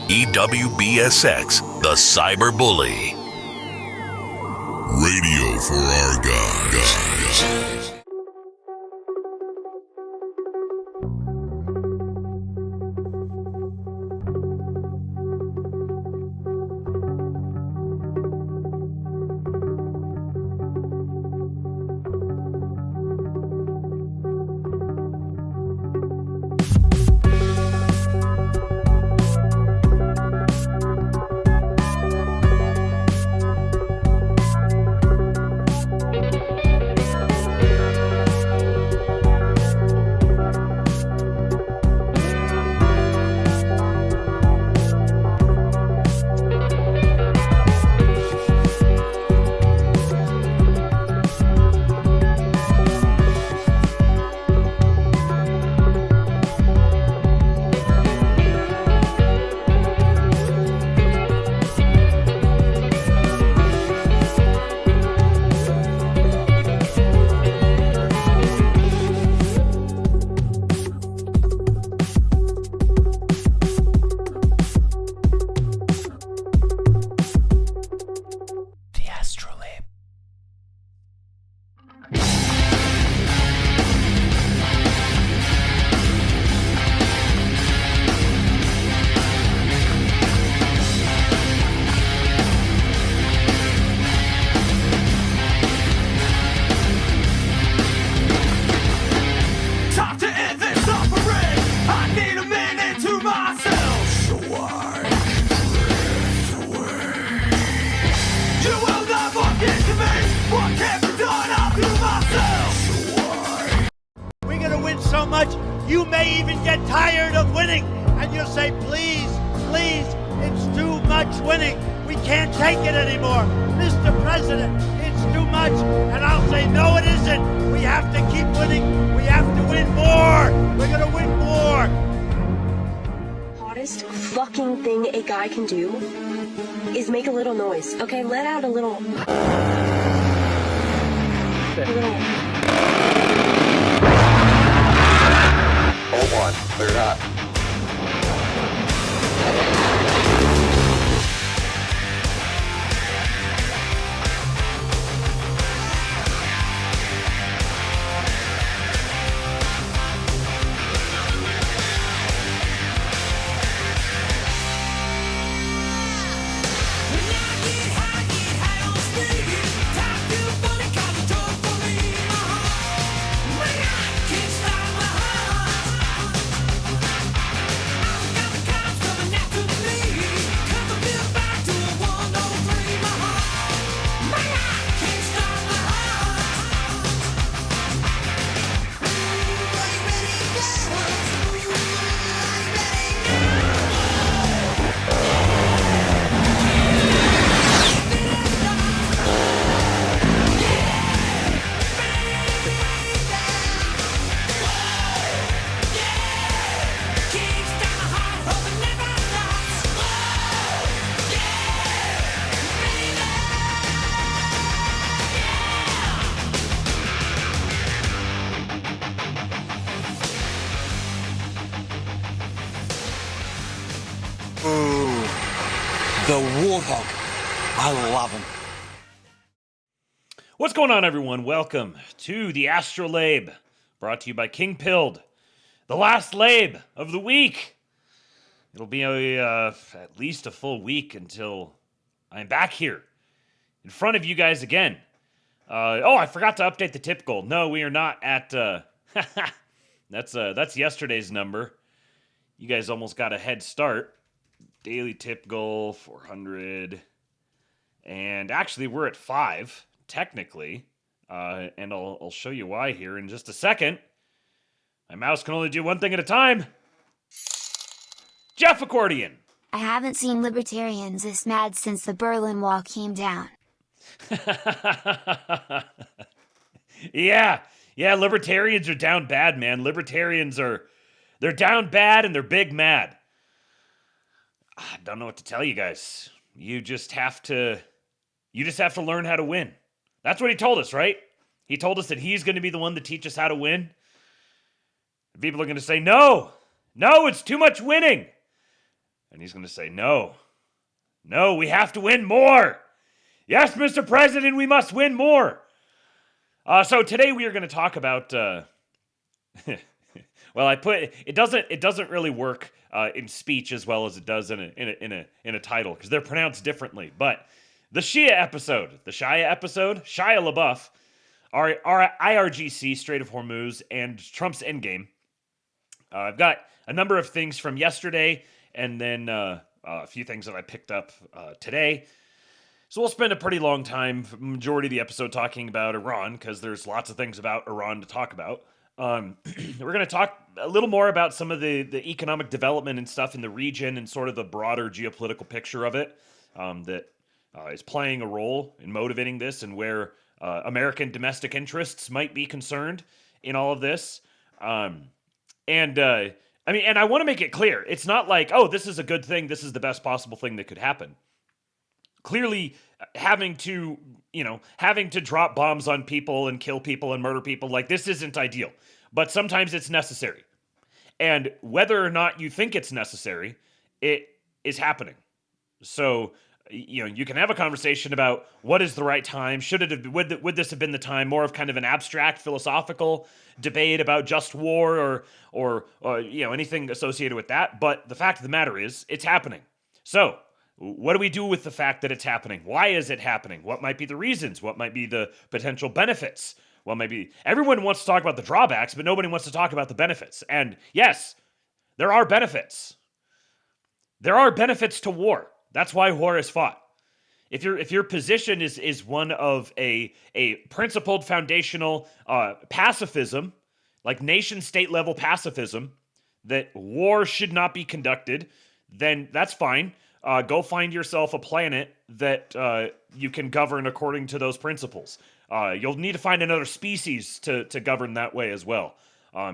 EWBSX, the cyber bully. Radio for our guys. You may even get tired of winning, and you'll say, please, please, it's too much winning. We can't take it anymore. Mr. President, it's too much. And I'll say, no, it isn't. We have to keep winning. We have to win more. We're going to win more. Hottest fucking thing a guy can do is make a little noise. Okay, let out a little... Hold on, clear it up. The Warthog. I love him. What's going on, everyone? Welcome to the ASTROLABE, brought to you by King Pilled. The last labe of the week. It'll be at least a full week until I'm back here in front of you guys again. I forgot to update the tip goal. No, we are not at... That's yesterday's number. You guys almost got a head start. Daily tip goal, 400. And actually, we're at 5, technically. And I'll show you why here in just a second. My mouse can only do one thing at a time. Jeff Accordion. I haven't seen libertarians this mad since the Berlin Wall came down. Yeah, libertarians are down bad, man. They're down bad and they're big mad. I don't know what to tell you guys. You just have to learn how to win. That's what he told us, right? He told us that he's going to be the one to teach us how to win. People are going to say, no, it's too much winning. And he's going to say, no, we have to win more. Yes, Mr. President, we must win more. So today we are going to talk about, well, it doesn't really work in speech as well as it does in a title, because they're pronounced differently. But the Shia episode, Shia LaBeouf, our IRGC, Strait of Hormuz, and Trump's Endgame. I've got a number of things from yesterday, and then a few things that I picked up today. So we'll spend a pretty long time, majority of the episode, talking about Iran, because there's lots of things about Iran to talk about. We're going to talk a little more about some of the economic development and stuff in the region and sort of the broader geopolitical picture of it that is playing a role in motivating this, and where American domestic interests might be concerned in all of this. And I want to make it clear, it's not like, oh, this is a good thing, this is the best possible thing that could happen. Clearly, having to drop bombs on people and kill people and murder people, like, this isn't ideal. But sometimes it's necessary. And whether or not you think it's necessary, it is happening. So, you can have a conversation about what is the right time. Would this have been the time? More of kind of an abstract philosophical debate about just war or anything associated with that. But the fact of the matter is, it's happening. So, what do we do with the fact that it's happening? Why is it happening? What might be the reasons? What might be the potential benefits? Everyone wants to talk about the drawbacks, but nobody wants to talk about the benefits. And yes, there are benefits. There are benefits to war. That's why war is fought. If your position is one of a principled foundational pacifism, like nation-state level pacifism, that war should not be conducted, then that's fine. Go find yourself a planet that you can govern according to those principles. You'll need to find another species to govern that way as well,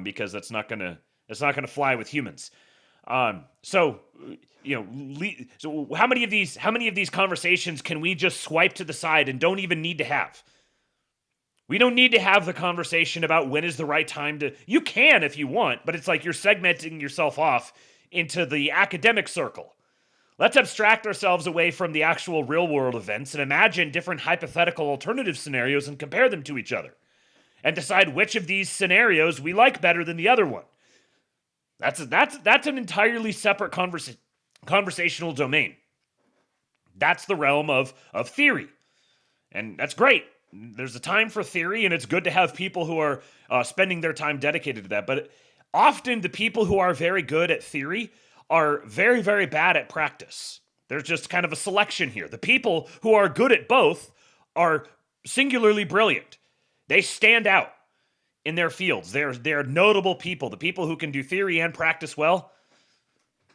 because that's not gonna fly with humans. So how many of these conversations can we just swipe to the side and don't even need to have? We don't need to have the conversation about when is the right time to. You can if you want, but it's like you're segmenting yourself off into the academic circle. Let's abstract ourselves away from the actual real-world events and imagine different hypothetical alternative scenarios and compare them to each other, and decide which of these scenarios we like better than the other one. That's an entirely separate conversational domain. That's the realm of theory, and that's great. There's a time for theory, and it's good to have people who are spending their time dedicated to that. But often the people who are very good at theory are very, very bad at practice. There's just kind of a selection here. The people who are good at both are singularly brilliant. They stand out in their fields. They're notable people. The people who can do theory and practice well,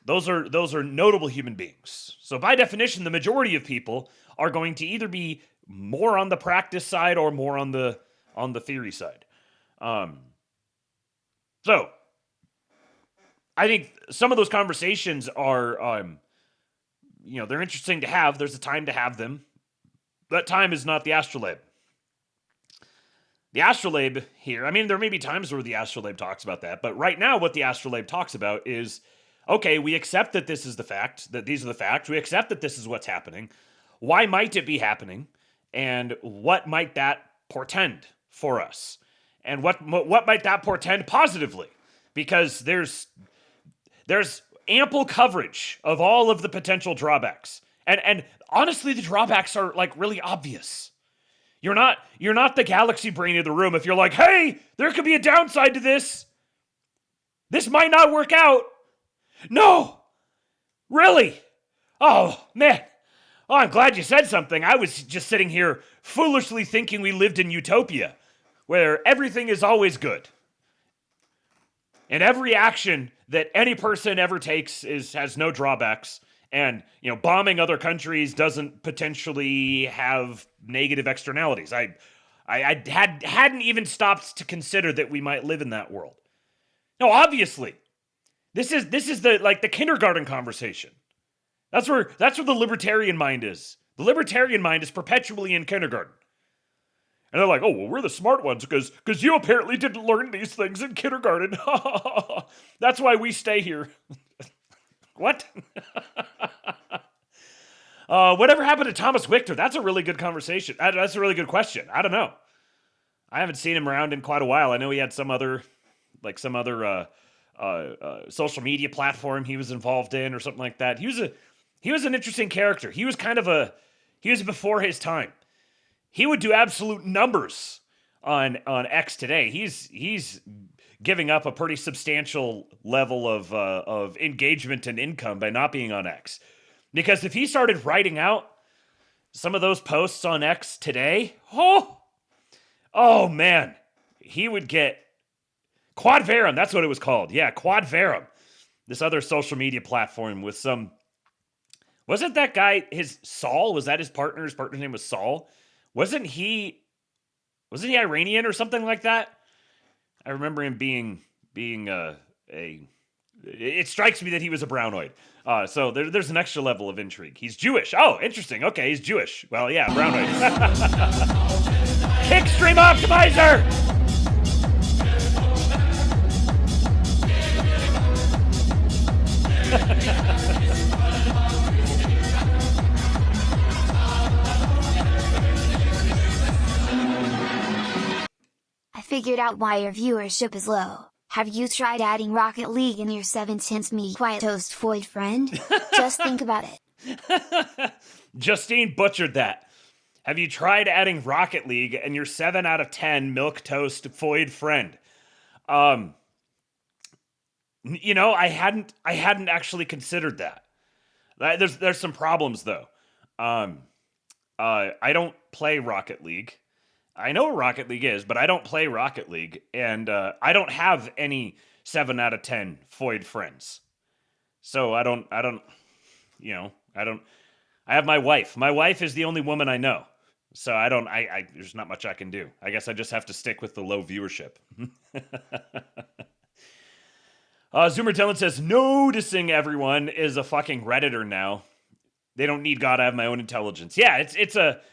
those are notable human beings. So by definition, the majority of people are going to either be more on the practice side or more on the theory side. So I think some of those conversations are, they're interesting to have. There's a time to have them. That time is not the astrolabe. The astrolabe here, there may be times where the astrolabe talks about that, but right now what the astrolabe talks about is, okay, we accept that this is the fact, that these are the facts. We accept that this is what's happening. Why might it be happening? And what might that portend for us? And what might that portend positively? Because there's ample coverage of all of the potential drawbacks. And honestly, the drawbacks are like really obvious. You're not the galaxy brain in the room if you're like, hey, there could be a downside to this. This might not work out. No, really? Oh, man. Oh, I'm glad you said something. I was just sitting here foolishly thinking we lived in utopia, where everything is always good. And every action that any person ever takes has no drawbacks. And, bombing other countries doesn't potentially have negative externalities. I hadn't even stopped to consider that we might live in that world. No, obviously. This is the kindergarten conversation. That's where the libertarian mind is. The libertarian mind is perpetually in kindergarten. And they're like, oh, well, we're the smart ones because you apparently didn't learn these things in kindergarten. That's why we stay here. What? Whatever happened to Thomas Victor? That's a really good conversation. That's a really good question. I don't know. I haven't seen him around in quite a while. I know he had some other social media platform he was involved in or something like that. He was an interesting character. He was before his time. He would do absolute numbers on X today. He's giving up a pretty substantial level of engagement and income by not being on X. Because if he started writing out some of those posts on X today, oh man, he would get Quad Verum. That's what it was called. Yeah, Quad Verum. This other social media platform with some. Wasn't that guy Saul? Was that his partner? His partner's name was Saul. Wasn't he Iranian or something like that? I remember him being it strikes me that he was a brownoid. So there's an extra level of intrigue. He's Jewish. Oh, interesting. Okay, he's Jewish. Well, yeah, brownoid. Kickstream Optimizer! I figured out why your viewership is low. Have you tried adding Rocket League in your 7/10 me quiet toast void friend? Just think about it. Justine butchered that. Have you tried adding Rocket League and your 7 out of 10 milk toast void friend? I hadn't actually considered that. There's some problems though. I don't play Rocket League. I know what Rocket League is, but I don't play Rocket League, and I don't have any 7 out of 10 void friends. So I have my wife. My wife is the only woman I know. So there's not much I can do. I guess I just have to stick with the low viewership. Zoomer Dylan says, noticing everyone is a fucking Redditor now. They don't need God, I have my own intelligence. Yeah,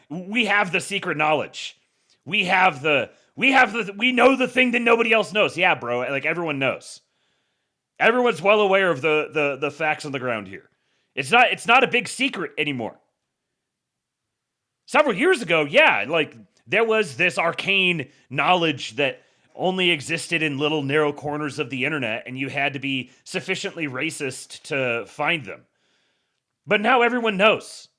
we have the secret knowledge. We know the thing that nobody else knows. Yeah, bro, like everyone knows. Everyone's well aware of the facts on the ground here. It's not a big secret anymore. Several years ago, yeah, like there was this arcane knowledge that only existed in little narrow corners of the internet, and you had to be sufficiently racist to find them. But now everyone knows.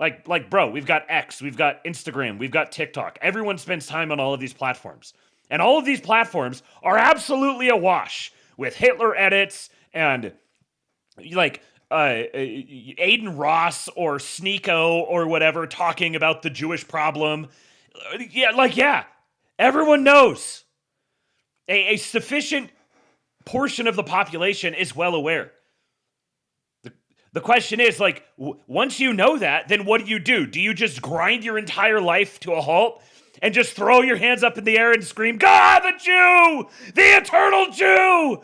Like, bro, we've got X, we've got Instagram, we've got TikTok. Everyone spends time on all of these platforms. And all of these platforms are absolutely awash with Hitler edits and, like, Aiden Ross or Sneeko or whatever talking about the Jewish problem. Yeah, everyone knows. A sufficient portion of the population is well aware. The question is, like, once you know that, then what do? Do you just grind your entire life to a halt and just throw your hands up in the air and scream, God, the Jew! The eternal Jew!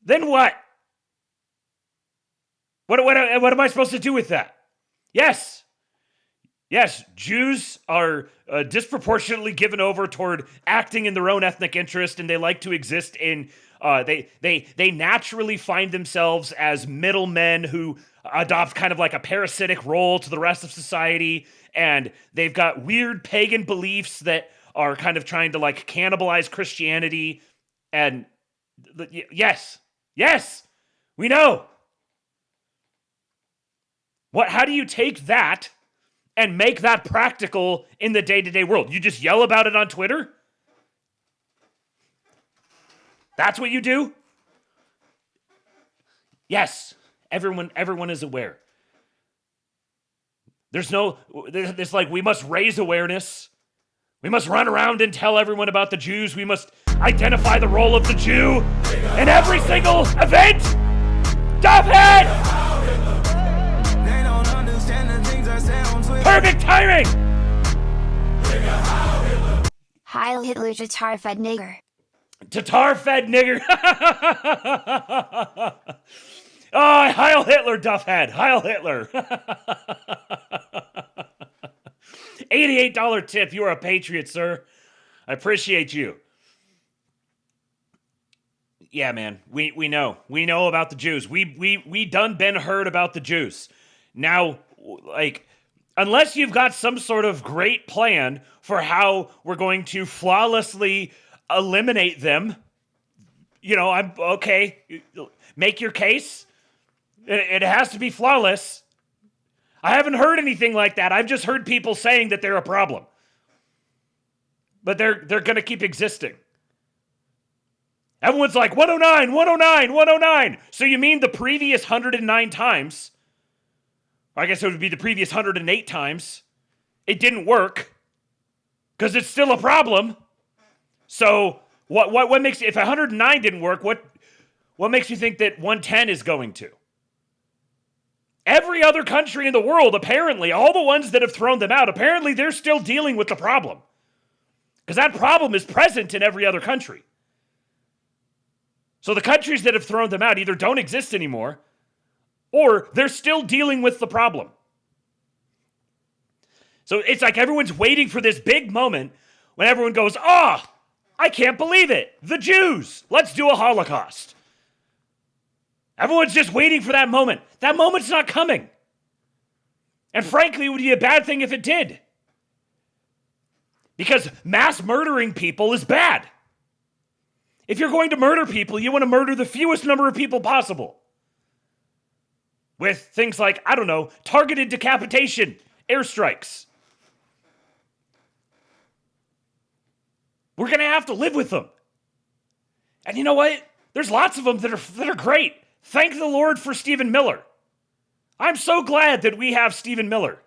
Then what? What am I supposed to do with that? Yes, Jews are disproportionately given over toward acting in their own ethnic interest, and they like to exist in... They naturally find themselves as middlemen who adopt kind of like a parasitic role to the rest of society, and they've got weird pagan beliefs that are kind of trying to like cannibalize Christianity. And yes, we know. How do you take that and make that practical in the day-to-day world? You just yell about it on Twitter? That's what you do? Yes, everyone is aware. There's like, we must raise awareness. We must run around and tell everyone about the Jews. We must identify the role of the Jew in every single event. Duffhead! Perfect timing! Heil Hitler, Tatar-fed nigger. Tatar-fed nigger. Oh, Heil Hitler, Duffhead. Heil Hitler. $88 tip. You are a patriot, sir. I appreciate you. Yeah, man. We know. We know about the Jews. We done been heard about the Jews. Now, like, unless you've got some sort of great plan for how we're going to flawlessly eliminate them, I'm okay. Make your case. It has to be flawless. I haven't heard anything like that. I've just heard people saying that they're a problem. But they're going to keep existing. Everyone's like, 109, 109, 109. So you mean the previous 109 times, or I guess it would be the previous 108 times, it didn't work because it's still a problem. So what makes, if 109 didn't work, what makes you think that 110 is going to? Every other country in the world, apparently, all the ones that have thrown them out, apparently they're still dealing with the problem. Because that problem is present in every other country. So the countries that have thrown them out either don't exist anymore, or they're still dealing with the problem. So it's like everyone's waiting for this big moment when everyone goes, I can't believe it. The Jews, let's do a Holocaust. Everyone's just waiting for that moment. That moment's not coming. And frankly, it would be a bad thing if it did. Because mass murdering people is bad. If you're going to murder people, you want to murder the fewest number of people possible. With things like, targeted decapitation, airstrikes. We're going to have to live with them. And you know what? There's lots of them that are great. Thank the Lord for Stephen Miller. I'm so glad that we have Stephen Miller.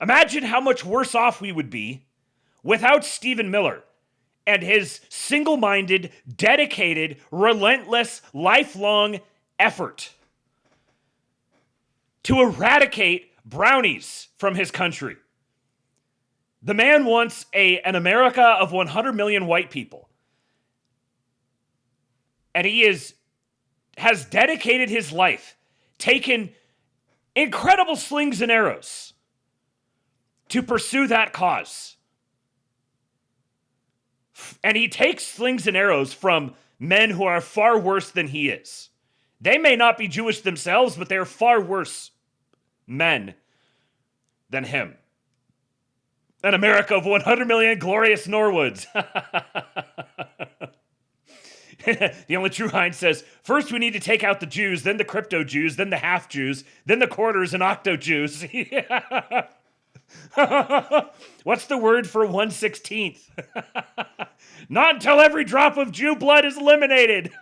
Imagine how much worse off we would be without Stephen Miller and his single-minded, dedicated, relentless, lifelong effort to eradicate brownies from his country. The man wants an America of 100 million white people. And he has dedicated his life, taken incredible slings and arrows to pursue that cause. And he takes slings and arrows from men who are far worse than he is. They may not be Jewish themselves, but they're far worse men than him. An America of 100 million glorious Norwoods. The only true Heinz says, first we need to take out the Jews, then the crypto Jews, then the half Jews, then the quarters and octo Jews. What's the word for 1/16? Not until every drop of Jew blood is eliminated.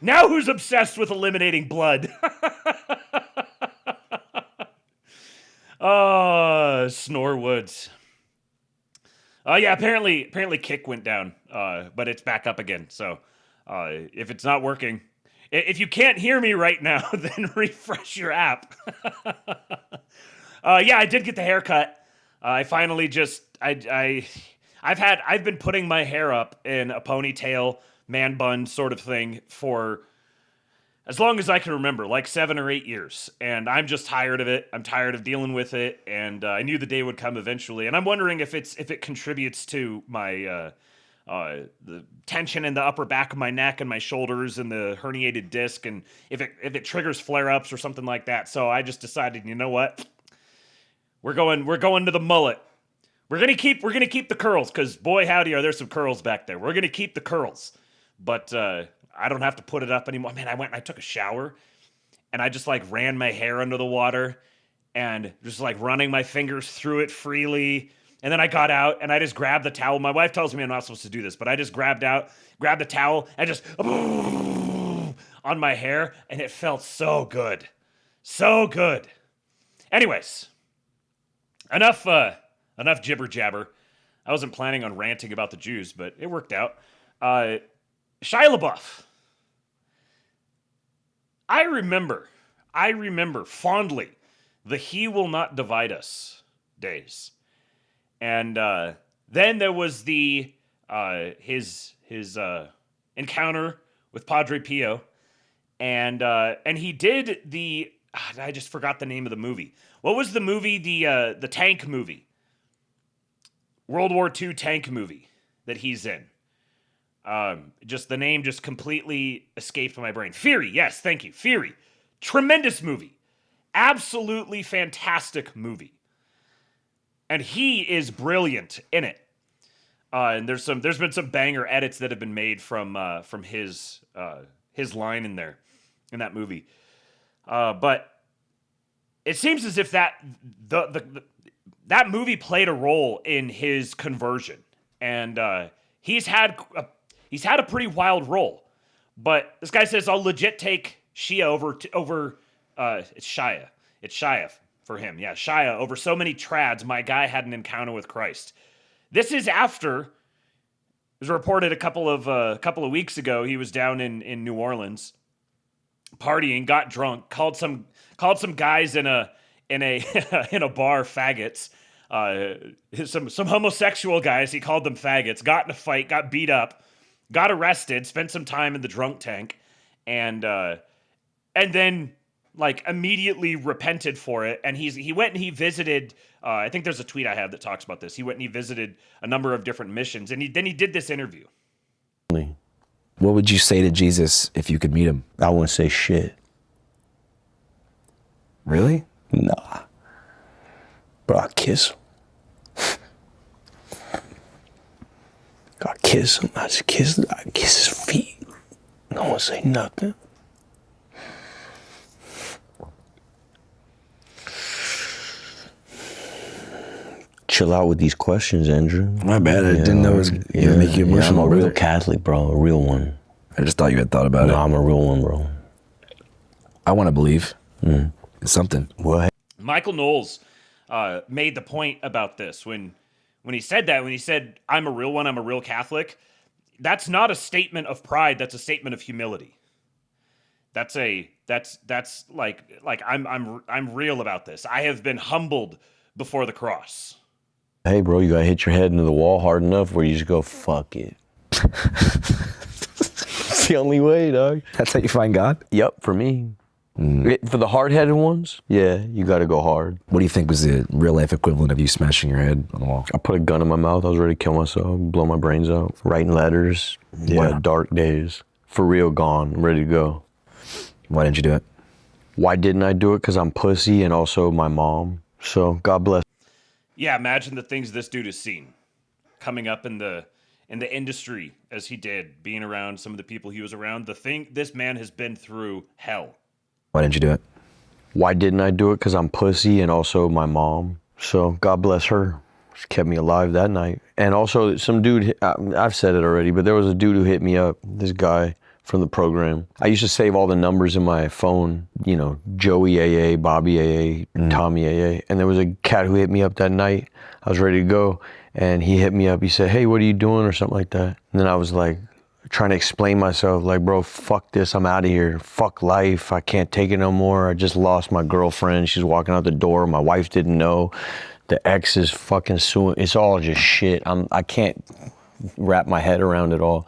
Now who's obsessed with eliminating blood? Snorwoods. Yeah, apparently Kick went down, but it's back up again. So if it's not working, if you can't hear me right now, then refresh your app. Yeah, I did get the haircut. I finally I've been putting my hair up in a ponytail, man bun sort of thing for as long as I can remember, like 7 or 8 years. And I'm just tired of it. I'm tired of dealing with it. And I knew the day would come eventually. And I'm wondering if it contributes to my the tension in the upper back of my neck and my shoulders and the herniated disc, and if it triggers flare-ups or something like that. So I just decided, you know what? We're going to the mullet. We're gonna keep the curls, because boy howdy are there some curls back there. We're gonna keep the curls, but I don't have to put it up anymore. Man, I took a shower, and I just ran my hair under the water, and just running my fingers through it freely. And then I got out, and I just grabbed the towel. My wife tells me I'm not supposed to do this, but I just grabbed the towel, and just on my hair, and it felt so good, so good. Anyways, enough jibber jabber. I wasn't planning on ranting about the Jews, but it worked out. Shia LaBeouf. I remember fondly the "He Will Not Divide Us" days, and then there was the his encounter with Padre Pio, and he did the I just forgot the name of the movie. What was the movie? The tank movie, World War II tank movie that he's in. Just the name just completely escaped my brain. Fury, yes, thank you. Fury. Tremendous movie. Absolutely fantastic movie. And he is brilliant in it. And there's been some banger edits that have been made from his line in there in that movie. But it seems as if that movie played a role in his conversion, and he's had a pretty wild role. But this guy says, "I'll legit take Shia over it's Shia for him, yeah, Shia over so many trads. My guy had an encounter with Christ." This is after it was reported a couple of weeks ago. He was down in New Orleans, partying, got drunk, called some guys in a in a bar faggots. Some homosexual guys, he called them faggots, got in a fight, got beat up, got arrested, spent some time in the drunk tank, and then like immediately repented for it. And he went and he visited, I think there's a tweet I have that talks about this. He went and he visited a number of different missions, and then he did this interview. What would you say to Jesus if you could meet him? I wouldn't say shit. Really? Nah. But I'll kiss him. I kiss him. I kiss his feet. No one say nothing. Chill out with these questions, Andrew. My bad. I didn't know it was going to make you emotional. I'm a real Catholic, bro. A real one. I just thought you had thought about it. No, I'm a real one, bro. I want to believe. It's something. What? Michael Knowles made the point about this when he said that, when he said, "I'm a real one, I'm a real Catholic." That's not a statement of pride. That's a statement of humility. That's like I'm real about this. I have been humbled before the cross. Hey, bro, you gotta hit your head into the wall hard enough where you just go, fuck it. It's the only way, dog. That's how you find God? Yep, for me. For the hard-headed ones, yeah, you gotta go hard. What do you think was the real-life equivalent of you smashing your head on the wall? I put a gun in my mouth. I was ready to kill myself, blow my brains out, writing letters. Yeah, dark days. For real, gone. I'm ready to go. Why didn't you do it? Why didn't I do it? Because I'm pussy and also my mom. So, God bless. Yeah, imagine the things this dude has seen coming up in the industry as he did, being around some of the people he was around. This man has been through hell. Why didn't you do it? Why didn't I do it? Because I'm pussy and also my mom. So God bless her. She kept me alive that night. And also some dude, I've said it already, but there was a dude who hit me up, this guy from the program. I used to save all the numbers in my phone, you know, Joey AA, Bobby AA, Tommy AA. And there was a cat who hit me up that night. I was ready to go. And he hit me up. He said, "Hey, what are you doing?" or something like that. And then I was like, trying to explain myself, like, bro, fuck this, I'm out of here. Fuck life, I can't take it no more. I just lost my girlfriend. She's walking out the door. My wife didn't know. The ex is fucking suing. It's all just shit. I can't wrap my head around it all.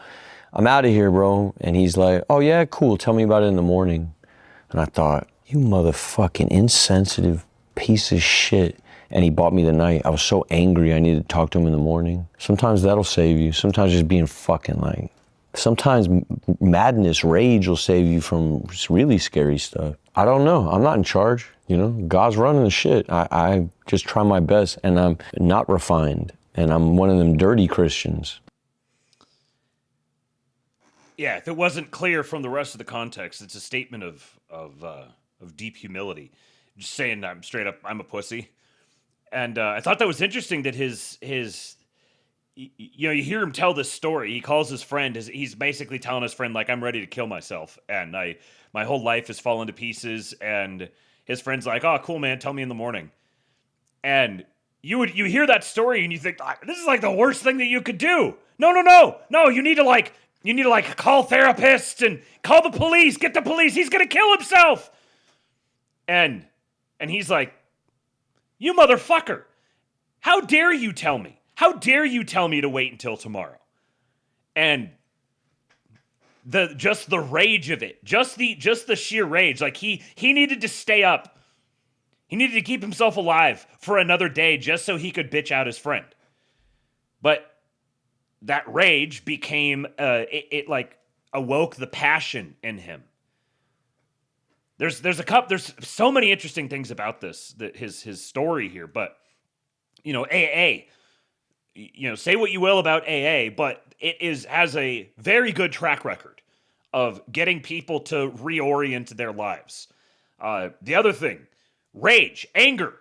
I'm out of here, bro. And he's like, "Oh yeah, cool, tell me about it in the morning." And I thought, you motherfucking insensitive piece of shit. And he bought me the night. I was so angry, I needed to talk to him in the morning. Sometimes that'll save you. Sometimes just being fucking like, sometimes madness, rage will save you from really scary stuff. I don't know. I'm not in charge. You know, God's running the shit. I just try my best, and I'm not refined, and I'm one of them dirty Christians. Yeah, if it wasn't clear from the rest of the context, it's a statement of deep humility. Just saying, I'm straight up, I'm a pussy. And I thought that was interesting that his you know, you hear him tell this story. He calls his friend, he's basically telling his friend, like, "I'm ready to kill myself, and my whole life has fallen to pieces." And his friend's like, "Oh, cool, man, tell me in the morning." And you hear that story and you think, this is like the worst thing that you could do. No, you need to like call therapists and call the police, get the police, he's gonna kill himself. And he's like, "You motherfucker, how dare you tell me? How dare you tell me to wait until tomorrow?" And just the rage of it, just the sheer rage. Like he needed to stay up. He needed to keep himself alive for another day just so he could bitch out his friend. But that rage became it like awoke the passion in him. there's so many interesting things about this, that his story here, but AA, say what you will about AA, but it has a very good track record of getting people to reorient their lives. The other thing, rage, anger.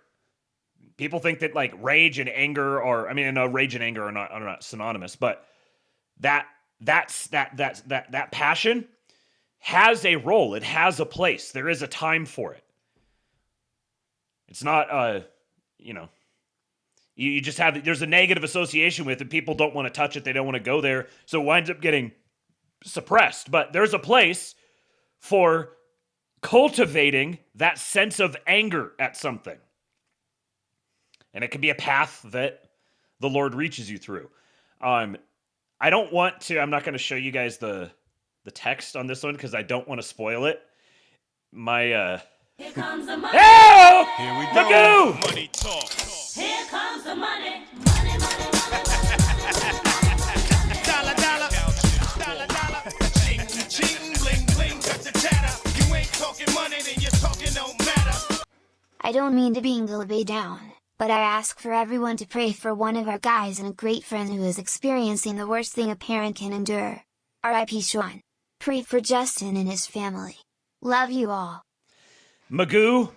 People think that like rage and anger are, rage and anger are not synonymous, but that passion has a role. It has a place. There is a time for it. It's not, you just have, there's a negative association with it. People don't want to touch it. They don't want to go there. So it winds up getting suppressed. But there's a place for cultivating that sense of anger at something. And it can be a path that the Lord reaches you through. I'm not going to show you guys the text on this one because I don't want to spoil it. Here comes the money. Oh! Here we go. Money talk. Here comes the money. Money, money, dollar, dollar. Dollar, dollar. Ching, ching, bling, bling. Cut the chatter. You ain't talking money, then you're talking no matter. I don't mean to bring the debate down, but I ask for everyone to pray for one of our guys and a great friend who is experiencing the worst thing a parent can endure. R.I.P. Sean. Pray for Justin and his family. Love you all. Magoo,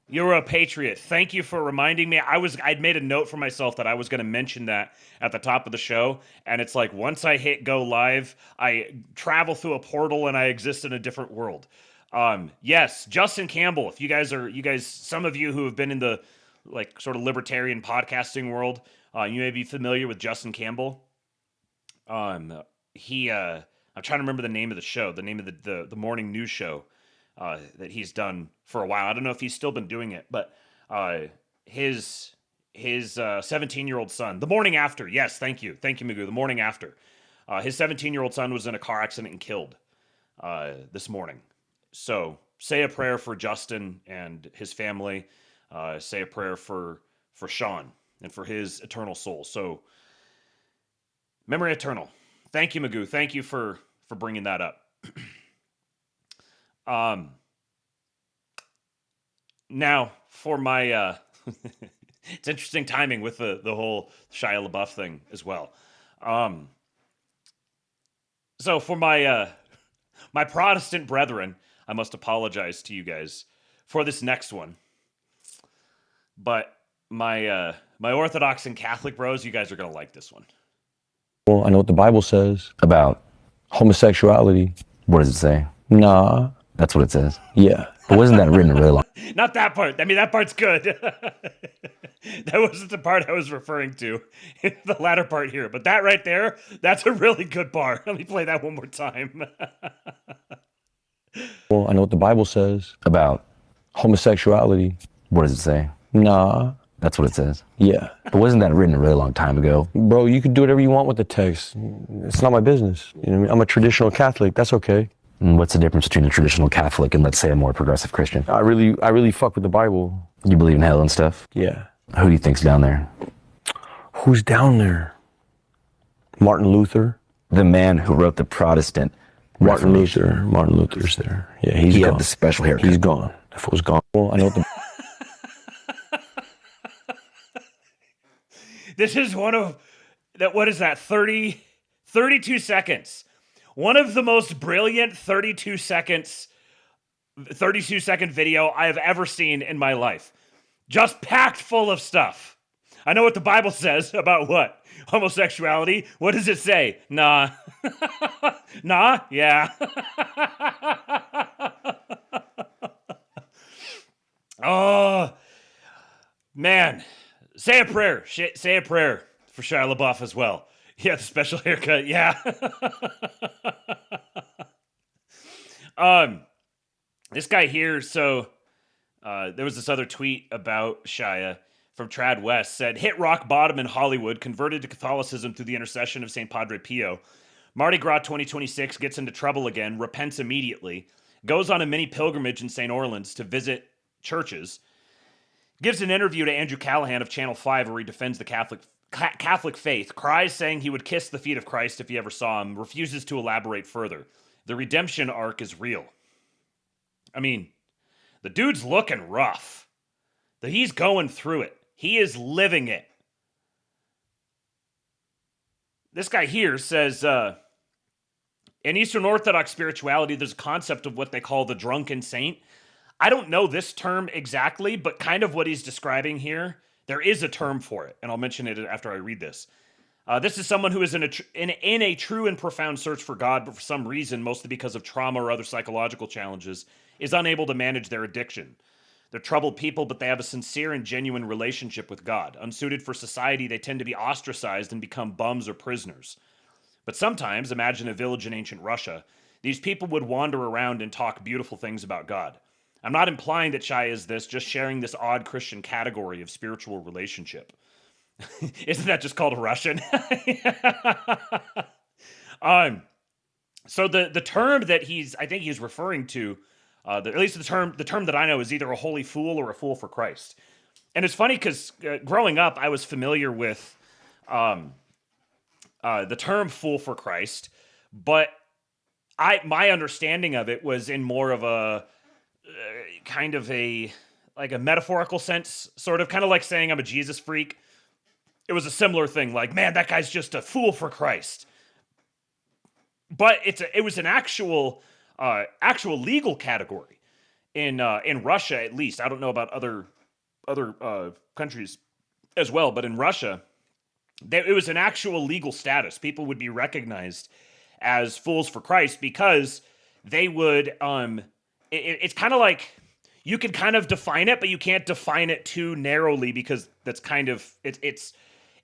you're a patriot. Thank you for reminding me. I'd made a note for myself that I was going to mention that at the top of the show, and it's like once I hit go live, I travel through a portal and I exist in a different world. Yes, Justin Campbell. If you guys, some of you who have been in the like sort of libertarian podcasting world, you may be familiar with Justin Campbell. I'm trying to remember the name of the show, the name of the morning news show that he's done for a while. I don't know if he's still been doing it, but his 17-year-old son, the morning after. Yes, thank you, Magoo. The morning after, his 17-year-old son was in a car accident and killed this morning. So say a prayer for Justin and his family. Say a prayer for Sean and for his eternal soul. So memory eternal. Thank you, Magoo. Thank you for bringing that up. Now for my, it's interesting timing with the whole Shia LaBeouf thing as well. So for my Protestant brethren, I must apologize to you guys for this next one. But my Orthodox and Catholic bros, you guys are going to like this one. Well, I know what the Bible says About homosexuality. what does it say? Nah. That's what it says. Yeah. But wasn't that written really long? Not that part. That part's good. That wasn't the part I was referring to. The latter part here. But that right there, that's a really good part. Let me play that one more time. Well, I know what the Bible says About homosexuality. what does it say? Nah. That's what it says. Yeah. But wasn't that written a really long time ago? Bro, you can do whatever you want with the text. It's not my business. You know what I mean? I'm a traditional Catholic. That's okay. And what's the difference between a traditional Catholic and, let's say, a more progressive Christian? I really fuck with the Bible. You believe in hell and stuff? Yeah. Who do you think's down there? Who's down there? Martin Luther. The man who wrote the Protestant Martin Reformation. Luther's there. Yeah, he's He gone. had the special haircut. He's gone. That fool's gone. Well, I know what the This is one of that. What is that? 32 seconds. One of the most brilliant 32 second video I have ever seen in my life. Just packed full of stuff. I know what the Bible says about what? Homosexuality. What does it say? Nah. Nah? Yeah. Oh, man. Say a prayer. Say a prayer for Shia LaBeouf as well. Yeah, the special haircut. Yeah. This guy here, so there was this other tweet about Shia from Trad West, said, hit rock bottom in Hollywood, converted to Catholicism through the intercession of St. Padre Pio. Mardi Gras 2026 gets into trouble again, repents immediately, goes on a mini pilgrimage in St. Orleans to visit churches, gives an interview to Andrew Callahan of Channel 5 where he defends the Catholic faith, cries saying he would kiss the feet of Christ if he ever saw him, refuses to elaborate further. The redemption arc is real. I mean, The dude's looking rough. He's going through it. He is living it. This guy here says, in Eastern Orthodox spirituality, there's a concept of what they call the drunken saint. I don't know this term exactly, but kind of what he's describing here, there is a term for it, and I'll mention it after I read this. This is someone who is in a true and profound search for God, but for some reason, mostly because of trauma or other psychological challenges, is unable to manage their addiction. They're troubled people, but they have a sincere and genuine relationship with God. Unsuited for society, they tend to be ostracized and become bums or prisoners. But sometimes, imagine a village in ancient Russia, these people would wander around and talk beautiful things about God. I'm not implying that Shia is this, just sharing this odd Christian category of spiritual relationship. Isn't that just called a Russian? So the term that I think he's referring to, at least the term that I know is either a holy fool or a fool for Christ. And it's funny because growing up, I was familiar with the term fool for Christ, but my understanding of it was in more of a kind of a metaphorical sense, sort of kind of like saying I'm a Jesus freak. It was a similar thing, like, man, that guy's just a fool for Christ. But it was an actual legal category in Russia, at least. I don't know about other countries as well, but in Russia, it was an actual legal status. People would be recognized as fools for Christ because they would. It's kind of like you can kind of define it, but you can't define it too narrowly because that's kind of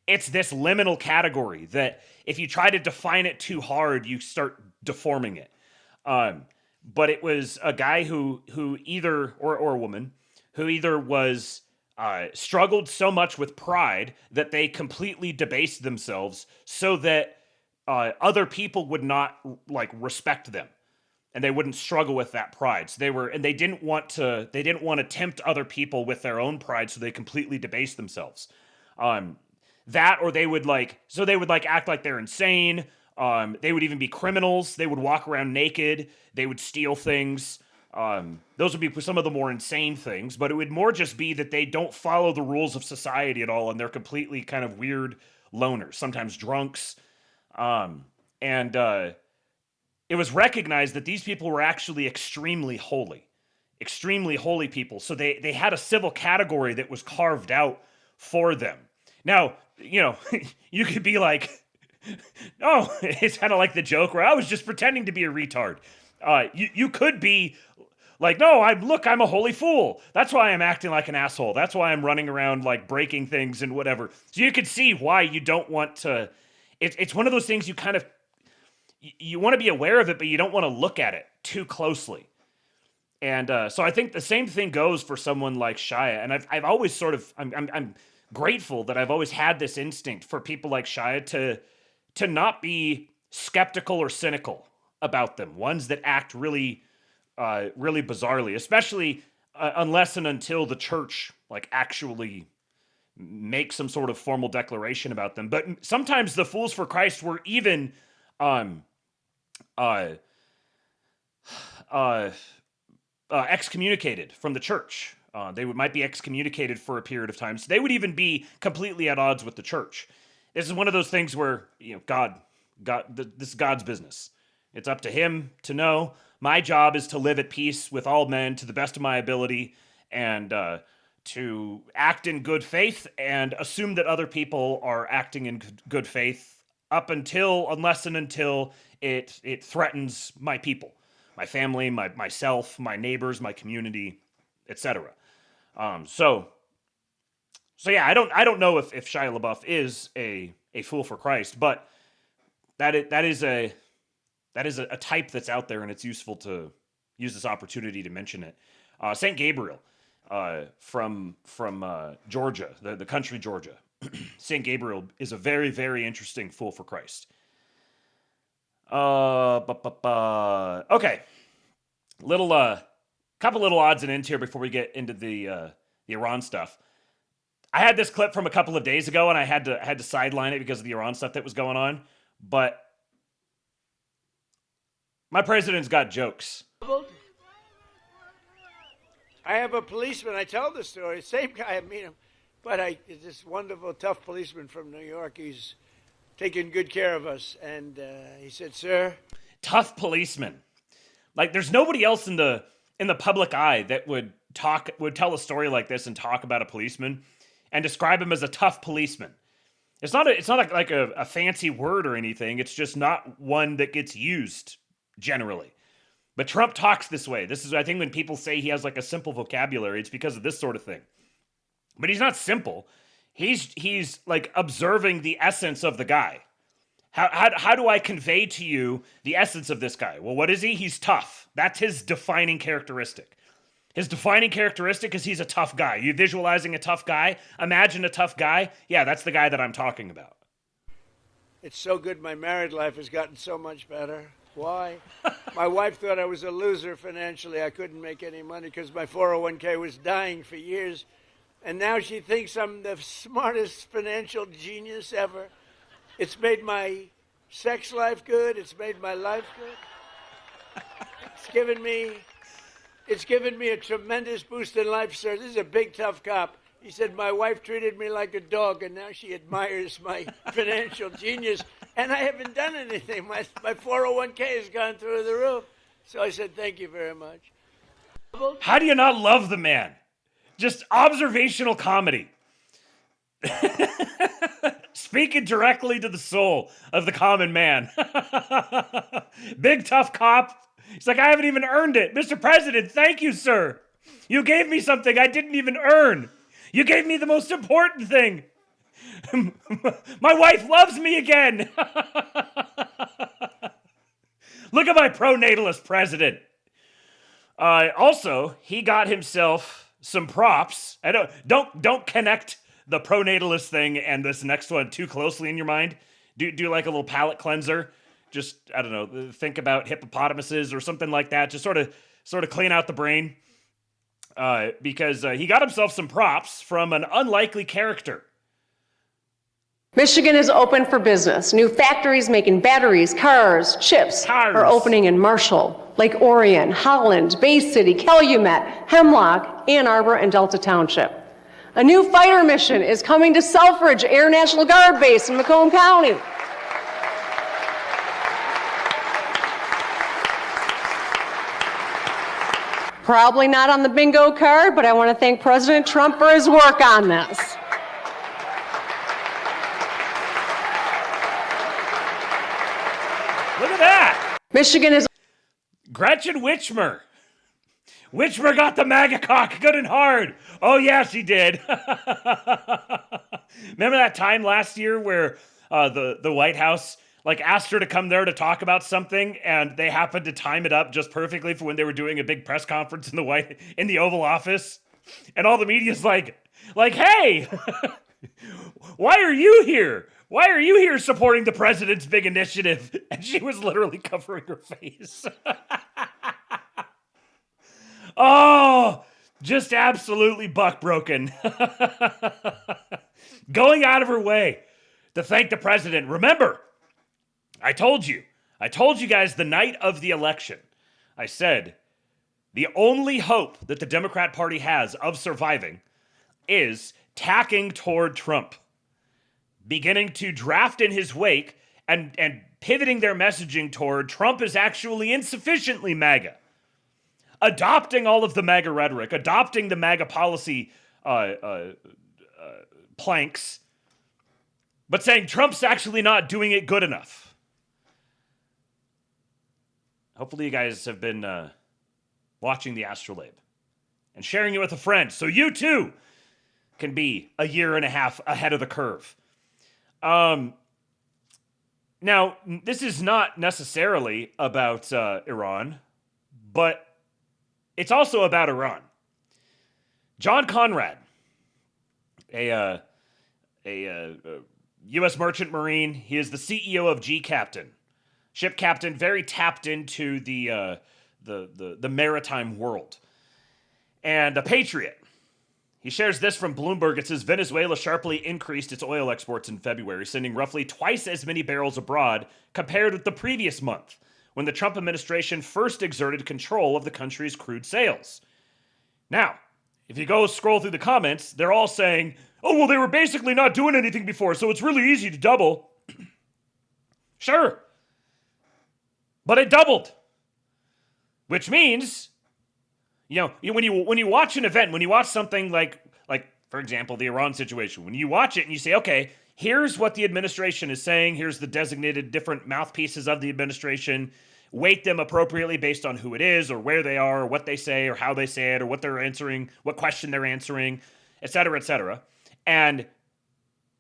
it's this liminal category that if you try to define it too hard, you start deforming it. But it was a guy who either or a woman who either was struggled so much with pride that they completely debased themselves so that other people would not respect them, and they wouldn't struggle with that pride. So they didn't want to tempt other people with their own pride, so they completely debased themselves. That, or they would act like they're insane. They would even be criminals. They would walk around naked. They would steal things. Those would be some of the more insane things, but it would more just be that they don't follow the rules of society at all, and they're completely kind of weird loners, sometimes drunks. And it was recognized that these people were actually extremely holy people. So they had a civil category that was carved out for them. Now, you could be like, oh, it's kind of like the joke where I was just pretending to be a retard. You could be like, no, I'm a holy fool. That's why I'm acting like an asshole. That's why I'm running around breaking things and whatever. So you could see why you don't want to. It's one of those things you want to be aware of it, but you don't want to look at it too closely. And so I think the same thing goes for someone like Shia. And I've always I'm grateful that I've always had this instinct for people like Shia to not be skeptical or cynical about them. Ones that act really bizarrely, especially unless and until the church actually makes some sort of formal declaration about them. But sometimes the fools for Christ were even excommunicated from the church. They might be excommunicated for a period of time. So they would even be completely at odds with the church. This is one of those things where, this is God's business. It's up to him to know. My job is to live at peace with all men to the best of my ability, and to act in good faith and assume that other people are acting in good faith unless and until it threatens my people, my family, myself, my neighbors, my community, etc. So yeah, I don't know if Shia LaBeouf is a fool for Christ, but that is a type that's out there, and it's useful to use this opportunity to mention it. Saint Gabriel, from Georgia, the country Georgia. Saint Gabriel is a very, very interesting fool for Christ. Okay, couple little odds and ends here before we get into the Iran stuff. I had this clip from a couple of days ago, and I had to sideline it because of the Iran stuff that was going on. But my president's got jokes. I have a policeman. I tell the story. Same guy. I meet him, but this wonderful, tough policeman from New York. He's taking good care of us, and he said, "Sir." Tough policeman. Like, there's nobody else in the public eye that would tell a story like this and talk about a policeman and describe him as a tough policeman. It's not like a fancy word or anything. It's just not one that gets used generally. But Trump talks this way. This is, I think, when people say he has like a simple vocabulary, it's because of this sort of thing. But he's not simple. He's like observing the essence of the guy. How do I convey to you the essence of this guy? Well, what is he? He's tough. That's his defining characteristic. His defining characteristic is he's a tough guy. You visualizing a tough guy? Imagine a tough guy. Yeah, that's the guy that I'm talking about. It's so good my married life has gotten so much better. Why? My wife thought I was a loser financially. I couldn't make any money because my 401k was dying for years. And now she thinks I'm the smartest financial genius ever. It's made my sex life good. It's made my life good. It's given me a tremendous boost in life, sir. This is a big, tough cop. He said, my wife treated me like a dog, and now she admires my financial genius, and I haven't done anything. My 401k has gone through the roof. So I said, thank you very much. How do you not love the man? Just observational comedy. Speaking directly to the soul of the common man. Big, tough cop. He's like, I haven't even earned it. Mr. President, thank you, sir. You gave me something I didn't even earn. You gave me the most important thing. My wife loves me again. Look at my pro-natalist president. Also, he got himself some props. I don't connect the pro-natalist thing and this next one too closely in your mind. Do like a little palate cleanser. Just, I don't know, think about hippopotamuses or something like that. Just sort of clean out the brain. Because he got himself some props from an unlikely character. Michigan is open for business. New factories making batteries, cars, chips are opening in Marshall, Lake Orion, Holland, Bay City, Calumet, Hemlock, Ann Arbor, and Delta Township. A new fighter mission is coming to Selfridge Air National Guard Base in Macomb County. Probably not on the bingo card, but I want to thank President Trump for his work on this. Look at that. Michigan is... Gretchen Whitmer. Whitmer got the MAGA cock good and hard. Oh, yeah, she did. Remember that time last year where the White House asked her to come there to talk about something, and they happened to time it up just perfectly for when they were doing a big press conference in the Oval Office, and all the media's like, hey, why are you here? Why are you here supporting the president's big initiative? And she was literally covering her face. Oh, just absolutely buck-broken. Going out of her way to thank the president. Remember, I told you guys the night of the election, I said, the only hope that the Democrat Party has of surviving is tacking toward Trump, beginning to draft in his wake and pivoting their messaging toward Trump is actually insufficiently MAGA. Adopting all of the MAGA rhetoric, adopting the MAGA policy planks, but saying Trump's actually not doing it good enough. Hopefully you guys have been watching the Astrolabe and sharing it with a friend so you too can be a year and a half ahead of the curve. Now, this is not necessarily about Iran, but it's also about Iran. John Conrad, a U.S. merchant marine, he is the CEO of G Captain. Ship captain, very tapped into the maritime world. And a patriot. He shares this from Bloomberg. It says, Venezuela sharply increased its oil exports in February, sending roughly twice as many barrels abroad compared with the previous month, when the Trump administration first exerted control of the country's crude sales. Now, if you go scroll through the comments, they're all saying, oh, well, they were basically not doing anything before, so it's really easy to double. Sure. But it doubled. Which means, when you watch an event, when you watch something like for example, the Iran situation, when you watch it and you say, okay, here's what the administration is saying, here's the designated different mouthpieces of the administration, weight them appropriately based on who it is or where they are or what they say or how they say it or what they're answering, what question they're answering, et cetera, and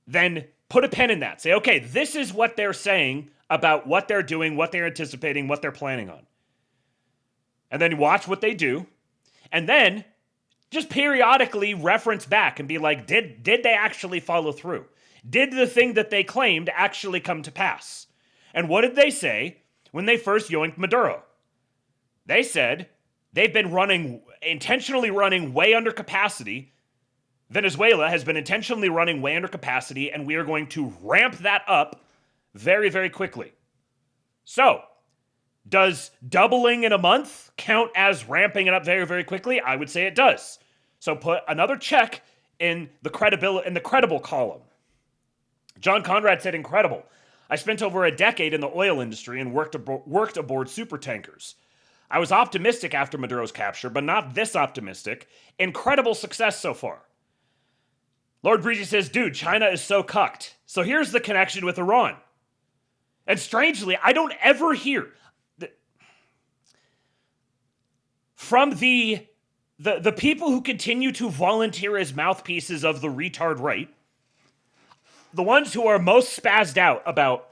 then put a pin in that. Say, okay, this is what they're saying about what they're doing, what they're anticipating, what they're planning on. And then watch what they do. And then just periodically reference back and be like, did they actually follow through? Did the thing that they claimed actually come to pass? And what did they say when they first yoinked Maduro? They said they've been intentionally running way under capacity. Venezuela has been intentionally running way under capacity, and we are going to ramp that up very, very quickly. So, does doubling in a month count as ramping it up very, very quickly? I would say it does. So put another check in the credible column. John Conrad said, incredible. I spent over a decade in the oil industry and worked aboard supertankers. I was optimistic after Maduro's capture, but not this optimistic. Incredible success so far. Lord Breezy says, dude, China is so cucked. So here's the connection with Iran. And strangely, I don't ever hear from the people who continue to volunteer as mouthpieces of the retard right, the ones who are most spazzed out about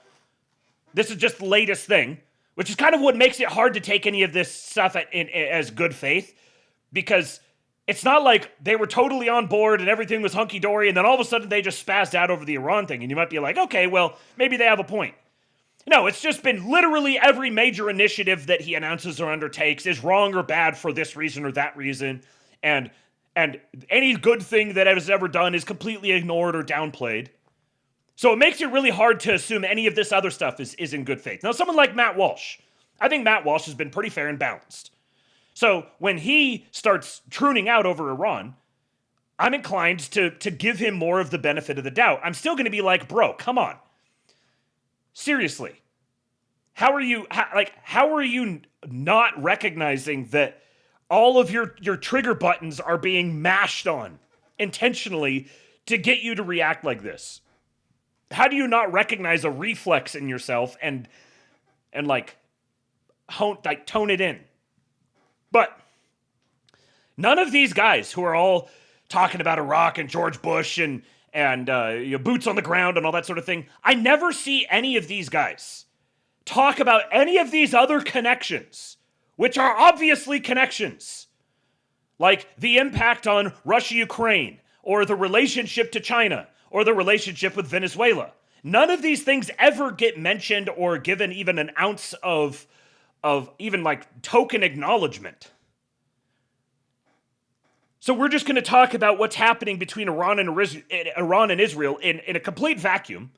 this is just the latest thing, which is kind of what makes it hard to take any of this stuff as good faith, because it's not like they were totally on board and everything was hunky-dory, and then all of a sudden they just spazzed out over the Iran thing, and you might be like, okay, well, maybe they have a point. No, it's just been literally every major initiative that he announces or undertakes is wrong or bad for this reason or that reason, and any good thing that has ever done is completely ignored or downplayed. So it makes it really hard to assume any of this other stuff is in good faith. Now, someone like Matt Walsh, I think Matt Walsh has been pretty fair and balanced. So when he starts crooning out over Iran, I'm inclined to give him more of the benefit of the doubt. I'm still going to be like, bro, come on. Seriously. How are you not recognizing that all of your trigger buttons are being mashed on intentionally to get you to react like this? How do you not recognize a reflex in yourself and tone it in? But none of these guys who are all talking about Iraq and George Bush and boots on the ground and all that sort of thing, I never see any of these guys talk about any of these other connections, which are obviously connections, like the impact on Russia-Ukraine, or the relationship to China, or the relationship with Venezuela. None of these things ever get mentioned or given even an ounce of even like token acknowledgement. So we're just going to talk about what's happening between Iran and Israel in a complete vacuum,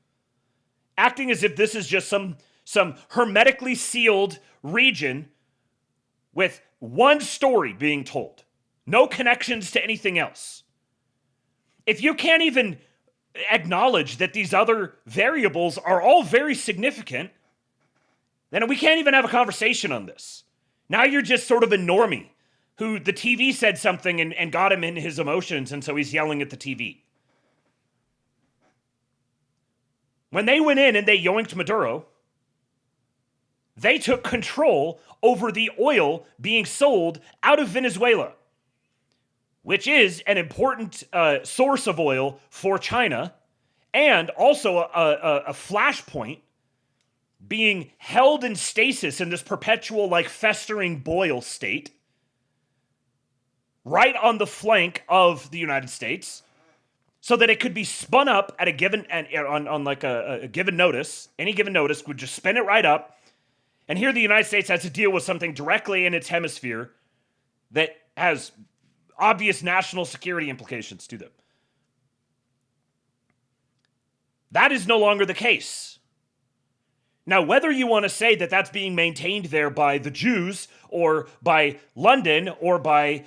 acting as if this is just some hermetically sealed region with one story being told. No connections to anything else. If you can't even acknowledge that these other variables are all very significant, then we can't even have a conversation on this. Now you're just sort of a normie who the TV said something and got him in his emotions, and so he's yelling at the TV. When they went in and they yoinked Maduro, they took control over the oil being sold out of Venezuela, which is an important source of oil for China, and also a flashpoint being held in stasis in this perpetual, festering boil state, right on the flank of the United States, so that it could be spun up at a given a given notice. Any given notice would just spin it right up. And here the United States has to deal with something directly in its hemisphere that has obvious national security implications to them. That is no longer the case. Now, whether you want to say that that's being maintained there by the Jews or by London or by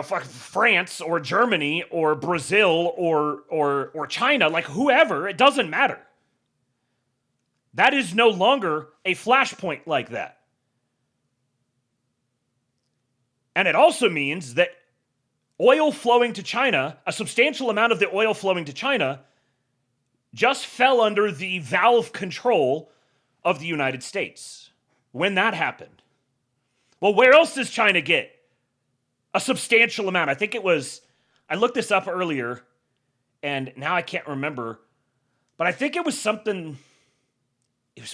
fuck France or Germany or Brazil or China, like whoever, it doesn't matter. That is no longer a flashpoint like that. And it also means that oil flowing to China, a substantial amount of the oil flowing to China, just fell under the valve control of the United States. When that happened. Well, where else does China get a substantial amount? I looked this up earlier, and now I can't remember, but I think it was something,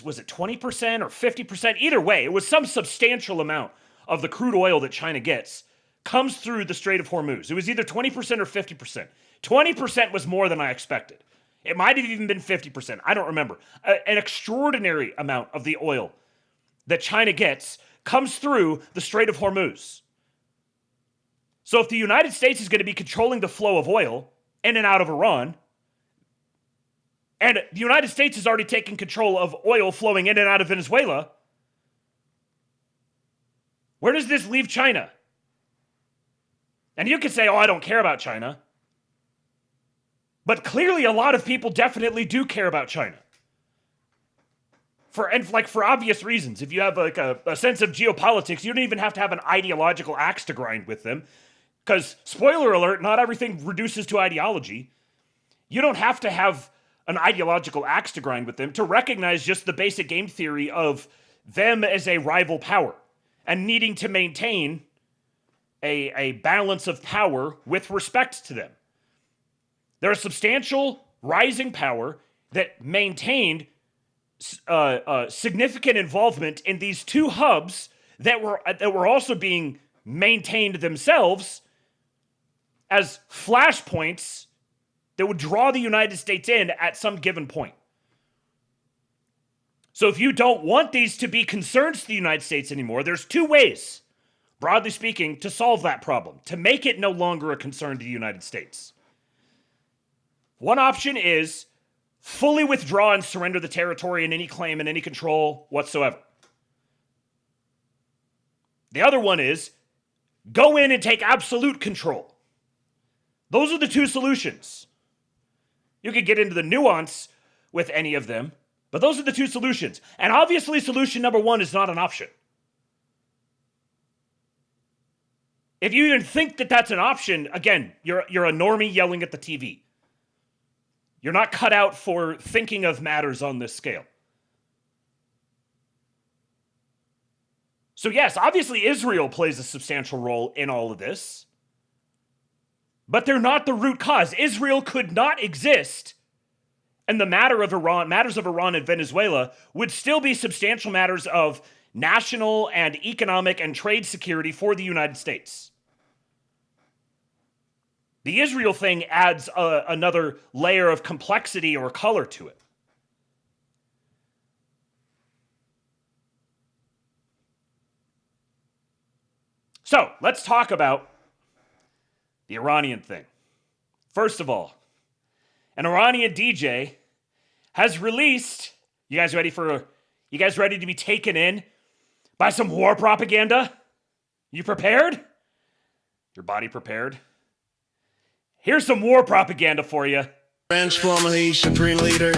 was it 20% or 50%? Either way, it was some substantial amount of the crude oil that China gets comes through the Strait of Hormuz. It was either 20% or 50%. 20% was more than I expected. It might have even been 50%. I don't remember. An extraordinary amount of the oil that China gets comes through the Strait of Hormuz. So if the United States is going to be controlling the flow of oil in and out of Iran, and the United States has already taken control of oil flowing in and out of Venezuela, where does this leave China? And you could say, oh, I don't care about China. But clearly a lot of people definitely do care about China. For obvious reasons. If you have a sense of geopolitics, you don't even have to have an ideological axe to grind with them. Because, spoiler alert, not everything reduces to ideology. You don't have to have an ideological axe to grind with them to recognize just the basic game theory of them as a rival power and needing to maintain a balance of power with respect to them. They're a substantial rising power that maintained significant involvement in these two hubs that were also being maintained themselves as flashpoints that would draw the United States in at some given point. So if you don't want these to be concerns to the United States anymore, there's two ways, broadly speaking, to solve that problem, to make it no longer a concern to the United States. One option is fully withdraw and surrender the territory and any claim and any control whatsoever. The other one is go in and take absolute control. Those are the two solutions. You could get into the nuance with any of them, but those are the two solutions. And obviously solution number one is not an option. If you even think that that's an option, again, you're a normie yelling at the TV. You're not cut out for thinking of matters on this scale. So yes, obviously Israel plays a substantial role in all of this, but they're not the root cause. Israel could not exist, and the matters of Iran and Venezuela would still be substantial matters of national and economic and trade security for the United States. The Israel thing adds another layer of complexity or color to it. So, let's talk about the Iranian thing. First of all, an Iranian DJ has released, you guys ready to be taken in by some war propaganda? You prepared? Your body prepared? Here's some war propaganda for you. Iran's formerly supreme leader,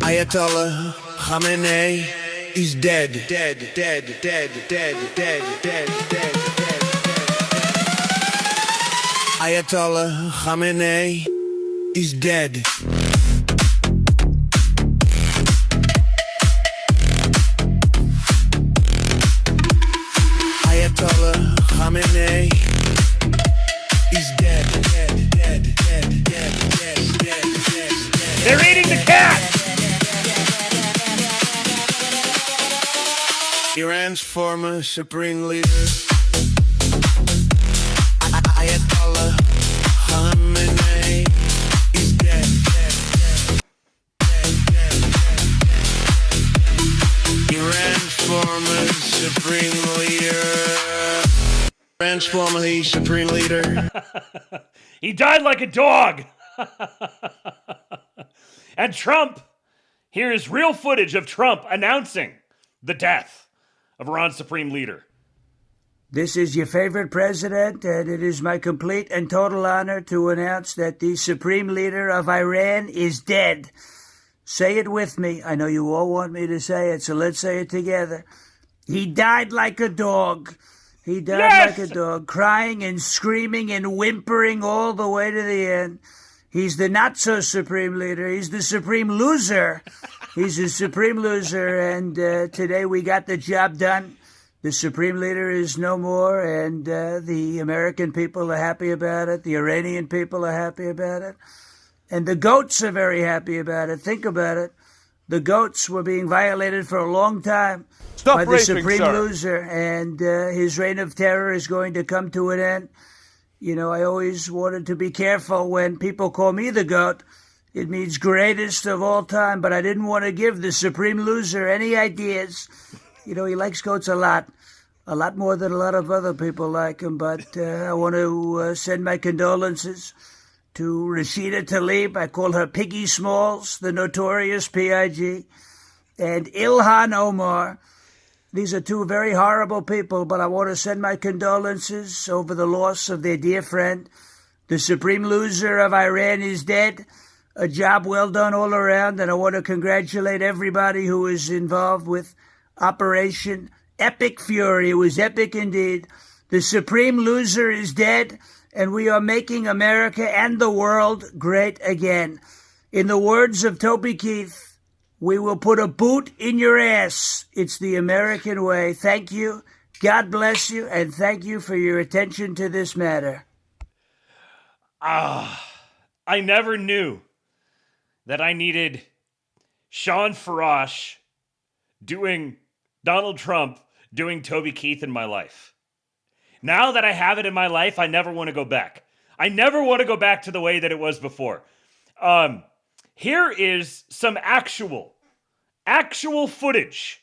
Ayatollah Khamenei, is dead. Ayatollah Khamenei is dead. Ayatollah Khamenei is dead. They're eating the cat! Iran's former supreme leader, Ayatollah Khamenei, is dead. Iran's former supreme leader. Iran's formerly supreme leader. He died like a dog. And Trump, here is real footage of Trump announcing the death of Iran's supreme leader. This is your favorite president, and it is my complete and total honor to announce that the supreme leader of Iran is dead. Say it with me. I know you all want me to say it, so let's say it together. He died like a dog. He died like a dog, crying and screaming and whimpering all the way to the end. He's the not-so-supreme leader. He's the supreme loser. He's a supreme loser, and today we got the job done. The supreme leader is no more, and the American people are happy about it. The Iranian people are happy about it. And the goats are very happy about it. Think about it. The goats were being violated for a long time by the supreme loser, and his reign of terror is going to come to an end. You know, I always wanted to be careful when people call me the goat. It means greatest of all time, but I didn't want to give the supreme loser any ideas. You know, he likes goats a lot more than a lot of other people like him, but I want to send my condolences to Rashida Tlaib. I call her Piggy Smalls, the notorious P.I.G., and Ilhan Omar. These are two very horrible people, but I want to send my condolences over the loss of their dear friend. The supreme loser of Iran is dead. A job well done all around, and I want to congratulate everybody who is involved with Operation Epic Fury. It was epic indeed. The supreme loser is dead, and we are making America and the world great again. In the words of Toby Keith, we will put a boot in your ass. It's the American way. Thank you. God bless you, and thank you for your attention to this matter. I never knew that I needed Sean Farash doing Donald Trump doing Toby Keith in my life. Now that I have it in my life, I never want to go back. I never want to go back to the way that it was before. Here is some actual footage.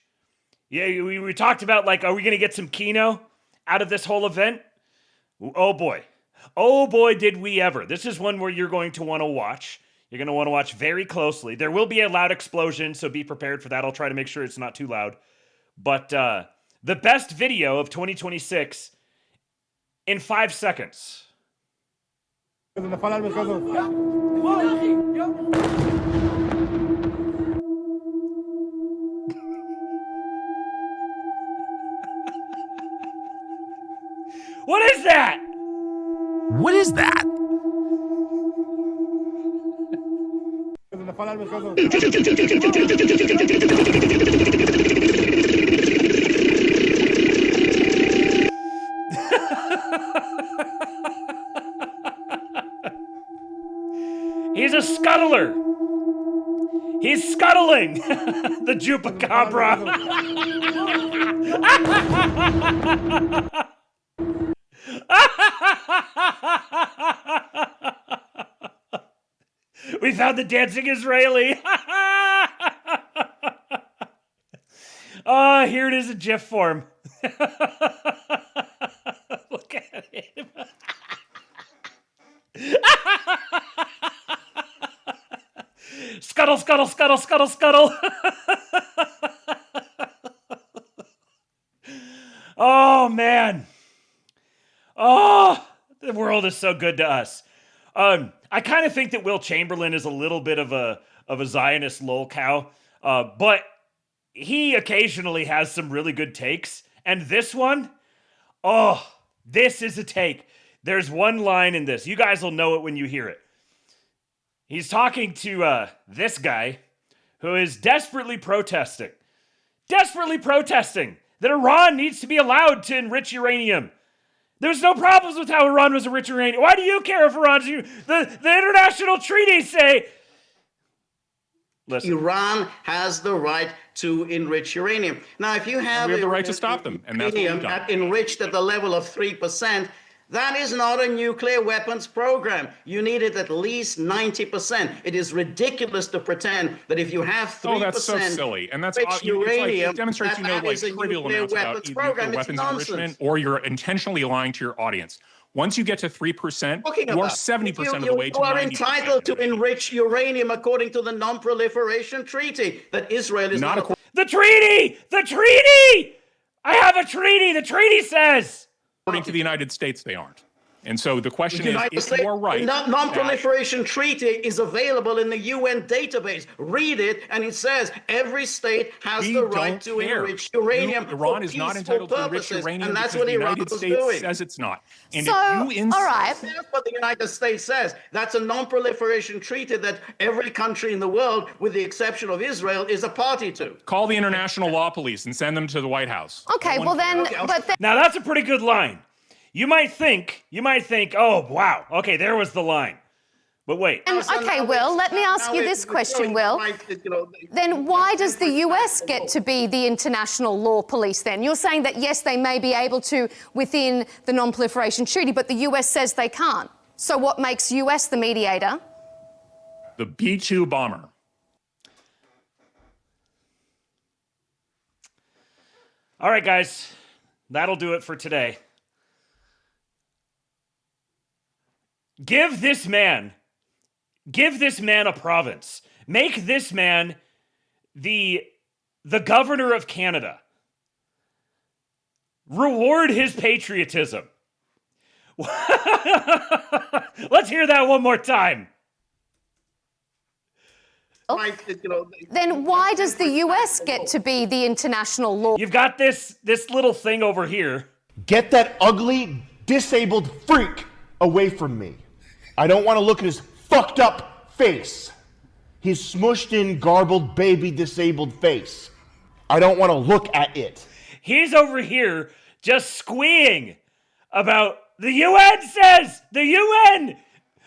Yeah, we talked about, like, are we going to get some Kino out of this whole event? Oh boy. Oh boy, did we ever. This is one where you're going to want to watch. You're going to want to watch very closely. There will be a loud explosion, so be prepared for that. I'll try to make sure it's not too loud. But the best video of 2026 in 5 seconds. What is that? What is that? He's a scuttler. He's scuttling the Chupacabra. We found the dancing Israeli. Oh, here it is in GIF form. Look at him. Scuttle, scuttle, scuttle, scuttle, scuttle. Oh, man. Oh, the world is so good to us. I kind of think that Will Chamberlain is a little bit of a Zionist lolcow, but he occasionally has some really good takes. And this one, oh, this is a take. There's one line in this. You guys will know it when you hear it. He's talking to this guy who is desperately protesting that Iran needs to be allowed to enrich uranium. There's no problems with how Iran was enriched uranium. Why do you care if Iran's... The international treaties say... Listen. Iran has the right to enrich uranium. Now, if you have... We have the right to stop them, and that's what we've done. Enriched at the level of 3%, that is not a nuclear weapons program. You need it at least 90%. It is ridiculous to pretend that if you have 3% that's so silly. And that's uranium, it demonstrates you know like trivial amounts about either nuclear weapons enrichment, or you're intentionally lying to your audience. Once you get to 3%, you are 70% of the way to 90%. You are entitled to enrich uranium according to the Non-Proliferation Treaty that Israel is not... The treaty! The treaty! I have a treaty! The treaty says... According to the United States, they aren't. And so the question is, United if States you are right, non-proliferation treaty is available in the UN database. Read it, and it says every state has the right to enrich uranium. Iran is not entitled to enrich uranium, and that's because what the Iran United was States doing. says it's not. And So, if you all right. That's what the United States says. That's a non-proliferation treaty that every country in the world, with the exception of Israel, is a party to. Call the international law police and send them to the White House. Okay, well then, Now that's a pretty good line. You might think, oh wow, okay, there was the line. But wait. Okay, Will, let me ask you this question, Will. Then why does the US get to be the international law police then? You're saying that yes, they may be able to within the non-proliferation treaty, but the US says they can't. So what makes US the mediator? The B-2 bomber. All right, guys, that'll do it for today. Give this man a province. Make this man the governor of Canada. Reward his patriotism. Let's hear that one more time. Then why does the US get to be the international law? You've got this little thing over here. Get that ugly, disabled freak away from me. I don't want to look at his fucked up face. His smushed in, garbled, baby, disabled face. I don't want to look at it. He's over here just squeeing about the UN says, the UN.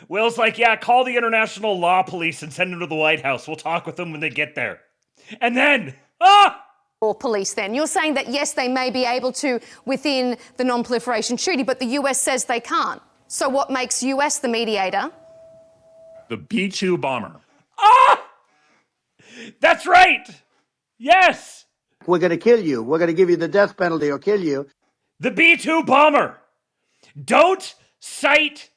Will's like, yeah, call the international law police and send them to the White House. We'll talk with them when they get there. And then, Or police then. You're saying that yes, they may be able to within the non-proliferation treaty, but the US says they can't. So what makes US the mediator? The B-2 bomber. That's right. Yes. We're going to kill you. We're going to give you the death penalty or kill you. The B-2 bomber. Don't cite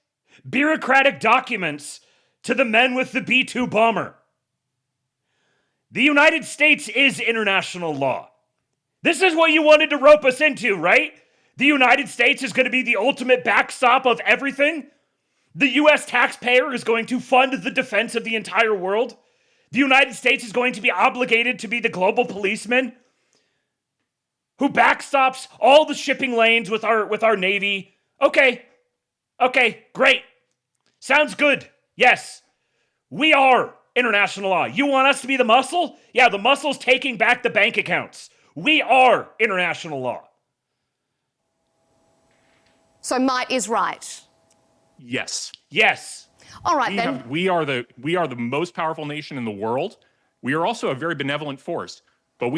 bureaucratic documents to the men with the B-2 bomber. The United States is international law. This is what you wanted to rope us into, right? The United States is going to be the ultimate backstop of everything. The U.S. taxpayer is going to fund the defense of the entire world. The United States is going to be obligated to be the global policeman who backstops all the shipping lanes with our Navy. Okay, great. Sounds good. Yes, we are international law. You want us to be the muscle? Yeah, the muscle's taking back the bank accounts. We are international law. So might is right. Yes. Yes. All right, then. We are the most powerful nation in the world. We are also a very benevolent force. But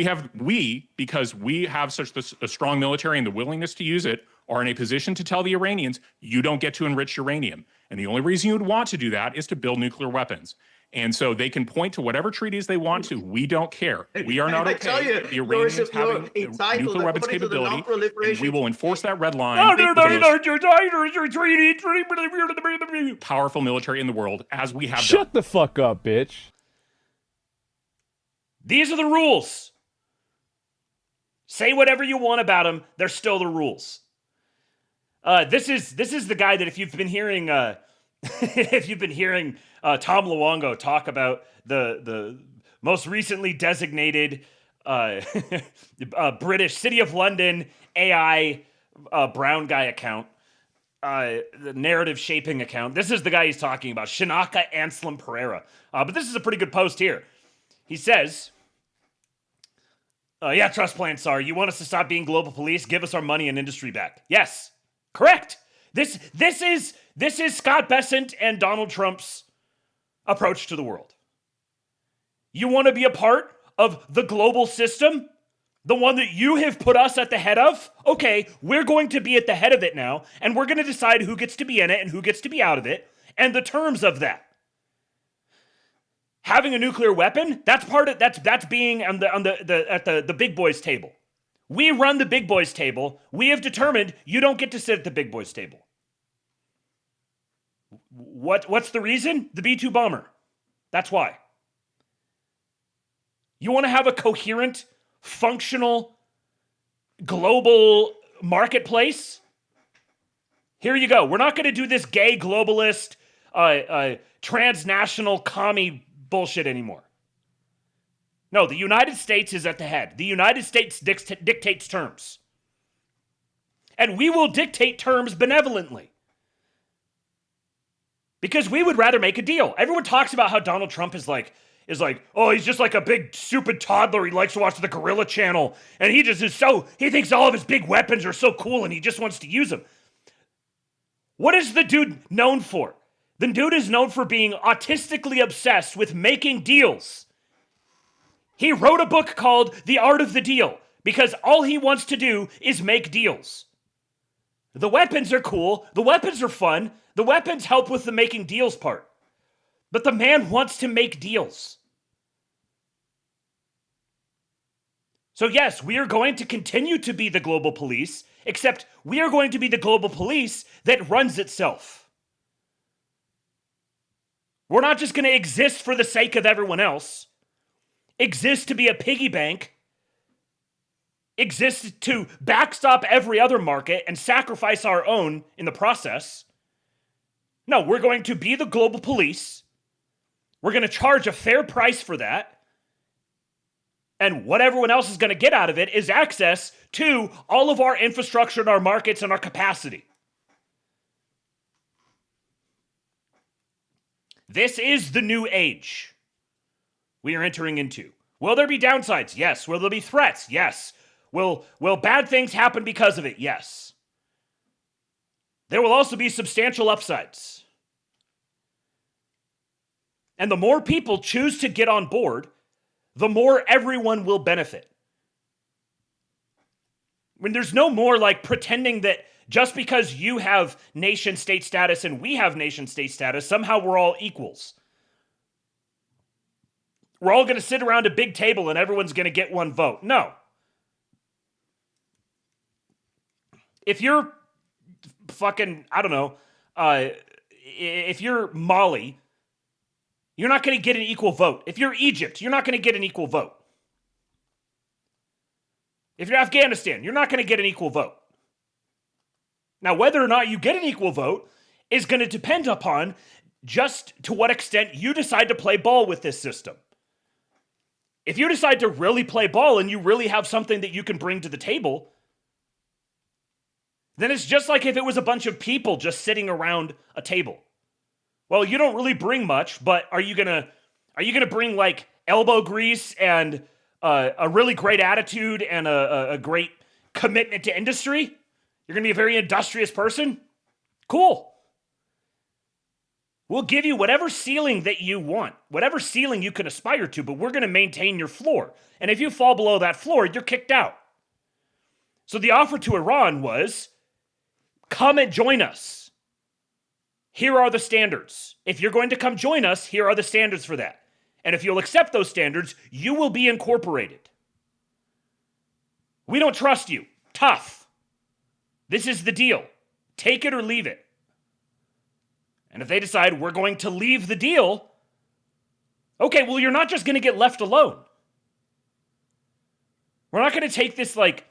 because we have such a strong military and the willingness to use it, are in a position to tell the Iranians, you don't get to enrich uranium. And the only reason you would want to do that is to build nuclear weapons. And so they can point to whatever treaties they want to. We don't care. We are not okay. Tell you, the Iranians having nuclear weapons capability, and we will enforce that red line. Powerful military in the world, as we have Shut the fuck up, bitch. These are the rules. Say whatever you want about them. They're still the rules. This is the guy that if you've been hearing Tom Luongo talk about the most recently designated British City of London AI brown guy account, the narrative shaping account. This is the guy he's talking about, Shinaka Anselm Pereira. But this is a pretty good post here. He says, yeah, trust plan, sorry. You want us to stop being global police? Give us our money and industry back. Yes, correct. This is Scott Bessent and Donald Trump's approach to the world. You want to be a part of the global system? The one that you have put us at the head of? Okay, we're going to be at the head of it now, and we're going to decide who gets to be in it and who gets to be out of it, and the terms of that. Having a nuclear weapon, that's being at the big boys table. We run the big boys table. We have determined you don't get to sit at the big boys table. What's the reason? The B-2 bomber. That's why. You want to have a coherent, functional, global marketplace? Here you go. We're not going to do this gay globalist, transnational commie bullshit anymore. No, the United States is at the head. The United States dictates terms. And we will dictate terms benevolently. Because we would rather make a deal. Everyone talks about how Donald Trump is like, oh, he's just like a big stupid toddler. He likes to watch the Gorilla Channel. And he just is he thinks all of his big weapons are so cool and he just wants to use them. What is the dude known for? The dude is known for being autistically obsessed with making deals. He wrote a book called The Art of the Deal because all he wants to do is make deals. The weapons are cool. The weapons are fun. The weapons help with the making deals part. But the man wants to make deals. So yes, we are going to continue to be the global police, except we are going to be the global police that runs itself. We're not just going to exist for the sake of everyone else, exist to be a piggy bank, exist to backstop every other market and sacrifice our own in the process. No, we're going to be the global police. We're going to charge a fair price for that. And what everyone else is going to get out of it is access to all of our infrastructure and our markets and our capacity. This is the new age we are entering into. Will there be downsides? Yes. Will there be threats? Yes. Will bad things happen because of it? Yes. There will also be substantial upsides. And the more people choose to get on board, the more everyone will benefit. When there's no more like pretending that just because you have nation state status and we have nation state status, somehow we're all equals. We're all going to sit around a big table and everyone's going to get one vote. No. If you're fucking, I don't know, if you're Mali, you're not going to get an equal vote. If you're Egypt, you're not going to get an equal vote. If you're Afghanistan, you're not going to get an equal vote. Now, whether or not you get an equal vote is going to depend upon just to what extent you decide to play ball with this system. If you decide to really play ball and you really have something that you can bring to the table, then it's just like if it was a bunch of people just sitting around a table. Well, you don't really bring much, but are you gonna bring like elbow grease and a really great attitude and a great commitment to industry? You're gonna be a very industrious person? Cool. We'll give you whatever ceiling that you want, whatever ceiling you can aspire to, but we're gonna maintain your floor. And if you fall below that floor, you're kicked out. So the offer to Iran was, come and join us. Here are the standards. If you're going to come join us, here are the standards for that. And if you'll accept those standards, you will be incorporated. We don't trust you. Tough. This is the deal. Take it or leave it. And if they decide we're going to leave the deal, okay, well, you're not just going to get left alone. We're not going to take this like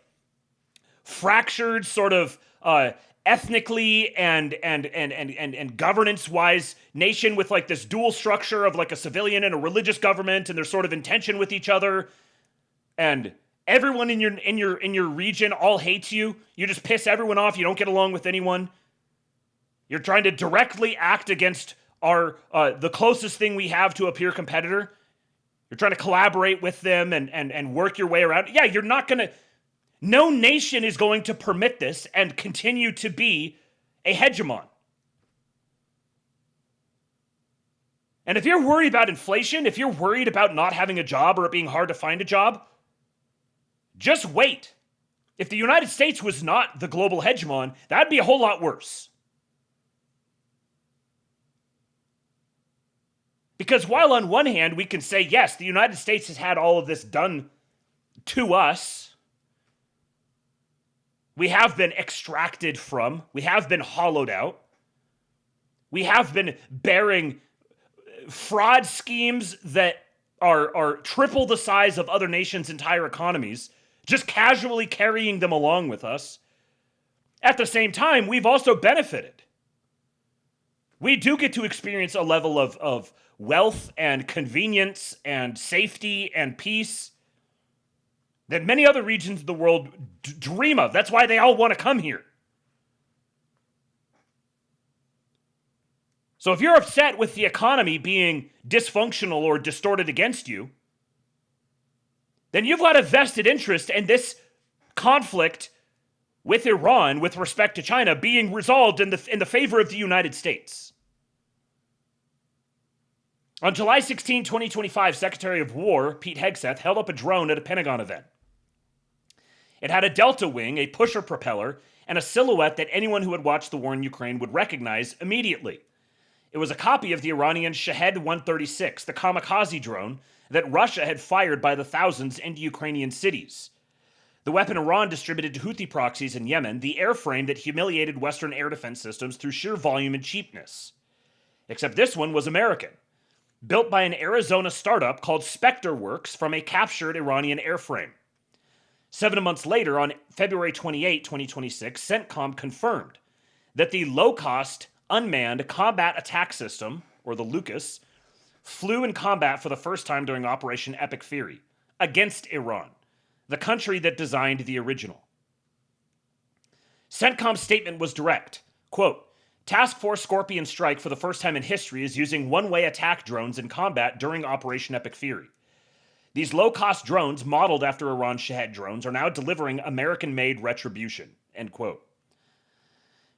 fractured sort of ethnically and governance-wise nation with like this dual structure of like a civilian and a religious government, and they're sort of in tension with each other, and everyone in your region all hates you. You just piss everyone off. You don't get along with anyone. You're trying to directly act against the closest thing we have to a peer competitor. You're trying to collaborate with them and work your way around. Yeah, you're not going to. No nation is going to permit this and continue to be a hegemon. And if you're worried about inflation, if you're worried about not having a job or it being hard to find a job, just wait. If the United States was not the global hegemon, that'd be a whole lot worse. Because while on one hand we can say, yes, the United States has had all of this done to us, we have been extracted from, we have been hollowed out, we have been bearing fraud schemes that are triple the size of other nations' entire economies, just casually carrying them along with us. At the same time, we've also benefited. We do get to experience a level of wealth and convenience and safety and peace that many other regions of the world dream of. That's why they all want to come here. So if you're upset with the economy being dysfunctional or distorted against you, then you've got a vested interest in this conflict with Iran with respect to China being resolved in the favor of the United States. On July 16, 2025, Secretary of War Pete Hegseth held up a drone at a Pentagon event. It had a delta wing, a pusher propeller, and a silhouette that anyone who had watched the war in Ukraine would recognize immediately. It was a copy of the Iranian Shahed 136, the kamikaze drone that Russia had fired by the thousands into Ukrainian cities. The weapon Iran distributed to Houthi proxies in Yemen, the airframe that humiliated Western air defense systems through sheer volume and cheapness. Except this one was American, built by an Arizona startup called SpectreWorks from a captured Iranian airframe. 7 months later, on February 28, 2026, CENTCOM confirmed that the low-cost, unmanned combat attack system, or the Lucas, flew in combat for the first time during Operation Epic Fury against Iran, the country that designed the original. CENTCOM's statement was direct. Quote, Task Force Scorpion Strike for the first time in history is using one-way attack drones in combat during Operation Epic Fury. These low-cost drones, modeled after Iran's Shahed drones, are now delivering American-made retribution. End quote.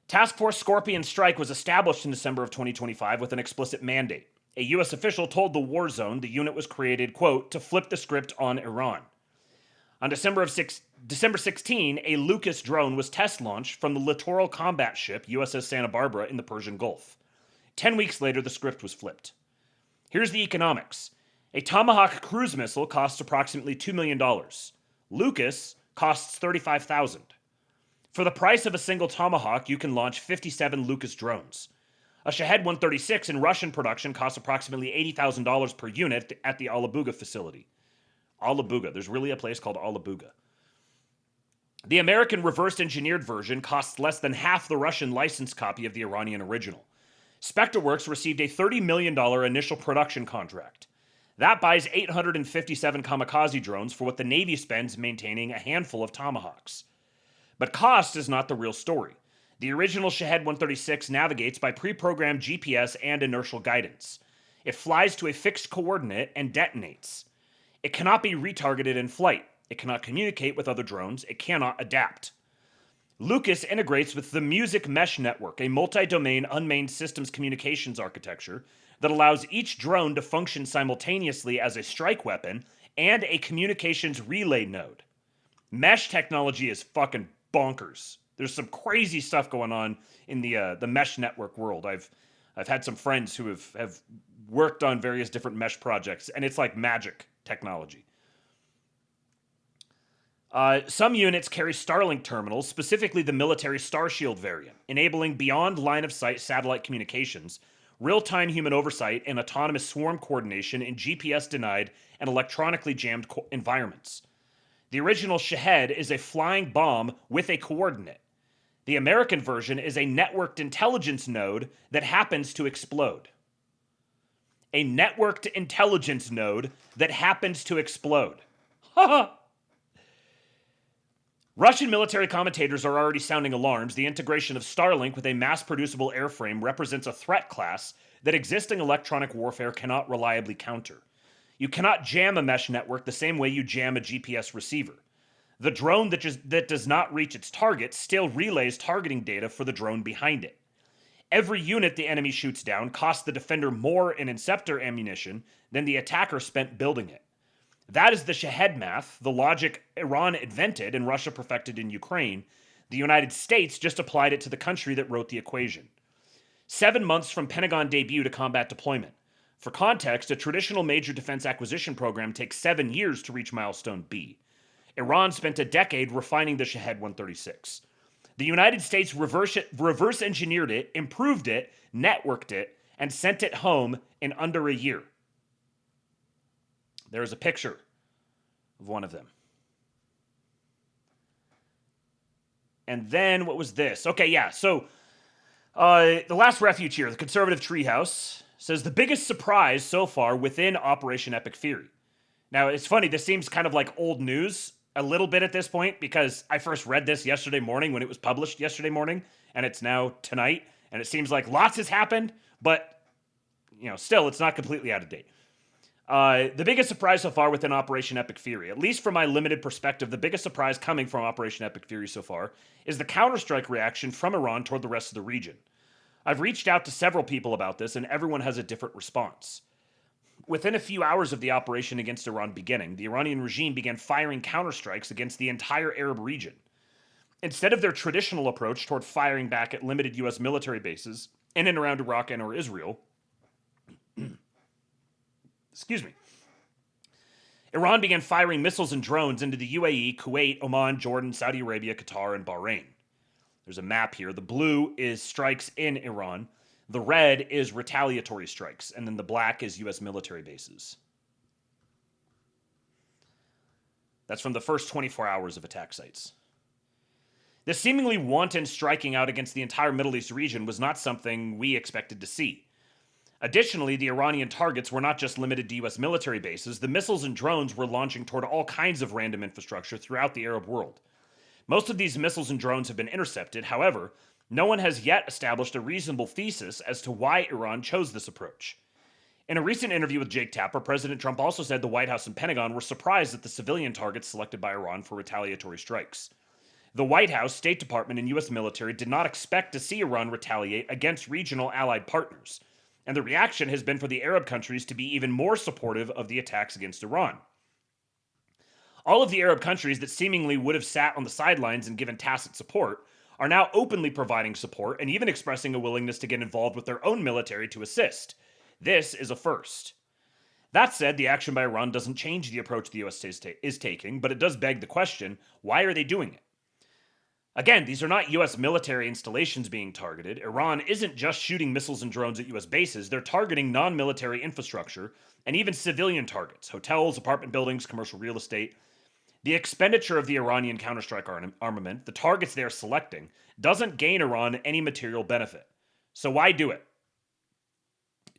Task Force Scorpion Strike was established in December of 2025 with an explicit mandate. A U.S. official told the War Zone the unit was created, quote, to flip the script on Iran. On December 16, a Lucas drone was test launched from the littoral combat ship USS Santa Barbara in the Persian Gulf. 10 weeks later, the script was flipped. Here's the economics. A Tomahawk cruise missile costs approximately $2 million. Lucas costs $35,000. For the price of a single Tomahawk, you can launch 57 Lucas drones. A Shahed 136 in Russian production costs approximately $80,000 per unit at the Alabuga facility. Alabuga. There's really a place called Alabuga. The American reverse-engineered version costs less than half the Russian licensed copy of the Iranian original. SpectreWorks received a $30 million initial production contract. That buys 857 kamikaze drones for what the Navy spends maintaining a handful of Tomahawks. But cost is not the real story. The original Shahed 136 navigates by pre-programmed GPS and inertial guidance. It flies to a fixed coordinate and detonates. It cannot be retargeted in flight. It cannot communicate with other drones. It cannot adapt. Lucas integrates with the Music Mesh Network, a multi-domain unmanned systems communications architecture that allows each drone to function simultaneously as a strike weapon and a communications relay node. Mesh technology is fucking bonkers. There's some crazy stuff going on in the mesh network world. I've had some friends who have worked on various different mesh projects, and it's like magic technology. Some units carry Starlink terminals, specifically the military Starshield variant, enabling beyond line-of-sight satellite communications, real-time human oversight, and autonomous swarm coordination in GPS-denied and electronically jammed environments. The original Shahed is a flying bomb with a coordinate. The American version is a networked intelligence node that happens to explode. A networked intelligence node that happens to explode. Russian military commentators are already sounding alarms. The integration of Starlink with a mass-producible airframe represents a threat class that existing electronic warfare cannot reliably counter. You cannot jam a mesh network the same way you jam a GPS receiver. The drone that does not reach its target still relays targeting data for the drone behind it. Every unit the enemy shoots down costs the defender more in Inceptor ammunition than the attacker spent building it. That is the Shahed math, the logic Iran invented and Russia perfected in Ukraine. The United States just applied it to the country that wrote the equation. 7 months from Pentagon debut to combat deployment. For context, a traditional major defense acquisition program takes 7 years to reach milestone B. Iran spent a decade refining the Shahed 136. The United States reverse engineered it, improved it, networked it, and sent it home in under a year. There is a picture of one of them. And then what was this? Okay, yeah. So the last refuge here, the conservative treehouse, says the biggest surprise so far within Operation Epic Fury. Now, it's funny. This seems kind of like old news a little bit at this point because I first read this yesterday morning when it was published yesterday morning, and it's now tonight. And it seems like lots has happened, but, still, it's not completely out of date. The biggest surprise so far within Operation Epic Fury, at least from my limited perspective, the biggest surprise coming from Operation Epic Fury so far is the counterstrike reaction from Iran toward the rest of the region. I've reached out to several people about this, and everyone has a different response. Within a few hours of the operation against Iran beginning, the Iranian regime began firing counterstrikes against the entire Arab region. Instead of their traditional approach toward firing back at limited U.S. military bases in and around Iraq and or Israel, Iran began firing missiles and drones into the UAE, Kuwait, Oman, Jordan, Saudi Arabia, Qatar, and Bahrain. There's a map here. The blue is strikes in Iran. The red is retaliatory strikes. And then the black is U.S. military bases. That's from the first 24 hours of attack sites. This seemingly wanton striking out against the entire Middle East region was not something we expected to see. Additionally, the Iranian targets were not just limited to U.S. military bases. The missiles and drones were launching toward all kinds of random infrastructure throughout the Arab world. Most of these missiles and drones have been intercepted. However, no one has yet established a reasonable thesis as to why Iran chose this approach. In a recent interview with Jake Tapper, President Trump also said the White House and Pentagon were surprised at the civilian targets selected by Iran for retaliatory strikes. The White House, State Department, and U.S. military did not expect to see Iran retaliate against regional allied partners, and the reaction has been for the Arab countries to be even more supportive of the attacks against Iran. All of the Arab countries that seemingly would have sat on the sidelines and given tacit support are now openly providing support and even expressing a willingness to get involved with their own military to assist. This is a first. That said, the action by Iran doesn't change the approach the U.S. is taking, but it does beg the question, why are they doing it? Again, these are not U.S. military installations being targeted. Iran isn't just shooting missiles and drones at U.S. bases. They're targeting non-military infrastructure and even civilian targets, hotels, apartment buildings, commercial real estate. The expenditure of the Iranian counterstrike armament, the targets they're selecting, doesn't gain Iran any material benefit. So why do it?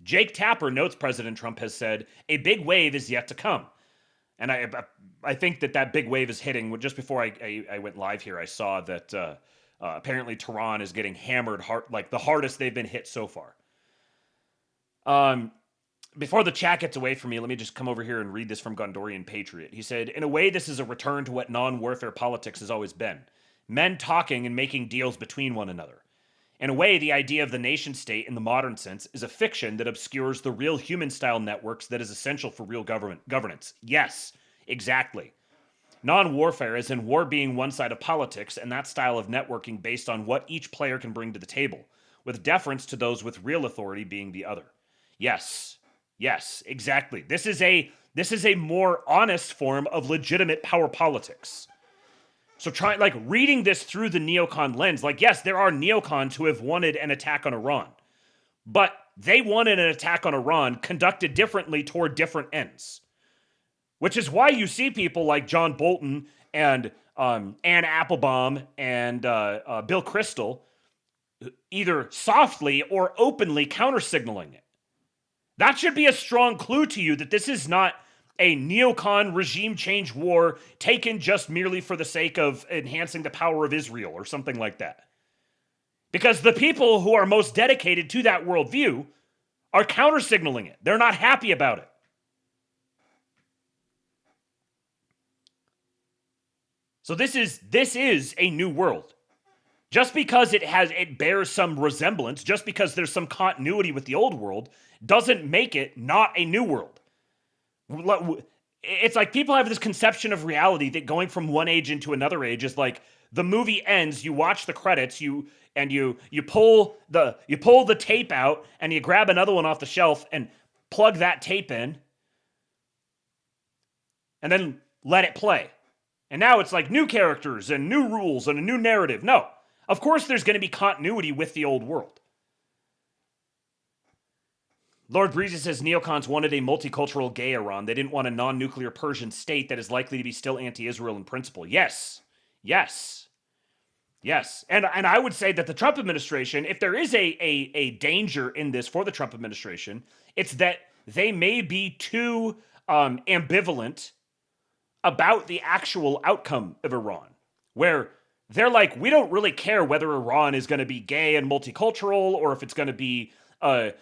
Jake Tapper notes President Trump has said, a big wave is yet to come. And I think that big wave is hitting. Just before I went live here, I saw that apparently Tehran is getting hammered hard, like the hardest they've been hit so far. Before the chat gets away from me, let me just come over here and read this from Gondorian Patriot. He said, in a way, this is a return to what non-warfare politics has always been. Men talking and making deals between one another. In a way, the idea of the nation-state in the modern sense is a fiction that obscures the real human-style networks that is essential for real governance. Yes, exactly. Non-warfare is in war being one side of politics, and that style of networking based on what each player can bring to the table, with deference to those with real authority being the other. Yes, exactly. This is a more honest form of legitimate power politics. So reading this through the neocon lens, yes, there are neocons who have wanted an attack on Iran, but they wanted an attack on Iran conducted differently toward different ends, which is why you see people like John Bolton and Ann Applebaum and Bill Kristol either softly or openly counter-signaling it. That should be a strong clue to you that this is not a neocon regime change war taken just merely for the sake of enhancing the power of Israel or something like that. Because the people who are most dedicated to that worldview are counter-signaling it. They're not happy about it. So this is a new world. Just because it bears some resemblance, just because there's some continuity with the old world, doesn't make it not a new world. It's like people have this conception of reality that going from one age into another age is like the movie ends, you watch the credits, you pull the tape out and you grab another one off the shelf and plug that tape in and then let it play. And now it's like new characters and new rules and a new narrative. No, of course there's going to be continuity with the old world. Lord Breezy says neocons wanted a multicultural gay Iran. They didn't want a non-nuclear Persian state that is likely to be still anti-Israel in principle. Yes. Yes, and I would say that the Trump administration, if there is a danger in this for the Trump administration, it's that they may be too ambivalent about the actual outcome of Iran, where they're like, we don't really care whether Iran is going to be gay and multicultural or if it's going to be a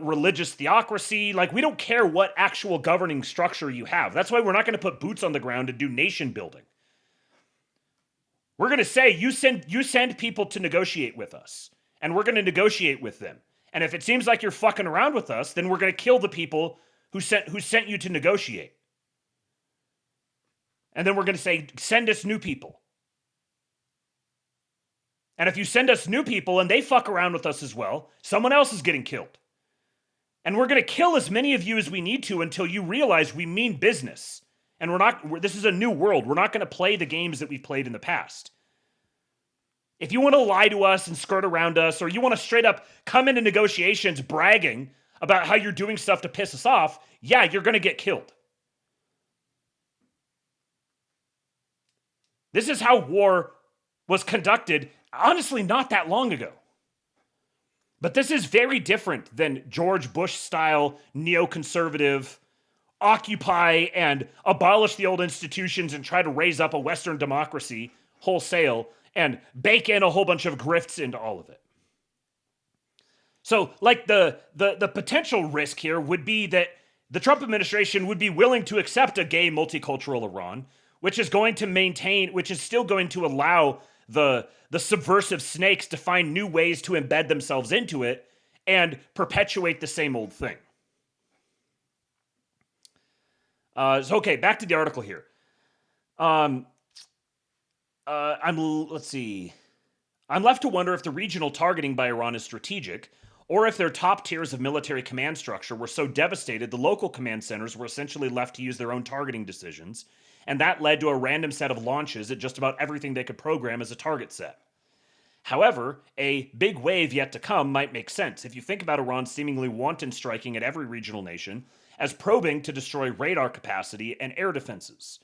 religious theocracy. Like, we don't care what actual governing structure you have. That's why we're not going to put boots on the ground and do nation building. We're going to say, you send people to negotiate with us, and we're going to negotiate with them. And if it seems like you're fucking around with us, then we're going to kill the people who sent you to negotiate. And then we're going to say, send us new people. And if you send us new people and they fuck around with us as well, someone else is getting killed. And we're going to kill as many of you as we need to until you realize we mean business. And this is a new world. We're not going to play the games that we've played in the past. If you want to lie to us and skirt around us, or you want to straight up come into negotiations bragging about how you're doing stuff to piss us off, yeah, you're going to get killed. This is how war was conducted, honestly, not that long ago. But this is very different than George Bush-style neoconservative occupy and abolish the old institutions and try to raise up a Western democracy wholesale and bake in a whole bunch of grifts into all of it. So, like, the potential risk here would be that the Trump administration would be willing to accept a gay multicultural Iran, which is still going to allow the subversive snakes to find new ways to embed themselves into it and perpetuate the same old thing. Okay, back to the article here. Let's see. I'm left to wonder if the regional targeting by Iran is strategic, or if their top tiers of military command structure were so devastated the local command centers were essentially left to use their own targeting decisions, and that led to a random set of launches at just about everything they could program as a target set. However, a big wave yet to come might make sense if you think about Iran's seemingly wanton striking at every regional nation as probing to destroy radar capacity and air defenses.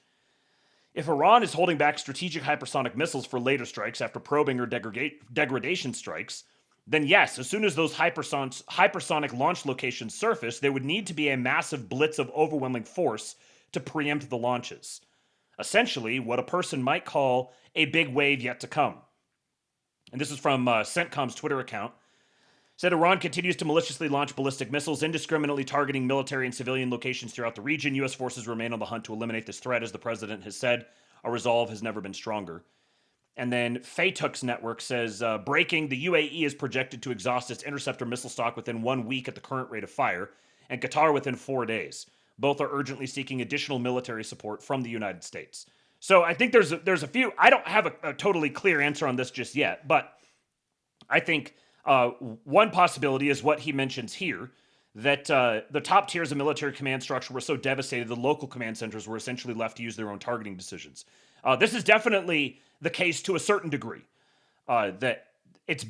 If Iran is holding back strategic hypersonic missiles for later strikes after probing or degradation strikes, then yes, as soon as those hypersonic launch locations surface, there would need to be a massive blitz of overwhelming force to preempt the launches. Essentially, what a person might call a big wave yet to come. And this is from CENTCOM's Twitter account. Said Iran continues to maliciously launch ballistic missiles, indiscriminately targeting military and civilian locations throughout the region. U.S. forces remain on the hunt to eliminate this threat, as the president has said. Our resolve has never been stronger. And then Faytuk's network says, breaking, the UAE is projected to exhaust its interceptor missile stock within 1 week at the current rate of fire, and Qatar within 4 days. Both are urgently seeking additional military support from the United States. So I think there's a few. I don't have a totally clear answer on this just yet, but I think one possibility is what he mentions here, that the top tiers of military command structure were so devastated the local command centers were essentially left to use their own targeting decisions. This is definitely the case to a certain degree. That it's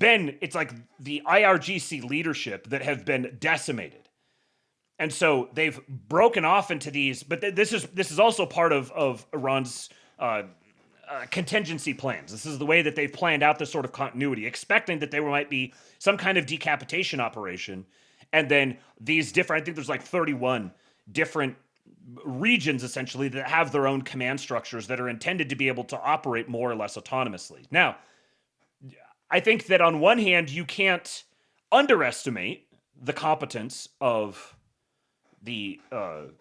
like the IRGC leadership that have been decimated. And so they've broken off into these, but this is also part of Iran's contingency plans. This is the way that they've planned out this sort of continuity, expecting that there might be some kind of decapitation operation. And then these different, I think there's like 31 different regions essentially that have their own command structures that are intended to be able to operate more or less autonomously. Now, I think that on one hand, you can't underestimate the competence of the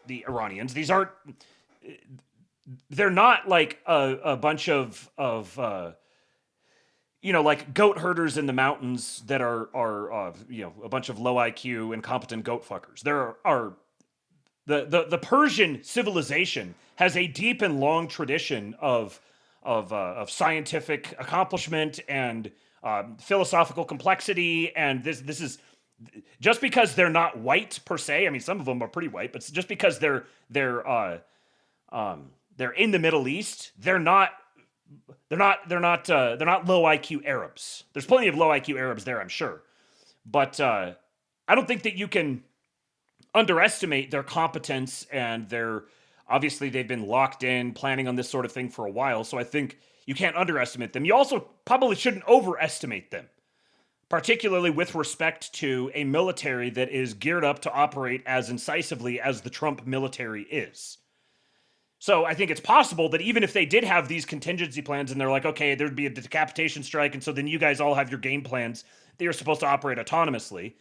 Iranians. They're not like a bunch of like goat herders in the mountains that are a bunch of low IQ, incompetent goat fuckers. There are the Persian civilization has a deep and long tradition of scientific accomplishment and philosophical complexity, and this is just because they're not white per se. I mean, some of them are pretty white, but just because they're in the Middle East, they're not low IQ Arabs. There's plenty of low IQ Arabs there, I'm sure, but I don't think that you can underestimate their competence, and obviously they've been locked in planning on this sort of thing for a while. So I think you can't underestimate them. You also probably shouldn't overestimate them, particularly with respect to a military that is geared up to operate as incisively as the Trump military is. So I think it's possible that even if they did have these contingency plans and they're like, okay, there'd be a decapitation strike, and so then you guys all have your game plans that you're supposed to operate autonomously.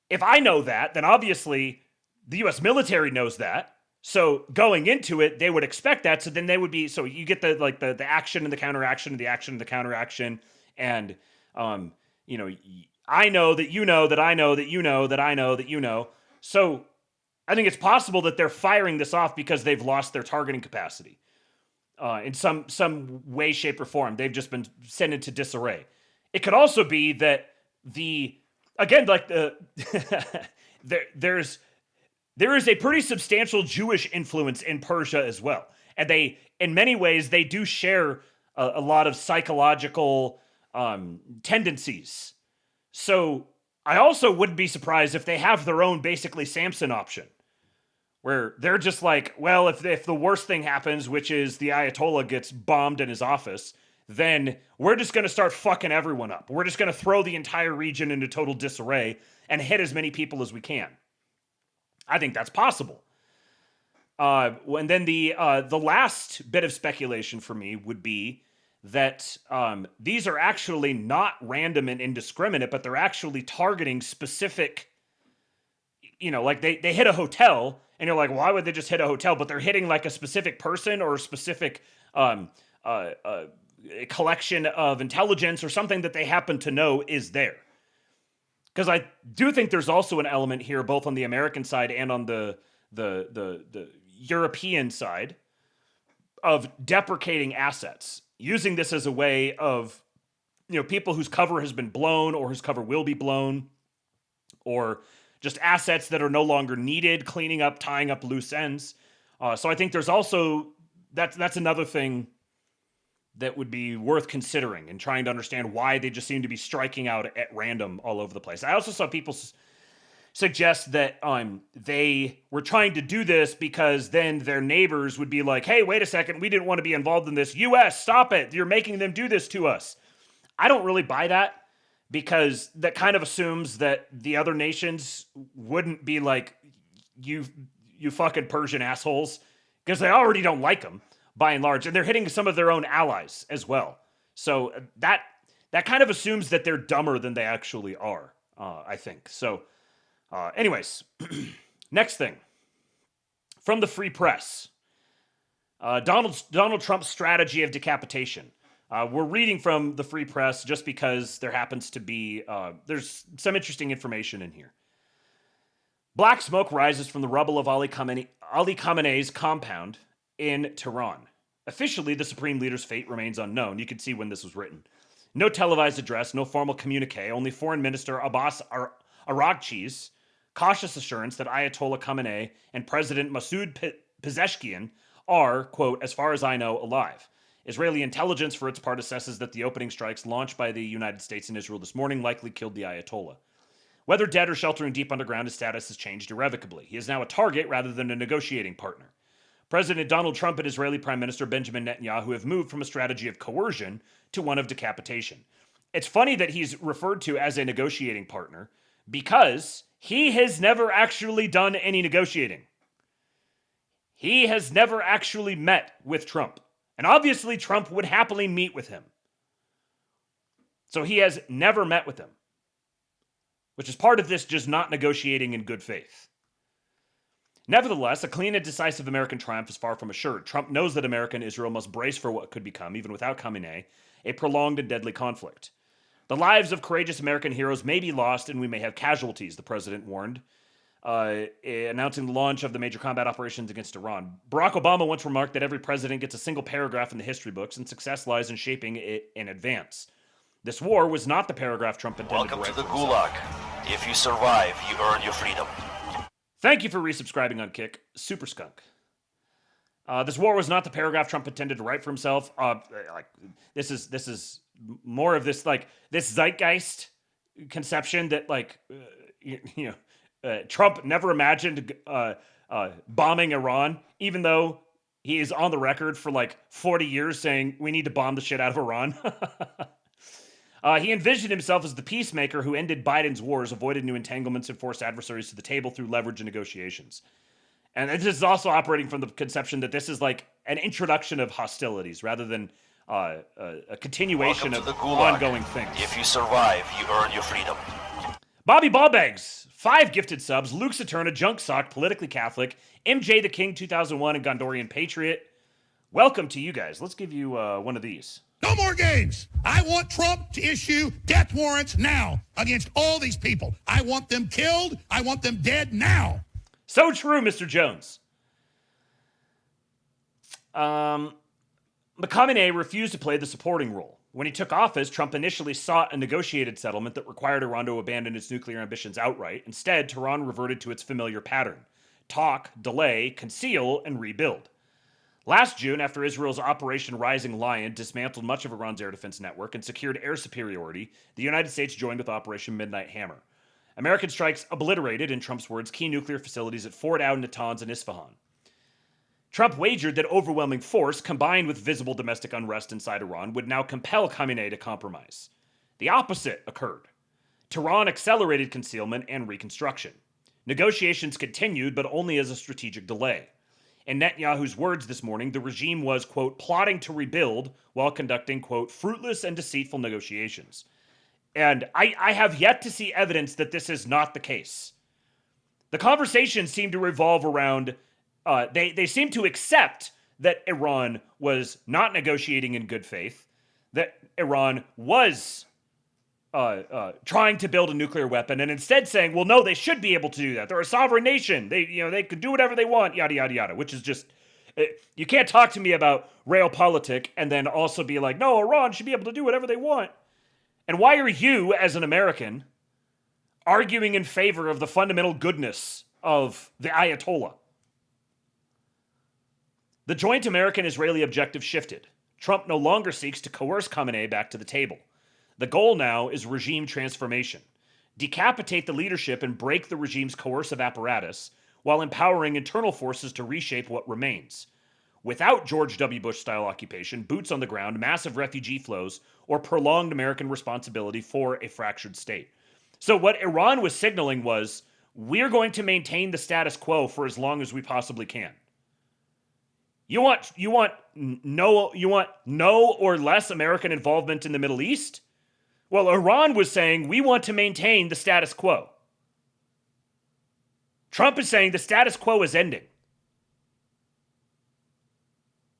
If I know that, then obviously the U.S. military knows that. So going into it, they would expect that. So then they would be, so you get the action and the counteraction and the action and the counteraction. And, you know, I know that you know that I know that you know that I know that you know. So I think it's possible that they're firing this off because they've lost their targeting capacity in some way, shape, or form. They've just been sent into disarray. It could also be that there is a pretty substantial Jewish influence in Persia as well. And they, in many ways, they do share a lot of psychological tendencies. So I also wouldn't be surprised if they have their own basically Samson option, where they're just like, well, if the worst thing happens, which is the Ayatollah gets bombed in his office, then we're just going to start fucking everyone up. We're just going to throw the entire region into total disarray and hit as many people as we can. I think that's possible. And then the last bit of speculation for me would be that these are actually not random and indiscriminate, but they're actually targeting specific, like they hit a hotel, and you're like, why would they just hit a hotel? But they're hitting like a specific person or a specific collection of intelligence or something that they happen to know is there. Because I do think there's also an element here, both on the American side and on the European side, of deprecating assets, using this as a way of, people whose cover has been blown or whose cover will be blown, or just assets that are no longer needed, cleaning up, tying up loose ends. So I think there's also, that's another thing that would be worth considering and trying to understand why they just seem to be striking out at random all over the place. I also saw people suggest that they were trying to do this because then their neighbors would be like, hey, wait a second, we didn't want to be involved in this. US, stop it. You're making them do this to us. I don't really buy that, because that kind of assumes that the other nations wouldn't be like, you fucking Persian assholes, because they already don't like them by and large, and they're hitting some of their own allies as well. So that kind of assumes that they're dumber than they actually are, I think. So anyways, next thing. From the Free Press. Donald Trump's strategy of decapitation. We're reading from the Free Press just because there happens to be, there's some interesting information in here. Black smoke rises from the rubble of Ali Khamenei's compound in Tehran. Officially, the Supreme Leader's fate remains unknown. You can see when this was written. No televised address, no formal communique, only Foreign Minister Abbas Araghchi's cautious assurance that Ayatollah Khamenei and President Masoud Pezeshkian are, quote, as far as I know, alive. Israeli intelligence, for its part, assesses that the opening strikes launched by the United States and Israel this morning likely killed the Ayatollah. Whether dead or sheltering deep underground, his status has changed irrevocably. He is now a target rather than a negotiating partner. President Donald Trump and Israeli Prime Minister Benjamin Netanyahu have moved from a strategy of coercion to one of decapitation. It's funny that he's referred to as a negotiating partner because he has never actually done any negotiating. He has never actually met with Trump. And obviously Trump would happily meet with him. So he has never met with him, which is part of this just not negotiating in good faith. Nevertheless, a clean and decisive American triumph is far from assured. Trump knows that America and Israel must brace for what could become, even without Khamenei, a prolonged and deadly conflict. The lives of courageous American heroes may be lost and we may have casualties, the president warned, announcing the launch of the major combat operations against Iran. Barack Obama once remarked that every president gets a single paragraph in the history books and success lies in shaping it in advance. This war was not the paragraph Trump intended to write. Welcome to the Gulag. If you survive, you earn your freedom. Thank you for resubscribing on Kick, Super Skunk. This war was not the paragraph Trump intended to write for himself. This is more of this this zeitgeist conception that Trump never imagined bombing Iran, even though He is on the record for like 40 years saying we need to bomb the shit out of Iran. He envisioned himself as the peacemaker who ended Biden's wars, avoided new entanglements, and forced adversaries to the table through leverage and negotiations. And this is also operating from the conception that this is like an introduction of hostilities rather than a continuation of ongoing things. If you survive, you earn your freedom. Bobby Ballbags, 5 gifted subs. Luke Saturna, Junk Sock, Politically Catholic, MJ the King 2001, and Gondorian Patriot. Welcome to you guys. Let's give you one of these. No more games. I want Trump to issue death warrants now against all these people. I want them killed. I want them dead now. So true, Mr. Jones. McConaughey refused to play the supporting role. When he took office, Trump initially sought a negotiated settlement that required Iran to abandon its nuclear ambitions outright. Instead, Tehran reverted to its familiar pattern: talk, delay, conceal, and rebuild. Last June, after Israel's Operation Rising Lion dismantled much of Iran's air defense network and secured air superiority, the United States joined with Operation Midnight Hammer. American strikes obliterated, in Trump's words, key nuclear facilities at Fordow, Natanz, and Isfahan. Trump wagered that overwhelming force, combined with visible domestic unrest inside Iran, would now compel Khamenei to compromise. The opposite occurred. Tehran accelerated concealment and reconstruction. Negotiations continued, but only as a strategic delay. In Netanyahu's words this morning, the regime was, quote, plotting to rebuild while conducting, quote, fruitless and deceitful negotiations. And I have yet to see evidence that this is not the case. The conversations seem to revolve around, they seem to accept that Iran was not negotiating in good faith, that Iran was trying to build a nuclear weapon, and instead saying, well, no, they should be able to do that. They're a sovereign nation. They could do whatever they want, yada, yada, yada, which is just, you can't talk to me about realpolitik and then also be like, no, Iran should be able to do whatever they want. And why are you, as an American, arguing in favor of the fundamental goodness of the Ayatollah? The joint American-Israeli objective shifted. Trump no longer seeks to coerce Khamenei back to the table. The goal now is regime transformation. Decapitate the leadership and break the regime's coercive apparatus while empowering internal forces to reshape what remains. Without George W. Bush-style occupation, boots on the ground, massive refugee flows, or prolonged American responsibility for a fractured state. So what Iran was signaling was, we're going to maintain the status quo for as long as we possibly can. You want no or less American involvement in the Middle East? Well, Iran was saying, we want to maintain the status quo. Trump is saying the status quo is ending.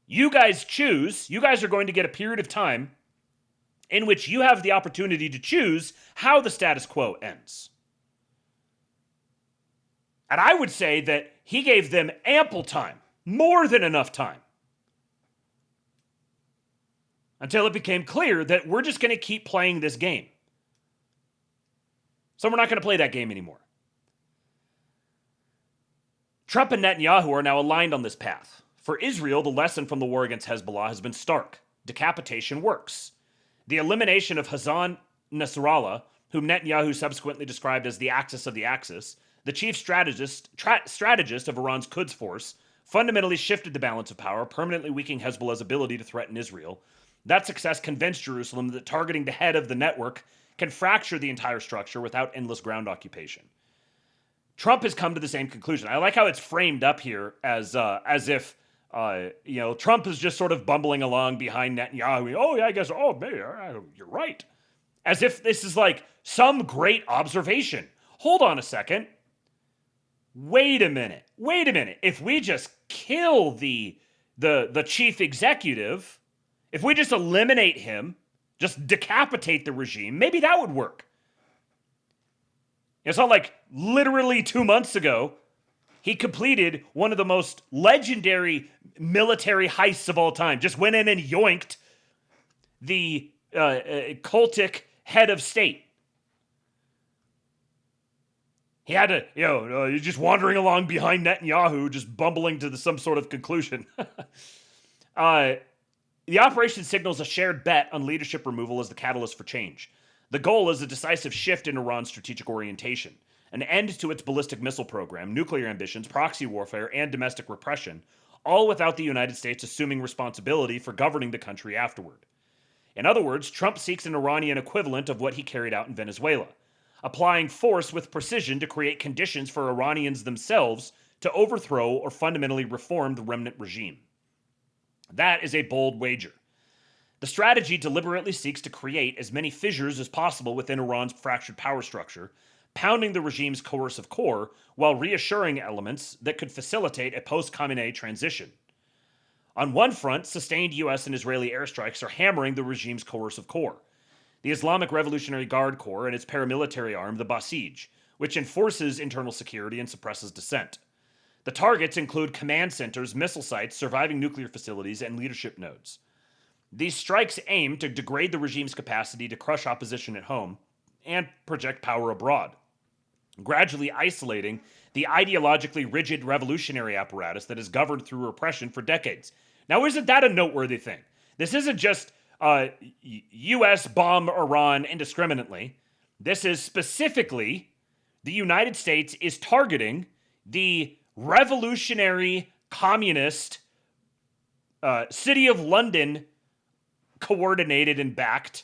You guys choose. You guys are going to get a period of time in which you have the opportunity to choose how the status quo ends. And I would say that he gave them ample time, more than enough time, until it became clear that we're just going to keep playing this game. So we're not going to play that game anymore. Trump and Netanyahu are now aligned on this path. For Israel, the lesson from the war against Hezbollah has been stark. Decapitation works. The elimination of Hassan Nasrallah, whom Netanyahu subsequently described as the axis of the Axis, the chief strategist of Iran's Quds force, fundamentally shifted the balance of power, permanently weakening Hezbollah's ability to threaten Israel. That success convinced Jerusalem that targeting the head of the network can fracture the entire structure without endless ground occupation. Trump has come to the same conclusion. I like how it's framed up here as if Trump is just sort of bumbling along behind Netanyahu. Oh yeah, I guess. Oh, maybe you're right. As if this is like some great observation. Hold on a second. Wait a minute. If we just kill the chief executive, if we just eliminate him, just decapitate the regime, maybe that would work. It's not like literally 2 months ago, he completed one of the most legendary military heists of all time. Just went in and yoinked the cultic head of state. He had to, you're just wandering along behind Netanyahu, just bumbling to some sort of conclusion. The operation signals a shared bet on leadership removal as the catalyst for change. The goal is a decisive shift in Iran's strategic orientation, an end to its ballistic missile program, nuclear ambitions, proxy warfare, and domestic repression, all without the United States assuming responsibility for governing the country afterward. In other words, Trump seeks an Iranian equivalent of what he carried out in Venezuela, applying force with precision to create conditions for Iranians themselves to overthrow or fundamentally reform the remnant regime. That is a bold wager. The strategy deliberately seeks to create as many fissures as possible within Iran's fractured power structure, pounding the regime's coercive core while reassuring elements that could facilitate a post-Khamenei transition. On one front, sustained U.S. and Israeli airstrikes are hammering the regime's coercive core, the Islamic Revolutionary Guard Corps and its paramilitary arm, the Basij, which enforces internal security and suppresses dissent. The targets include command centers, missile sites, surviving nuclear facilities, and leadership nodes. These strikes aim to degrade the regime's capacity to crush opposition at home and project power abroad, gradually isolating the ideologically rigid revolutionary apparatus that has governed through repression for decades. Now, isn't that a noteworthy thing? This isn't just U.S. bomb Iran indiscriminately. This is specifically the United States is targeting the revolutionary communist City of London coordinated and backed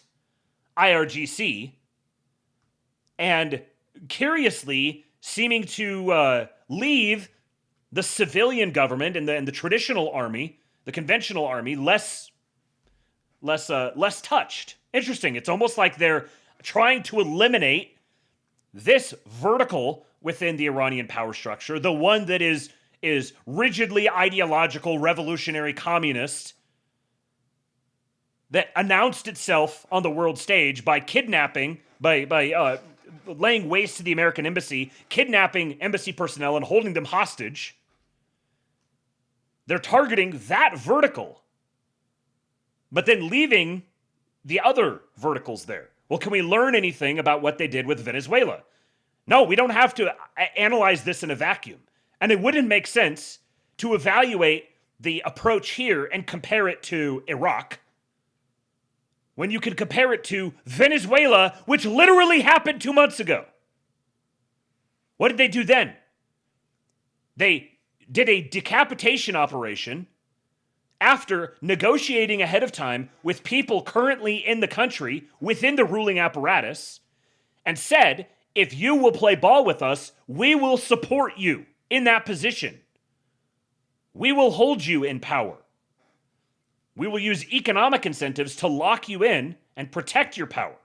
IRGC, and curiously seeming to leave the civilian government and the traditional army, the conventional army, less touched. Interesting. It's almost like they're trying to eliminate this vertical within the Iranian power structure, the one that is rigidly ideological, revolutionary communist, that announced itself on the world stage by kidnapping, by laying waste to the American embassy, kidnapping embassy personnel and holding them hostage. They're targeting that vertical, but then leaving the other verticals there. Well, can we learn anything about what they did with Venezuela? No, we don't have to analyze this in a vacuum. And it wouldn't make sense to evaluate the approach here and compare it to Iraq, when you can compare it to Venezuela, which literally happened 2 months ago. What did they do then? They did a decapitation operation after negotiating ahead of time with people currently in the country within the ruling apparatus, and said, if you will play ball with us, we will support you in that position. We will hold you in power. We will use economic incentives to lock you in and protect your power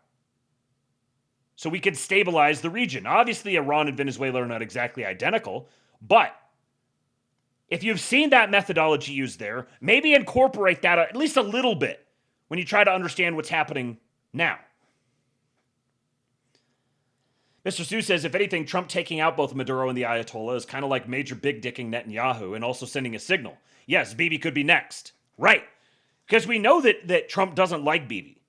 so we can stabilize the region. Obviously, Iran and Venezuela are not exactly identical, but if you've seen that methodology used there, maybe incorporate that at least a little bit when you try to understand what's happening now. Mr. Sue says, if anything, Trump taking out both Maduro and the Ayatollah is kind of like major big-dicking Netanyahu and also sending a signal. Yes, Bibi could be next. Right. Because we know that Trump doesn't like Bibi.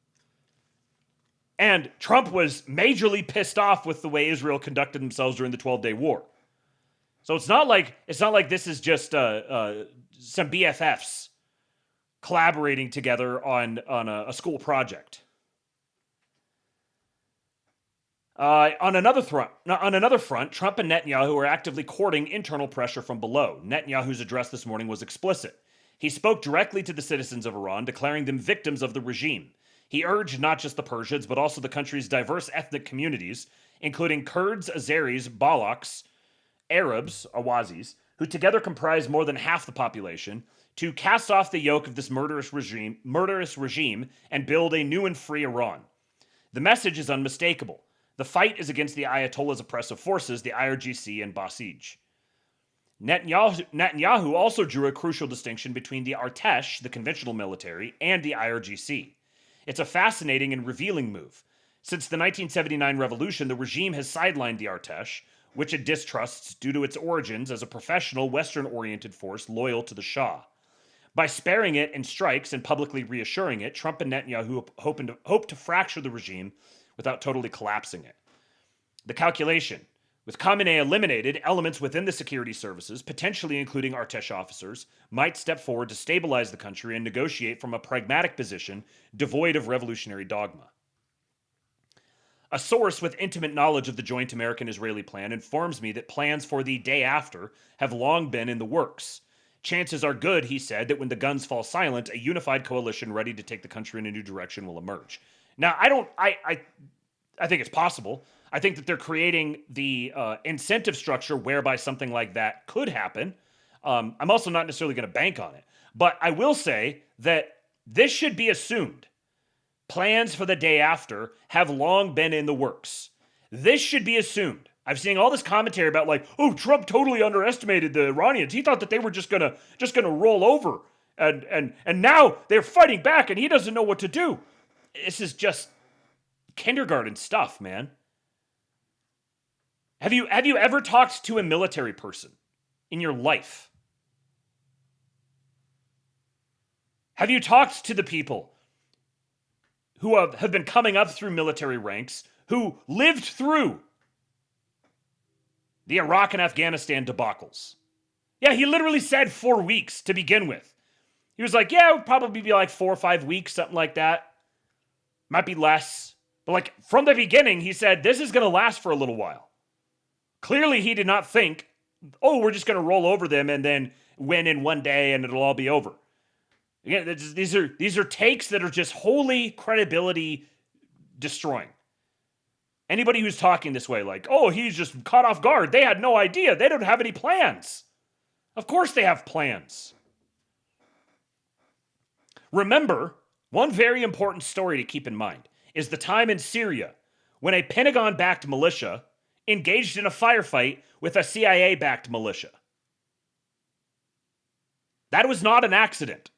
And Trump was majorly pissed off with the way Israel conducted themselves during the 12-day war. So it's not like this is just some BFFs collaborating together on a school project. On another front, Trump and Netanyahu are actively courting internal pressure from below. Netanyahu's address this morning was explicit. He spoke directly to the citizens of Iran, declaring them victims of the regime. He urged not just the Persians, but also the country's diverse ethnic communities, including Kurds, Azeris, Balochs, Arabs, Awazis, who together comprise more than half the population, to cast off the yoke of this murderous regime and build a new and free Iran. The message is unmistakable. The fight is against the Ayatollah's oppressive forces, the IRGC and Basij. Netanyahu also drew a crucial distinction between the Artesh, the conventional military, and the IRGC. It's a fascinating and revealing move. Since the 1979 revolution, the regime has sidelined the Artesh, which it distrusts due to its origins as a professional, Western-oriented force loyal to the Shah. By sparing it in strikes and publicly reassuring it, Trump and Netanyahu hope to fracture the regime without totally collapsing it. The calculation: with Khamenei eliminated, elements within the security services, potentially including Artesh officers, might step forward to stabilize the country and negotiate from a pragmatic position devoid of revolutionary dogma. A source with intimate knowledge of the joint American-Israeli plan informs me that plans for the day after have long been in the works. Chances are good, he said, that when the guns fall silent, a unified coalition ready to take the country in a new direction will emerge. Now, I think it's possible. I think that they're creating the incentive structure whereby something like that could happen. I'm also not necessarily going to bank on it. But I will say that this should be assumed. Plans for the day after have long been in the works. This should be assumed. I've seen all this commentary about like, oh, Trump totally underestimated the Iranians. He thought that they were just gonna roll over, and now they're fighting back, and he doesn't know what to do. This is just kindergarten stuff, man. Have you ever talked to a military person in your life? Have you talked to the people who have been coming up through military ranks, who lived through the Iraq and Afghanistan debacles? Yeah, he literally said 4 weeks to begin with. He was like, yeah, it would probably be like 4 or 5 weeks, something like that. Might be less. But like from the beginning, he said, this is going to last for a little while. Clearly, he did not think, oh, we're just going to roll over them and then win in one day and it'll all be over. Again, these are takes that are just wholly credibility destroying. Anybody who's talking this way, like, oh, he's just caught off guard. They had no idea. They don't have any plans. Of course they have plans. Remember, one very important story to keep in mind is the time in Syria when a Pentagon-backed militia engaged in a firefight with a CIA-backed militia. That was not an accident.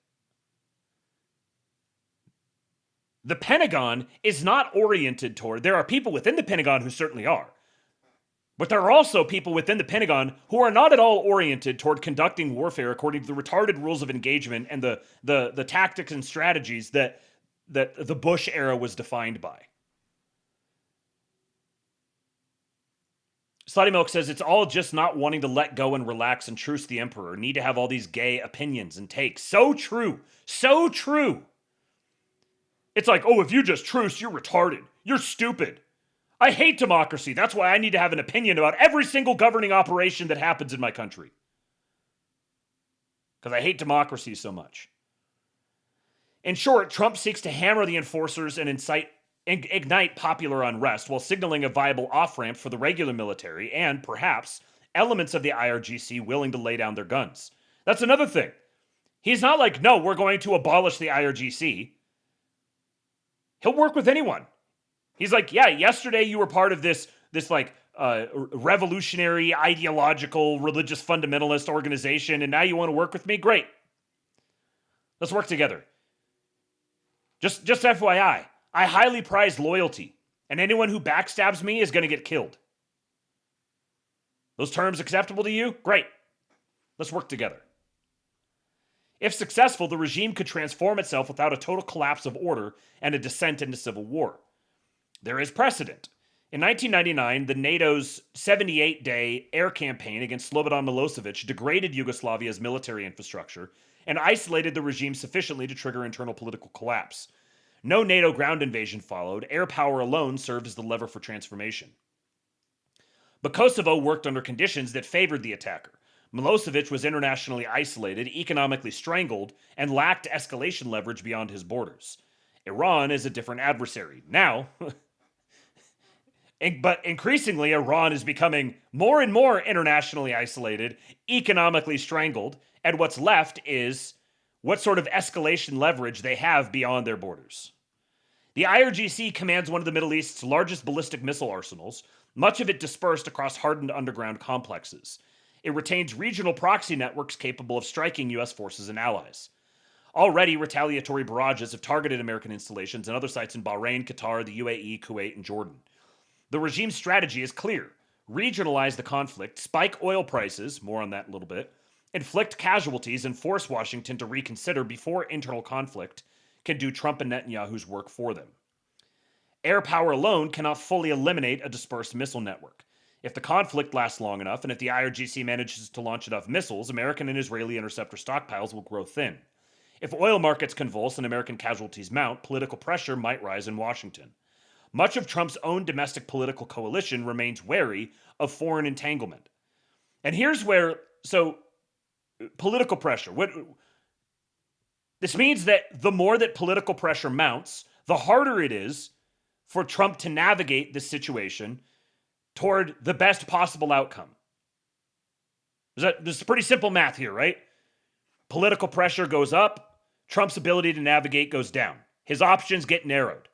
The Pentagon is not oriented toward, there are people within the Pentagon who certainly are, but there are also people within the Pentagon who are not at all oriented toward conducting warfare according to the retarded rules of engagement and the tactics and strategies that the Bush era was defined by. Slutty Milk says it's all just not wanting to let go and relax and truce the emperor. Need to have all these gay opinions and takes. So true. So true. It's like, oh, if you just truce, you're retarded. You're stupid. I hate democracy. That's why I need to have an opinion about every single governing operation that happens in my country. Because I hate democracy so much. In short, Trump seeks to hammer the enforcers and ignite popular unrest while signaling a viable off-ramp for the regular military and, perhaps, elements of the IRGC willing to lay down their guns. That's another thing. He's not like, no, we're going to abolish the IRGC. He'll work with anyone. He's like, yeah, yesterday you were part of this revolutionary, ideological, religious fundamentalist organization, and now you want to work with me? Great. Let's work together. Just FYI, I highly prize loyalty, and anyone who backstabs me is going to get killed. Those terms acceptable to you? Great. Let's work together. If successful, the regime could transform itself without a total collapse of order and a descent into civil war. There is precedent. In 1999, the NATO's 78-day air campaign against Slobodan Milosevic degraded Yugoslavia's military infrastructure and isolated the regime sufficiently to trigger internal political collapse. No NATO ground invasion followed. Air power alone served as the lever for transformation. But Kosovo worked under conditions that favored the attacker. Milosevic was internationally isolated, economically strangled, and lacked escalation leverage beyond his borders. Iran is a different adversary. Now, but increasingly, Iran is becoming more and more internationally isolated, economically strangled, and what's left is what sort of escalation leverage they have beyond their borders. The IRGC commands one of the Middle East's largest ballistic missile arsenals, much of it dispersed across hardened underground complexes. It retains regional proxy networks capable of striking U.S. forces and allies. Already, retaliatory barrages have targeted American installations and other sites in Bahrain, Qatar, the UAE, Kuwait, and Jordan. The regime's strategy is clear. Regionalize the conflict, spike oil prices, more on that in a little bit, inflict casualties, and force Washington to reconsider before internal conflict can do Trump and Netanyahu's work for them. Air power alone cannot fully eliminate a dispersed missile network. If the conflict lasts long enough, and if the IRGC manages to launch enough missiles, American and Israeli interceptor stockpiles will grow thin. If oil markets convulse and American casualties mount, political pressure might rise in Washington. Much of Trump's own domestic political coalition remains wary of foreign entanglement. And here's where, so political pressure. This means that the more that political pressure mounts, the harder it is for Trump to navigate this situation toward the best possible outcome. This is pretty simple math here, right? Political pressure goes up, Trump's ability to navigate goes down. His options get narrowed.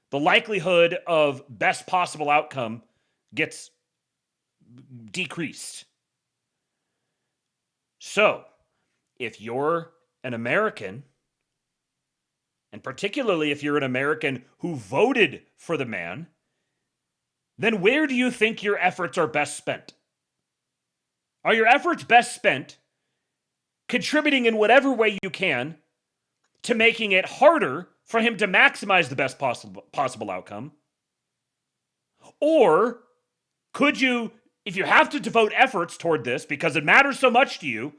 The likelihood of best possible outcome gets decreased. So, if you're an American, and particularly if you're an American who voted for the man, then where do you think your efforts are best spent? Are your efforts best spent contributing in whatever way you can to making it harder for him to maximize the best possible outcome? Or could you, if you have to devote efforts toward this because it matters so much to you,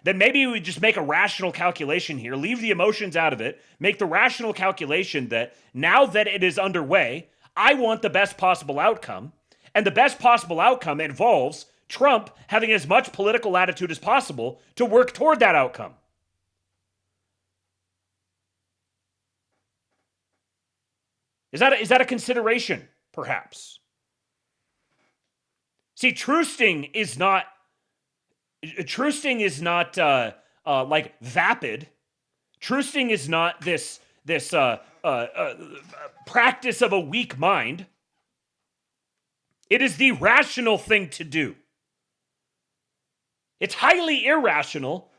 then maybe we just make a rational calculation here, leave the emotions out of it, make the rational calculation that now that it is underway, I want the best possible outcome, and the best possible outcome involves Trump having as much political latitude as possible to work toward that outcome. Is that a consideration, perhaps? See, trusting is not like vapid. Trusting is not this practice of a weak mind. It is the rational thing to do. It's highly irrational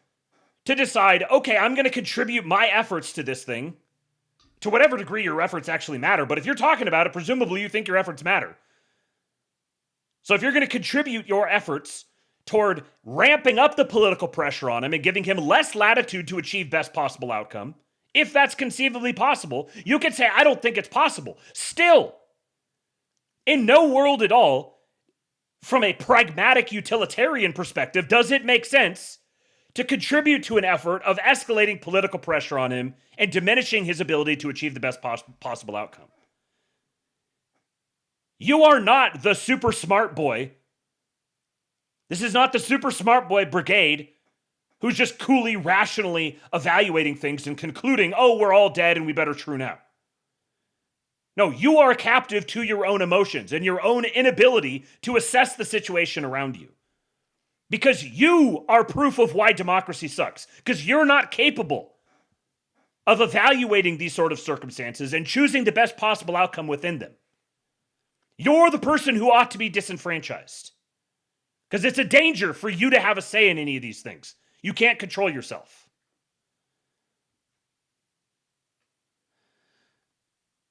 to decide, okay, I'm going to contribute my efforts to this thing, to whatever degree your efforts actually matter. But if you're talking about it, presumably you think your efforts matter. So if you're going to contribute your efforts toward ramping up the political pressure on him and giving him less latitude to achieve best possible outcome, if that's conceivably possible, you could say, I don't think it's possible. Still, in no world at all, from a pragmatic utilitarian perspective, does it make sense to contribute to an effort of escalating political pressure on him and diminishing his ability to achieve the best possible outcome? You are not the super smart boy. This is not the super smart boy brigade who's just coolly, rationally evaluating things and concluding, oh, we're all dead and we better true out. No, you are captive to your own emotions and your own inability to assess the situation around you. Because you are proof of why democracy sucks. Because you're not capable of evaluating these sort of circumstances and choosing the best possible outcome within them. You're the person who ought to be disenfranchised. Because it's a danger for you to have a say in any of these things. You can't control yourself.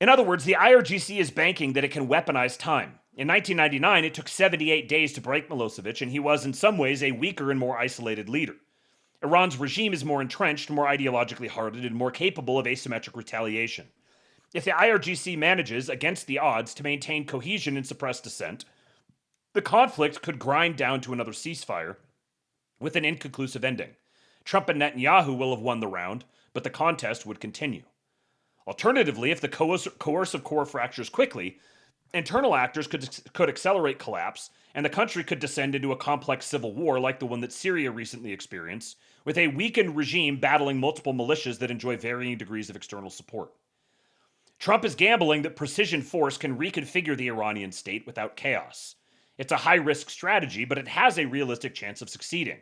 In other words, the IRGC is banking that it can weaponize time. In 1999, it took 78 days to break Milosevic, and he was in some ways a weaker and more isolated leader. Iran's regime is more entrenched, more ideologically hardened, and more capable of asymmetric retaliation. If the IRGC manages, against the odds, to maintain cohesion and suppress dissent, the conflict could grind down to another ceasefire with an inconclusive ending. Trump and Netanyahu will have won the round, but the contest would continue. Alternatively, if the coercive core fractures quickly, internal actors could accelerate collapse, and the country could descend into a complex civil war like the one that Syria recently experienced, with a weakened regime battling multiple militias that enjoy varying degrees of external support. Trump is gambling that precision force can reconfigure the Iranian state without chaos. It's a high-risk strategy, but it has a realistic chance of succeeding.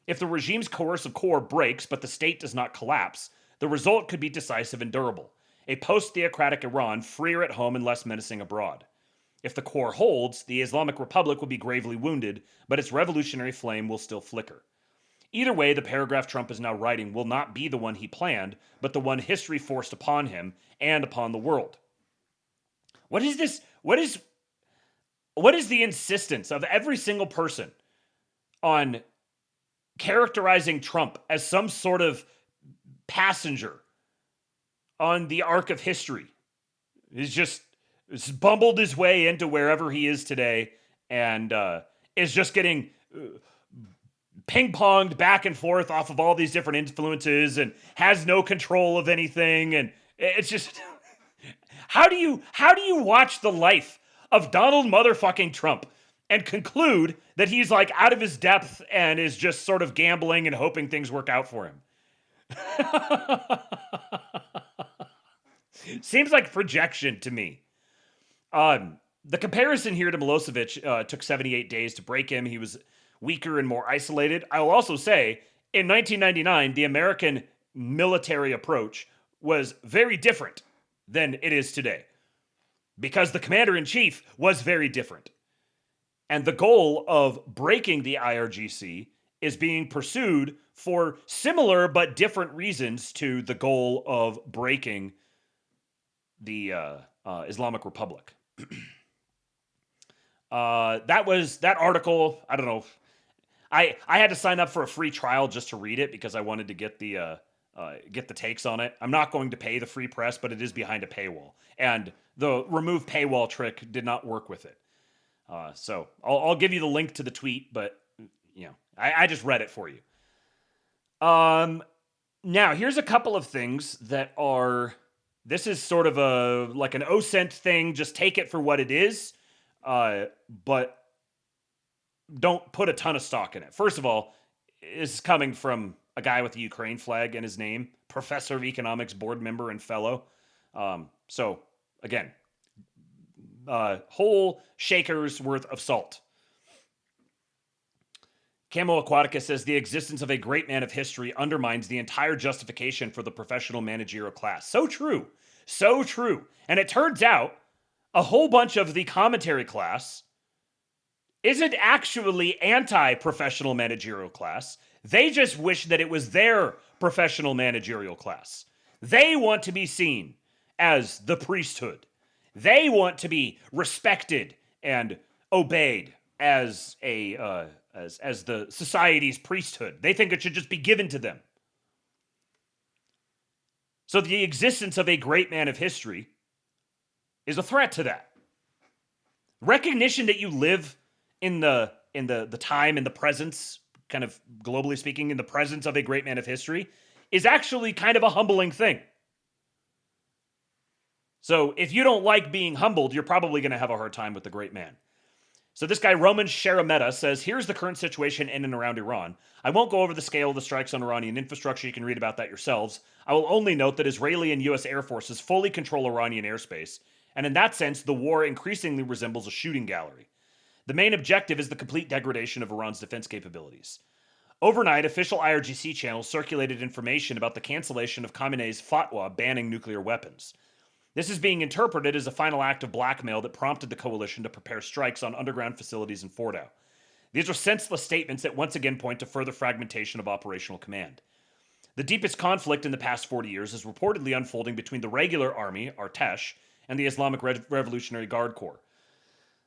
If the regime's coercive core breaks, but the state does not collapse, the result could be decisive and durable. A post-theocratic Iran, freer at home and less menacing abroad. If the core holds, the Islamic Republic will be gravely wounded, but its revolutionary flame will still flicker. Either way, the paragraph Trump is now writing will not be the one he planned, but the one history forced upon him and upon the world. What is this? What is the insistence of every single person on characterizing Trump as some sort of passenger on the arc of history? He's just bumbled his way into wherever he is today and is just getting ping-ponged back and forth off of all these different influences and has no control of anything. And it's just, how do you watch the life of Donald motherfucking Trump and conclude that he's like out of his depth and is just sort of gambling and hoping things work out for him. Seems like projection to me. The comparison here to Milosevic took 78 days to break him. He was weaker and more isolated. I will also say, in 1999, the American military approach was very different than it is today, because the commander-in-chief was very different. And the goal of breaking the IRGC is being pursued for similar but different reasons to the goal of breaking the Islamic Republic. That article, I don't know. I had to sign up for a free trial just to read it because I wanted to get the takes on it. I'm not going to pay the free press, but it is behind a paywall. And the remove paywall trick did not work with it. So I'll give you the link to the tweet, but I just read it for you. Now here's a couple of things that are, this is sort of like an OSENT thing. Just take it for what it is. But don't put a ton of stock in it. First of all, this is coming from a guy with a Ukraine flag in his name, professor of economics, board member, and fellow. So again, whole shaker's worth of salt. Camo Aquatica says the existence of a great man of history undermines the entire justification for the professional managerial class. So true. So true. And it turns out a whole bunch of the commentary class isn't actually anti-professional managerial class. They just wish that it was their professional managerial class. They want to be seen as the priesthood. They want to be respected and obeyed as as the society's priesthood. They think it should just be given to them. So the existence of a great man of history is a threat to that. Recognition that you live in the time, in the presence, kind of globally speaking, in the presence of a great man of history is actually kind of a humbling thing. So if you don't like being humbled, you're probably going to have a hard time with the great man. So this guy, Roman Sharameta, says, here's the current situation in and around Iran. I won't go over the scale of the strikes on Iranian infrastructure. You can read about that yourselves. I will only note that Israeli and U.S. Air Forces fully control Iranian airspace. And in that sense, the war increasingly resembles a shooting gallery. The main objective is the complete degradation of Iran's defense capabilities. Overnight, official IRGC channels circulated information about the cancellation of Khamenei's fatwa banning nuclear weapons. This is being interpreted as a final act of blackmail that prompted the coalition to prepare strikes on underground facilities in Fordow. These are senseless statements that once again point to further fragmentation of operational command. The deepest conflict in the past 40 years is reportedly unfolding between the regular army, Artesh, and the Islamic Revolutionary Guard Corps.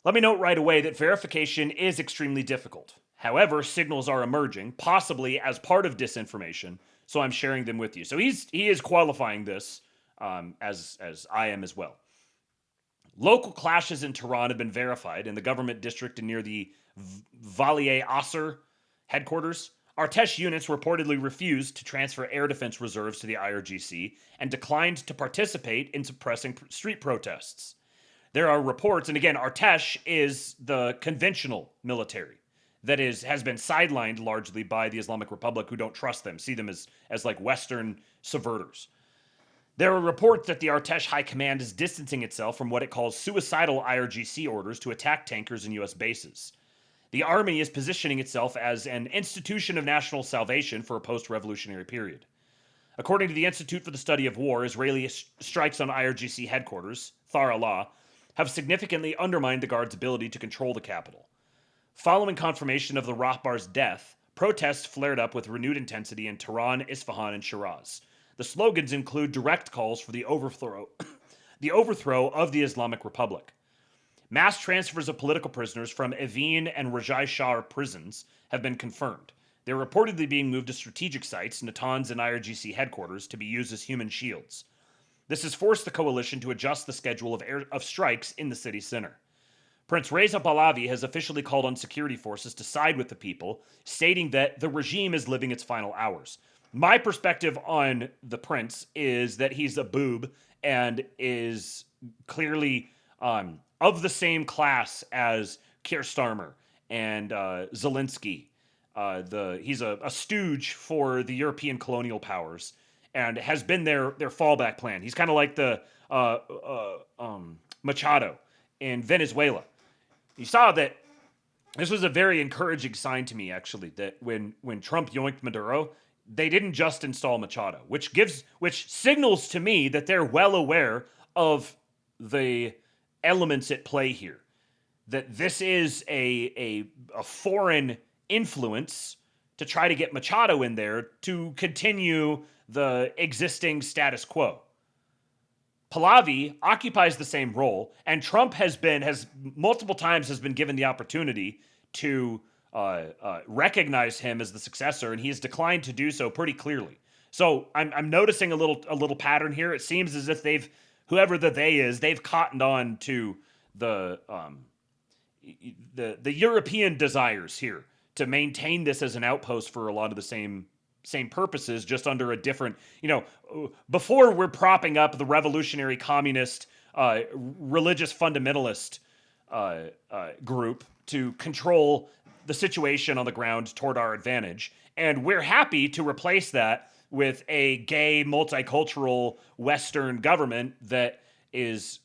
Let me note right away that verification is extremely difficult. However, signals are emerging, possibly as part of disinformation, so I'm sharing them with you. So he is qualifying this as I am as well. Local clashes in Tehran have been verified in the government district and near the Valier Asr headquarters. Artesh units reportedly refused to transfer air defense reserves to the IRGC and declined to participate in suppressing street protests. There are reports, and again, Artesh is the conventional military that has been sidelined largely by the Islamic Republic, who don't trust them, see them as like Western subverters. There are reports that the Artesh High Command is distancing itself from what it calls suicidal IRGC orders to attack tankers and U.S. bases. The Army is positioning itself as an institution of national salvation for a post-revolutionary period. According to the Institute for the Study of War, Israeli strikes on IRGC headquarters, Thar Allah, have significantly undermined the Guard's ability to control the capital. Following confirmation of the Rahbar's death, protests flared up with renewed intensity in Tehran, Isfahan, and Shiraz. The slogans include direct calls for the overthrow of the Islamic Republic. Mass transfers of political prisoners from Evin and Rajai Shah prisons have been confirmed. They're reportedly being moved to strategic sites, Natanz and IRGC headquarters, to be used as human shields. This has forced the coalition to adjust the schedule of strikes in the city center. Prince Reza Pahlavi has officially called on security forces to side with the people, stating that the regime is living its final hours. My perspective on the prince is that he's a boob and is clearly of the same class as Keir Starmer and Zelensky. He's a stooge for the European colonial powers and has been their fallback plan. He's kind of like the Machado in Venezuela. You saw that this was a very encouraging sign to me, actually, that when Trump yoinked Maduro, they didn't just install Machado, which signals to me that they're well aware of the elements at play here. That this is a foreign influence to try to get Machado in there to continue the existing status quo. Pahlavi occupies the same role, and Trump has multiple times been given the opportunity to recognize him as the successor, and he has declined to do so pretty clearly. So I'm noticing a little pattern here. It seems as if whoever the they is, they've cottoned on to the European desires here to maintain this as an outpost for a lot of the same purposes, just under a different, before we're propping up the revolutionary communist religious fundamentalist group to control the situation on the ground toward our advantage. And we're happy to replace that with a gay, multicultural Western government that is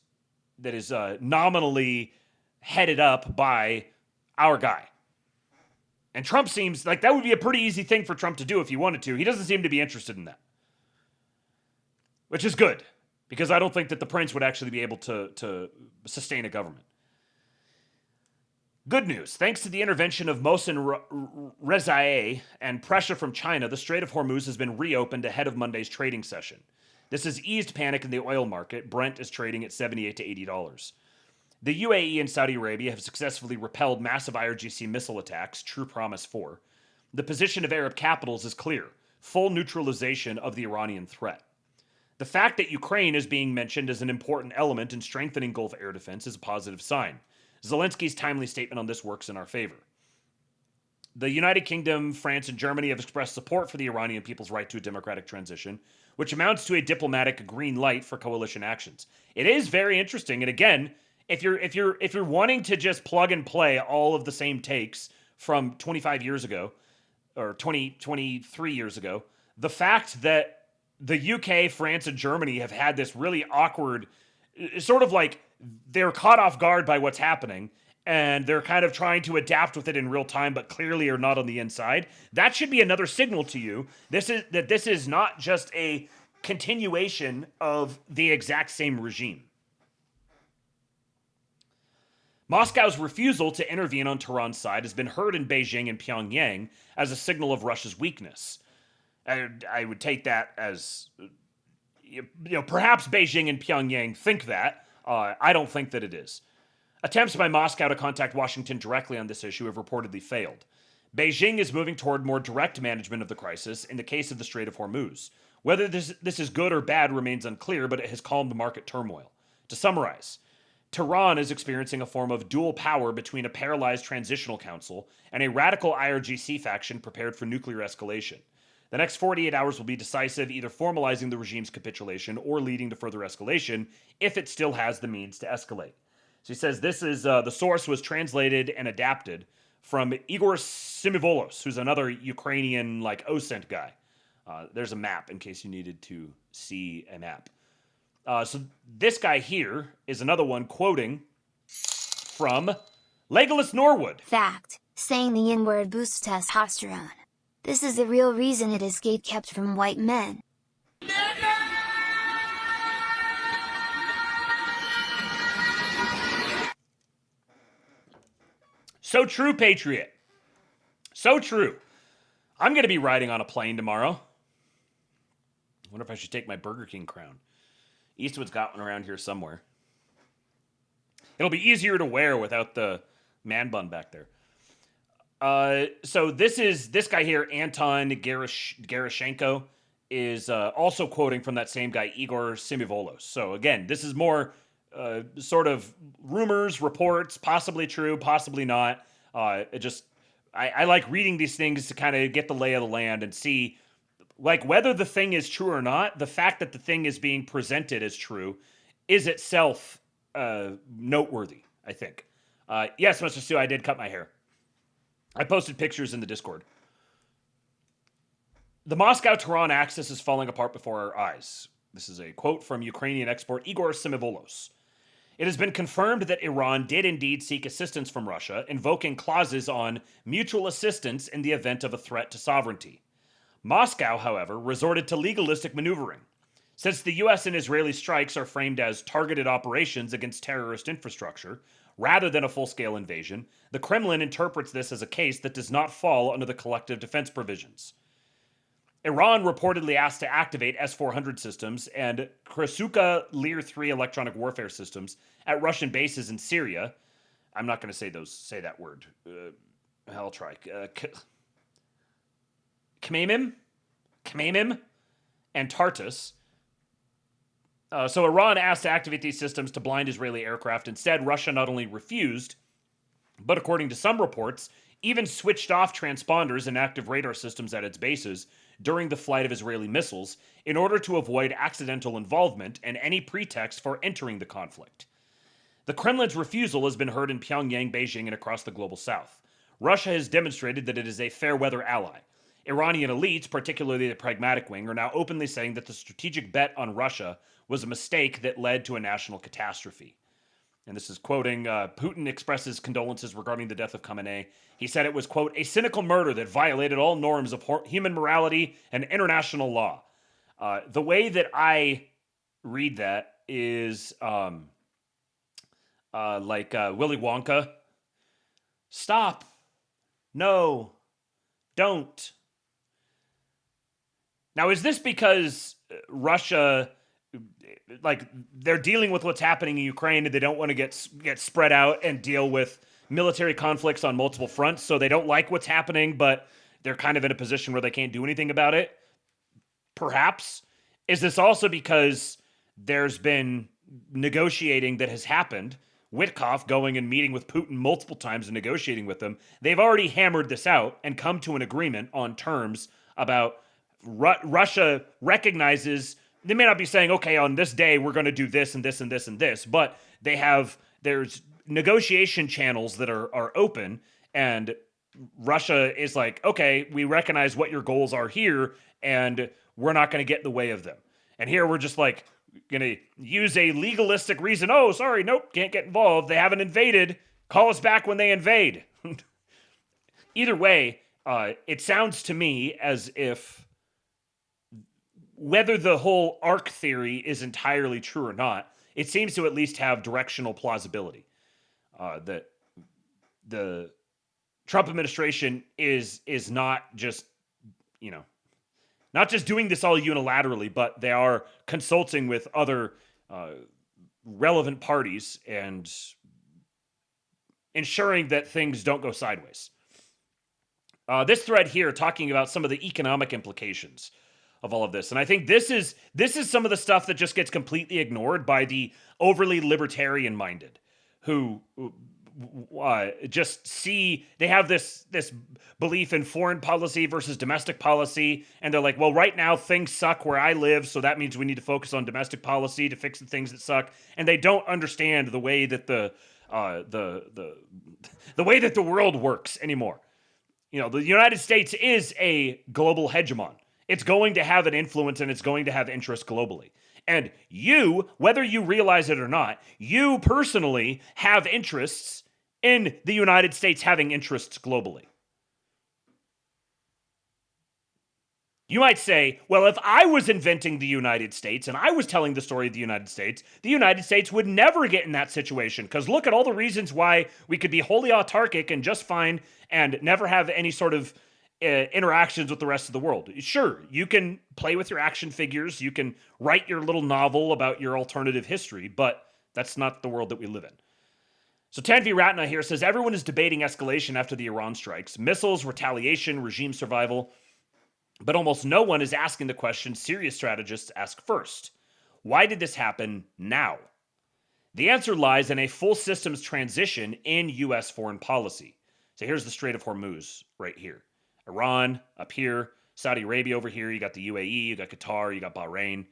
nominally headed up by our guy. And Trump seems like that would be a pretty easy thing for Trump to do if he wanted to. He doesn't seem to be interested in that, which is good, because I don't think that the prince would actually be able to sustain a government. Good news. Thanks to the intervention of Mohsen Rezaei and pressure from China, the Strait of Hormuz has been reopened ahead of Monday's trading session. This has eased panic in the oil market. Brent is trading at $78 to $80. The UAE and Saudi Arabia have successfully repelled massive IRGC missile attacks, True Promise 4. The position of Arab capitals is clear: full neutralization of the Iranian threat. The fact that Ukraine is being mentioned as an important element in strengthening Gulf air defense is a positive sign. Zelensky's timely statement on this works in our favor. The United Kingdom, France, and Germany have expressed support for the Iranian people's right to a democratic transition, which amounts to a diplomatic green light for coalition actions. It is very interesting, and again, if you're wanting to just plug and play all of the same takes from 25 years ago or 23 years ago, the fact that the UK, France, and Germany have had this really awkward, sort of like they're caught off guard by what's happening and they're kind of trying to adapt with it in real time, but clearly are not on the inside. That should be another signal to you. This is not just a continuation of the exact same regime. Moscow's refusal to intervene on Tehran's side has been heard in Beijing and Pyongyang as a signal of Russia's weakness. I would take that as, perhaps Beijing and Pyongyang think that. I don't think that it is. Attempts by Moscow to contact Washington directly on this issue have reportedly failed. Beijing is moving toward more direct management of the crisis in the case of the Strait of Hormuz. Whether this is good or bad remains unclear, but it has calmed market turmoil. To summarize, Tehran is experiencing a form of dual power between a paralyzed transitional council and a radical IRGC faction prepared for nuclear escalation. The next 48 hours will be decisive, either formalizing the regime's capitulation or leading to further escalation, if it still has the means to escalate. So he says this is, the source was translated and adapted from Igor Simivolos, who's another Ukrainian, OSCENT guy. There's a map in case you needed to see a map. So this guy here is another one quoting from Legolas Norwood. Fact. Saying the N-word boosts testosterone. This is the real reason it is gatekept from white men. So true, Patriot. So true. I'm going to be riding on a plane tomorrow. I wonder if I should take my Burger King crown. Eastwood's got one around here somewhere. It'll be easier to wear without the man bun back there. So this guy here, Anton Gerashenko, is also quoting from that same guy, Igor Simivolos. So again, this is more sort of rumors, reports, possibly true, possibly not. I like reading these things to kind of get the lay of the land and see, whether the thing is true or not. The fact that the thing is being presented as true is itself noteworthy, I think. Yes, Mr. Stu, I did cut my hair. I posted pictures in the Discord. The Moscow-Tehran axis is falling apart before our eyes. This is a quote from Ukrainian expert Igor Semivolos. It has been confirmed that Iran did indeed seek assistance from Russia, invoking clauses on mutual assistance in the event of a threat to sovereignty. Moscow, however, resorted to legalistic maneuvering. Since the US and Israeli strikes are framed as targeted operations against terrorist infrastructure, rather than a full-scale invasion, the Kremlin interprets this as a case that does not fall under the collective defense provisions. Iran reportedly asked to activate S-400 systems and Krasuka Lear-3 electronic warfare systems at Russian bases in Syria. I'm not going to say that word. I'll try. Khmeimim and Tartus. So Iran asked to activate these systems to blind Israeli aircraft. Instead, Russia not only refused, but according to some reports, even switched off transponders and active radar systems at its bases during the flight of Israeli missiles in order to avoid accidental involvement and any pretext for entering the conflict. The Kremlin's refusal has been heard in Pyongyang, Beijing, and across the global south. Russia has demonstrated that it is a fair-weather ally. Iranian elites, particularly the pragmatic wing, are now openly saying that the strategic bet on Russia was a mistake that led to a national catastrophe. And this is quoting, Putin expresses condolences regarding the death of Khamenei. He said it was, quote, a cynical murder that violated all norms of human morality and international law. The way that I read that is like Willy Wonka. Stop. No. Don't. Now, is this because Russia, like, they're dealing with what's happening in Ukraine and they don't want to get spread out and deal with military conflicts on multiple fronts, so they don't like what's happening, but they're kind of in a position where they can't do anything about it? Perhaps. Is this also because there's been negotiating that has happened? Witkoff going and meeting with Putin multiple times and negotiating with them. They've already hammered this out and come to an agreement on terms about Russia recognizes, they may not be saying, okay, on this day we're going to do this and this and this and this, but there's negotiation channels that are open, and Russia is like, okay, we recognize what your goals are here, and we're not going to get in the way of them. And here we're just like going to use a legalistic reason. Oh, sorry, nope, can't get involved. They haven't invaded. Call us back when they invade. Either way, it sounds to me as if whether the whole arc theory is entirely true or not, it seems to at least have directional plausibility. That the Trump administration is not just, not just doing this all unilaterally, but they are consulting with other relevant parties and ensuring that things don't go sideways. This thread here talking about some of the economic implications of all of this. And I think this is some of the stuff that just gets completely ignored by the overly libertarian-minded who just see, they have this belief in foreign policy versus domestic policy, and they're like, well, right now things suck where I live, so that means we need to focus on domestic policy to fix the things that suck. And they don't understand the way that the way that the world works anymore. The United States is a global hegemon. It's going to have an influence and it's going to have interest globally. And you, whether you realize it or not, you personally have interests in the United States having interests globally. You might say, well, if I was inventing the United States and I was telling the story of the United States would never get in that situation, because look at all the reasons why we could be wholly autarkic and just fine and never have any sort of interactions with the rest of the world. Sure, you can play with your action figures, you can write your little novel about your alternative history, but that's not the world that we live in. So Tanvi Ratna here says, everyone is debating escalation after the Iran strikes, missiles, retaliation, regime survival, but almost no one is asking the question serious strategists ask first. Why did this happen now? The answer lies in a full systems transition in U.S. foreign policy. So here's the Strait of Hormuz right here. Iran up here, Saudi Arabia over here, you got the UAE, you got Qatar, you got Bahrain.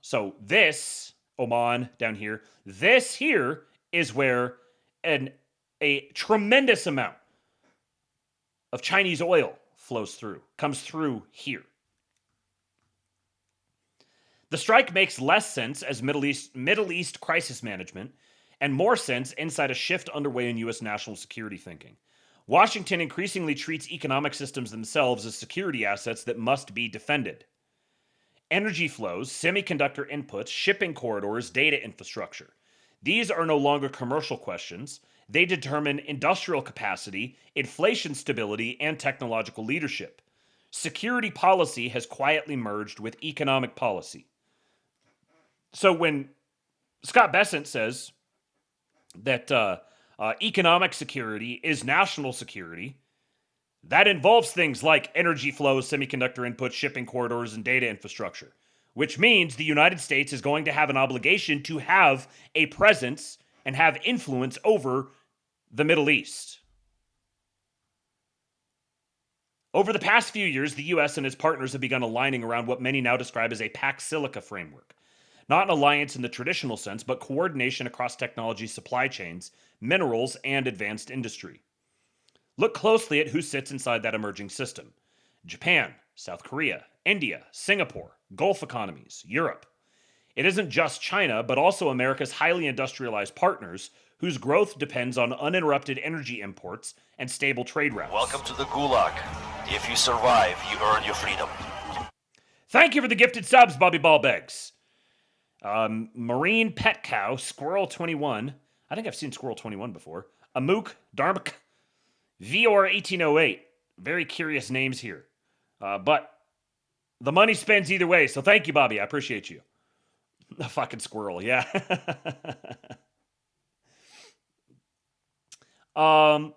So this, Oman down here, this here is where an a tremendous amount of Chinese oil comes through here. The strike makes less sense as Middle East crisis management and more sense inside a shift underway in U.S. national security thinking. Washington increasingly treats economic systems themselves as security assets that must be defended. Energy flows, semiconductor inputs, shipping corridors, data infrastructure. These are no longer commercial questions. They determine industrial capacity, inflation stability, and technological leadership. Security policy has quietly merged with economic policy. So when Scott Bessent says that economic security is national security, that involves things like energy flows, semiconductor inputs, shipping corridors, and data infrastructure, which means the United States is going to have an obligation to have a presence and have influence over the Middle East. Over the past few years, the U.S. and its partners have begun aligning around what many now describe as a Pax Silica framework. Not an alliance in the traditional sense, but coordination across technology supply chains, minerals, and advanced industry. Look closely at who sits inside that emerging system. Japan, South Korea, India, Singapore, Gulf economies, Europe. It isn't just China, but also America's highly industrialized partners, whose growth depends on uninterrupted energy imports and stable trade routes. Welcome to the Gulag. If you survive, you earn your freedom. Thank you for the gifted subs, Bobby Ballbegs. Marine Pet Cow, Squirrel 21. I think I've seen Squirrel 21 before. Amuk, Darmk, Vior 1808. Very curious names here. But the money spends either way, so thank you, Bobby. I appreciate you. A fucking squirrel, yeah. Oh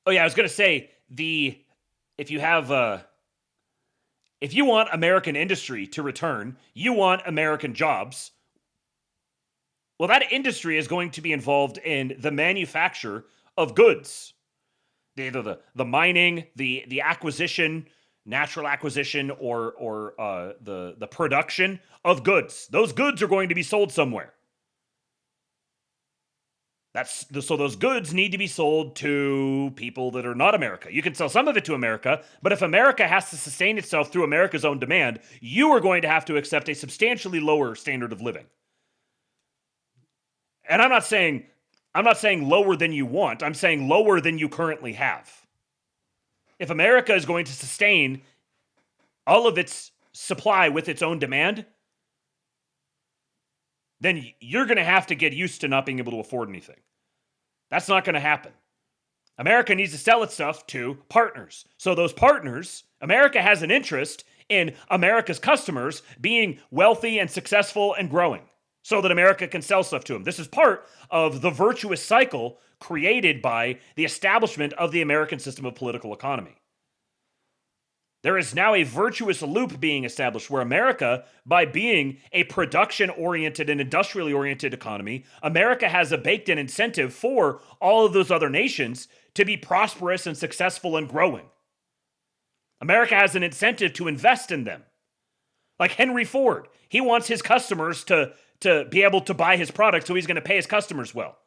yeah, I was gonna say if you want American industry to return, you want American jobs. Well, that industry is going to be involved in the manufacture of goods, either the mining, the acquisition, natural acquisition, or the production of goods. Those goods are going to be sold somewhere. So those goods need to be sold to people that are not America. You can sell some of it to America, but if America has to sustain itself through America's own demand, you are going to have to accept a substantially lower standard of living. And I'm not saying lower than you want. I'm saying lower than you currently have. If America is going to sustain all of its supply with its own demand, then you're going to have to get used to not being able to afford anything. That's not going to happen. America needs to sell its stuff to partners. So those partners, America has an interest in America's customers being wealthy and successful and growing so that America can sell stuff to them. This is part of the virtuous cycle created by the establishment of the American system of political economy. There is now a virtuous loop being established where America, by being a production-oriented and industrially-oriented economy, America has a baked-in incentive for all of those other nations to be prosperous and successful and growing. America has an incentive to invest in them. Like Henry Ford, he wants his customers to be able to buy his product, so he's going to pay his customers well.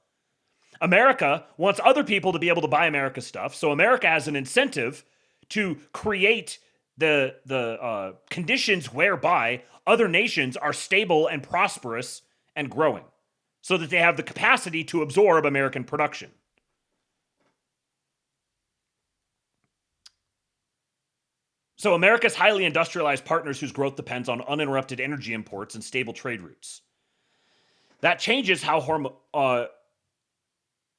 America wants other people to be able to buy America's stuff, so America has an incentive to create the conditions whereby other nations are stable and prosperous and growing so that they have the capacity to absorb American production. So America's highly industrialized partners whose growth depends on uninterrupted energy imports and stable trade routes. That changes how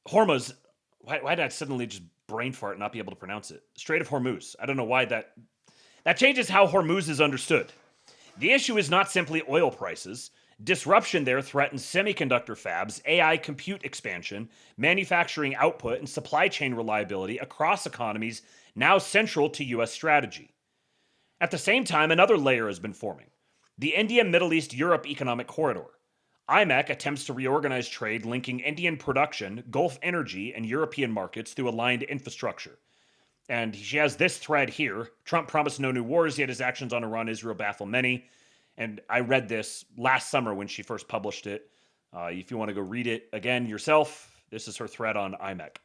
Hormuz... Why did I suddenly just brain fart and not be able to pronounce it? Strait of Hormuz. I don't know why that changes how Hormuz is understood. The issue is not simply oil prices. Disruption there threatens semiconductor fabs, AI compute expansion, manufacturing output, and supply chain reliability across economies now central to U.S. strategy. At the same time, another layer has been forming. The India-Middle East-Europe Economic Corridor. IMEC attempts to reorganize trade linking Indian production, Gulf energy, and European markets through aligned infrastructure. And she has this thread here. Trump promised no new wars, yet his actions on Iran, Israel baffle many. And I read this last summer when she first published it. If you want to go read it again yourself, This is her thread on IMEC.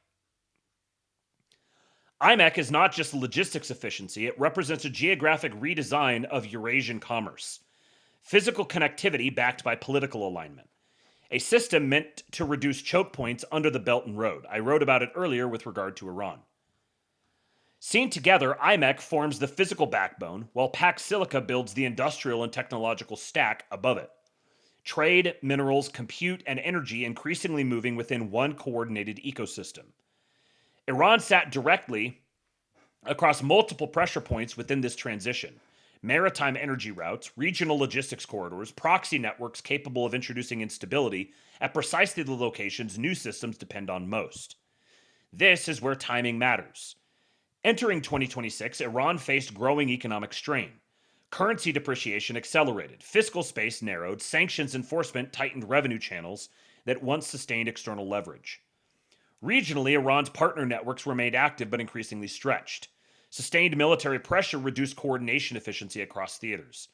IMEC is not just logistics efficiency, it represents a geographic redesign of Eurasian commerce. Physical connectivity backed by political alignment. A system meant to reduce choke points under the Belt and Road. I wrote about it earlier with regard to Iran. Seen together, IMEC forms the physical backbone, while Pax Silica builds the industrial and technological stack above it. Trade, minerals, compute, and energy increasingly moving within one coordinated ecosystem. Iran sat directly across multiple pressure points within this transition. Maritime energy routes, regional logistics corridors, proxy networks capable of introducing instability at precisely the locations new systems depend on most. This is where timing matters. Entering 2026, Iran faced growing economic strain. Currency depreciation accelerated, fiscal space narrowed, sanctions enforcement tightened revenue channels that once sustained external leverage. Regionally, Iran's partner networks remained active but increasingly stretched. Sustained military pressure reduced coordination efficiency across theaters.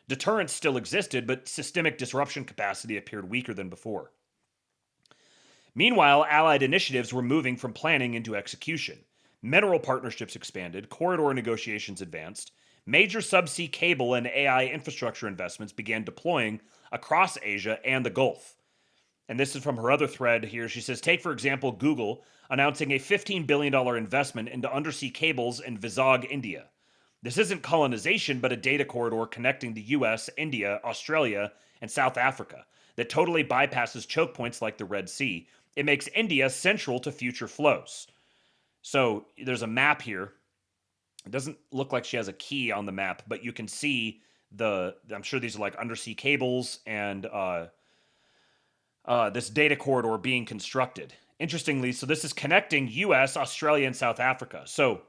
Deterrence still existed, but systemic disruption capacity appeared weaker than before. Meanwhile, Allied initiatives were moving from planning into execution. Mineral partnerships expanded, corridor negotiations advanced, major subsea cable and AI infrastructure investments began deploying across Asia and the Gulf. And this is from her other thread here. She says, take, for example, Google announcing a $15 billion investment into undersea cables in Vizag, India. This isn't colonization, but a data corridor connecting the US, India, Australia, and South Africa that totally bypasses choke points like the Red Sea. It makes India central to future flows. So there's a map here. It doesn't look like she has a key on the map, but you can see I'm sure these are like undersea cables and this data corridor being constructed. Interestingly, so this is connecting US, Australia, and South Africa. So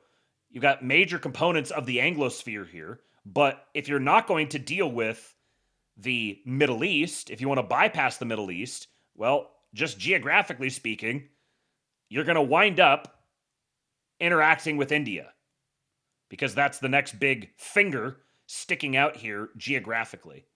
you've got major components of the Anglosphere here, but if you're not going to deal with the Middle East, if you want to bypass the Middle East, well, just geographically speaking, you're going to wind up interacting with India, because that's the next big finger sticking out here geographically.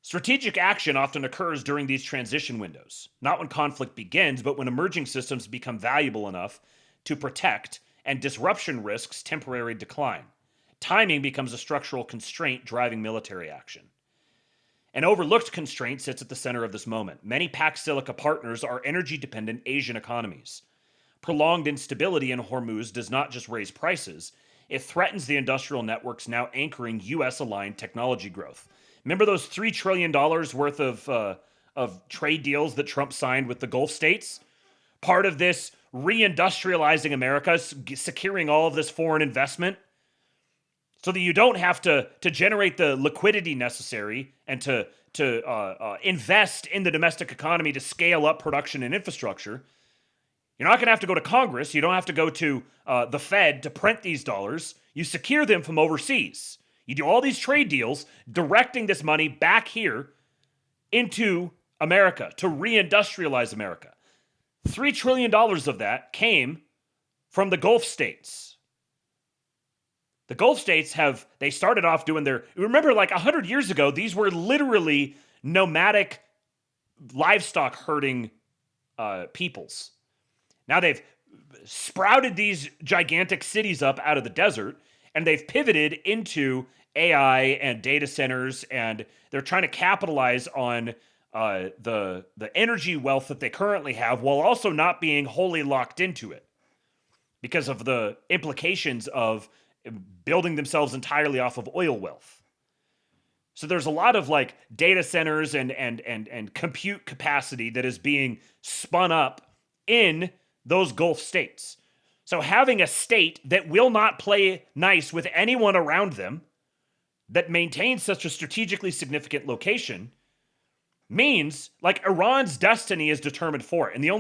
Strategic action often occurs during these transition windows, not when conflict begins, but when emerging systems become valuable enough to protect and disruption risks temporary decline. Timing becomes a structural constraint driving military action. An overlooked constraint sits at the center of this moment. Many Pax Silica partners are energy-dependent Asian economies. Prolonged instability in Hormuz does not just raise prices, it threatens the industrial networks now anchoring US-aligned technology growth. Remember those $3 trillion worth of trade deals that Trump signed with the Gulf states? Part of this reindustrializing America, securing all of this foreign investment, so that you don't have to generate the liquidity necessary and to invest in the domestic economy to scale up production and infrastructure. You're not going to have to go to Congress. You don't have to go to the Fed to print these dollars. You secure them from overseas. You do all these trade deals, directing this money back here into America to reindustrialize America. $3 trillion of that came from the Gulf states. The Gulf states they started off doing remember like 100 years ago, these were literally nomadic livestock herding peoples. Now they've sprouted these gigantic cities up out of the desert, and they've pivoted into AI and data centers, and they're trying to capitalize on the energy wealth that they currently have while also not being wholly locked into it because of the implications of building themselves entirely off of oil wealth. So there's a lot of like data centers and compute capacity that is being spun up in those Gulf states. So having a state that will not play nice with anyone around them, that maintains such a strategically significant location, means like Iran's destiny is determined for it. And the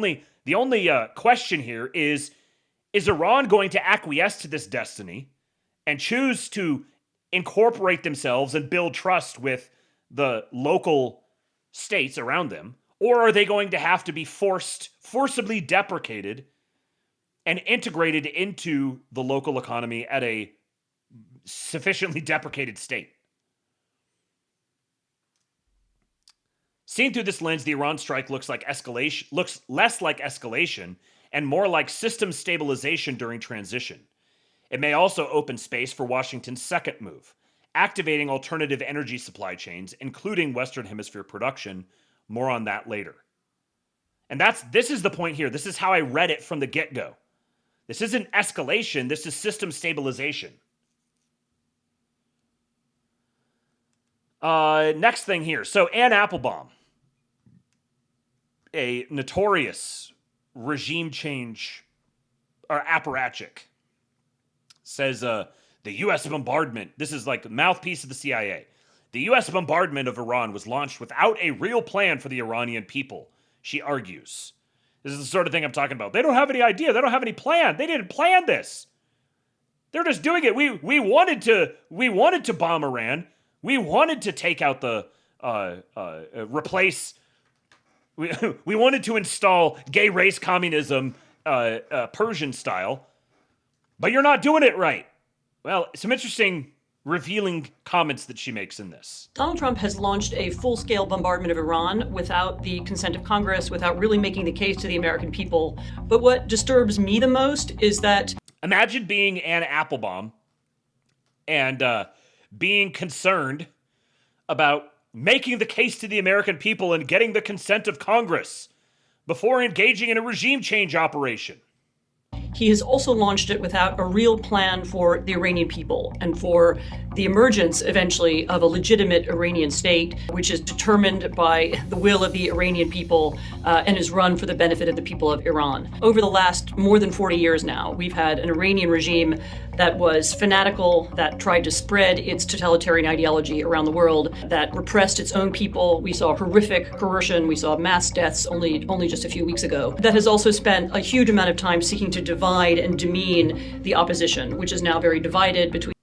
only question here is Iran going to acquiesce to this destiny and choose to incorporate themselves and build trust with the local states around them? Or are they going to have to be forcibly deprecated and integrated into the local economy at a sufficiently deprecated state? Seen through this lens, the Iran strike looks less like escalation and more like system stabilization during transition. It may also open space for Washington's second move, activating alternative energy supply chains, including Western Hemisphere production. More on that later. And this is the point here. This is how I read it from the get-go. This isn't escalation, this is system stabilization. Next thing here. So Anne Applebaum, a notorious regime change or apparatchik, says the U.S. bombardment, this is like the mouthpiece of the CIA, the U.S. bombardment of Iran was launched without a real plan for the Iranian people, she argues. This is the sort of thing I'm talking about. They don't have any idea. They don't have any plan. They didn't plan this. They're just doing it. We wanted to bomb Iran. We wanted to take out the replace. We wanted to install gay race communism, Persian style, but you're not doing it right. Well, some interesting revealing comments that she makes in this. Donald Trump has launched a full-scale bombardment of Iran without the consent of Congress, without really making the case to the American people. But what disturbs me the most is that... Imagine being Anne Applebaum and being concerned about making the case to the American people and getting the consent of Congress before engaging in a regime change operation. He has also launched it without a real plan for the Iranian people and for the emergence, eventually, of a legitimate Iranian state, which is determined by the will of the Iranian people and is run for the benefit of the people of Iran. Over the last more than 40 years now, we've had an Iranian regime that was fanatical, that tried to spread its totalitarian ideology around the world, that repressed its own people. We saw horrific coercion. We saw mass deaths only just a few weeks ago. That has also spent a huge amount of time seeking to divide and demean the opposition, which is now very divided between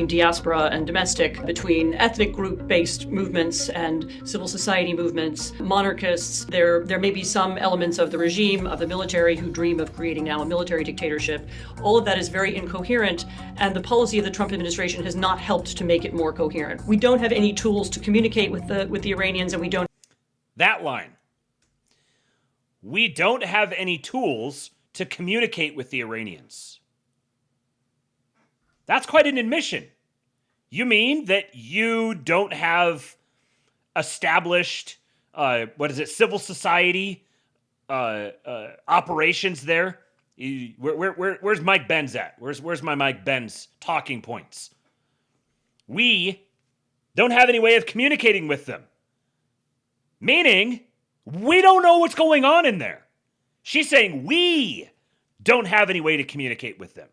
diaspora and domestic, between ethnic group-based movements and civil society movements, monarchists. There may be some elements of the regime, of the military, who dream of creating now a military dictatorship. All of that is very incoherent, and the policy of the Trump administration has not helped to make it more coherent. We don't have any tools to communicate with the Iranians, and we don't... That line. We don't have any tools to communicate with the Iranians. That's quite an admission. You mean that you don't have established, civil society operations there? Where's Mike Benz at? Where's my Mike Benz talking points? We don't have any way of communicating with them. Meaning, we don't know what's going on in there. She's saying we don't have any way to communicate with them.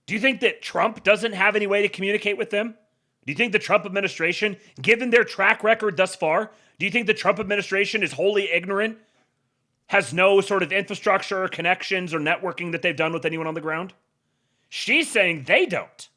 Do you think that Trump doesn't have any way to communicate with them? Do you think the Trump administration, given their track record thus far, do you think the Trump administration is wholly ignorant, has no sort of infrastructure or connections or networking that they've done with anyone on the ground? She's saying they don't.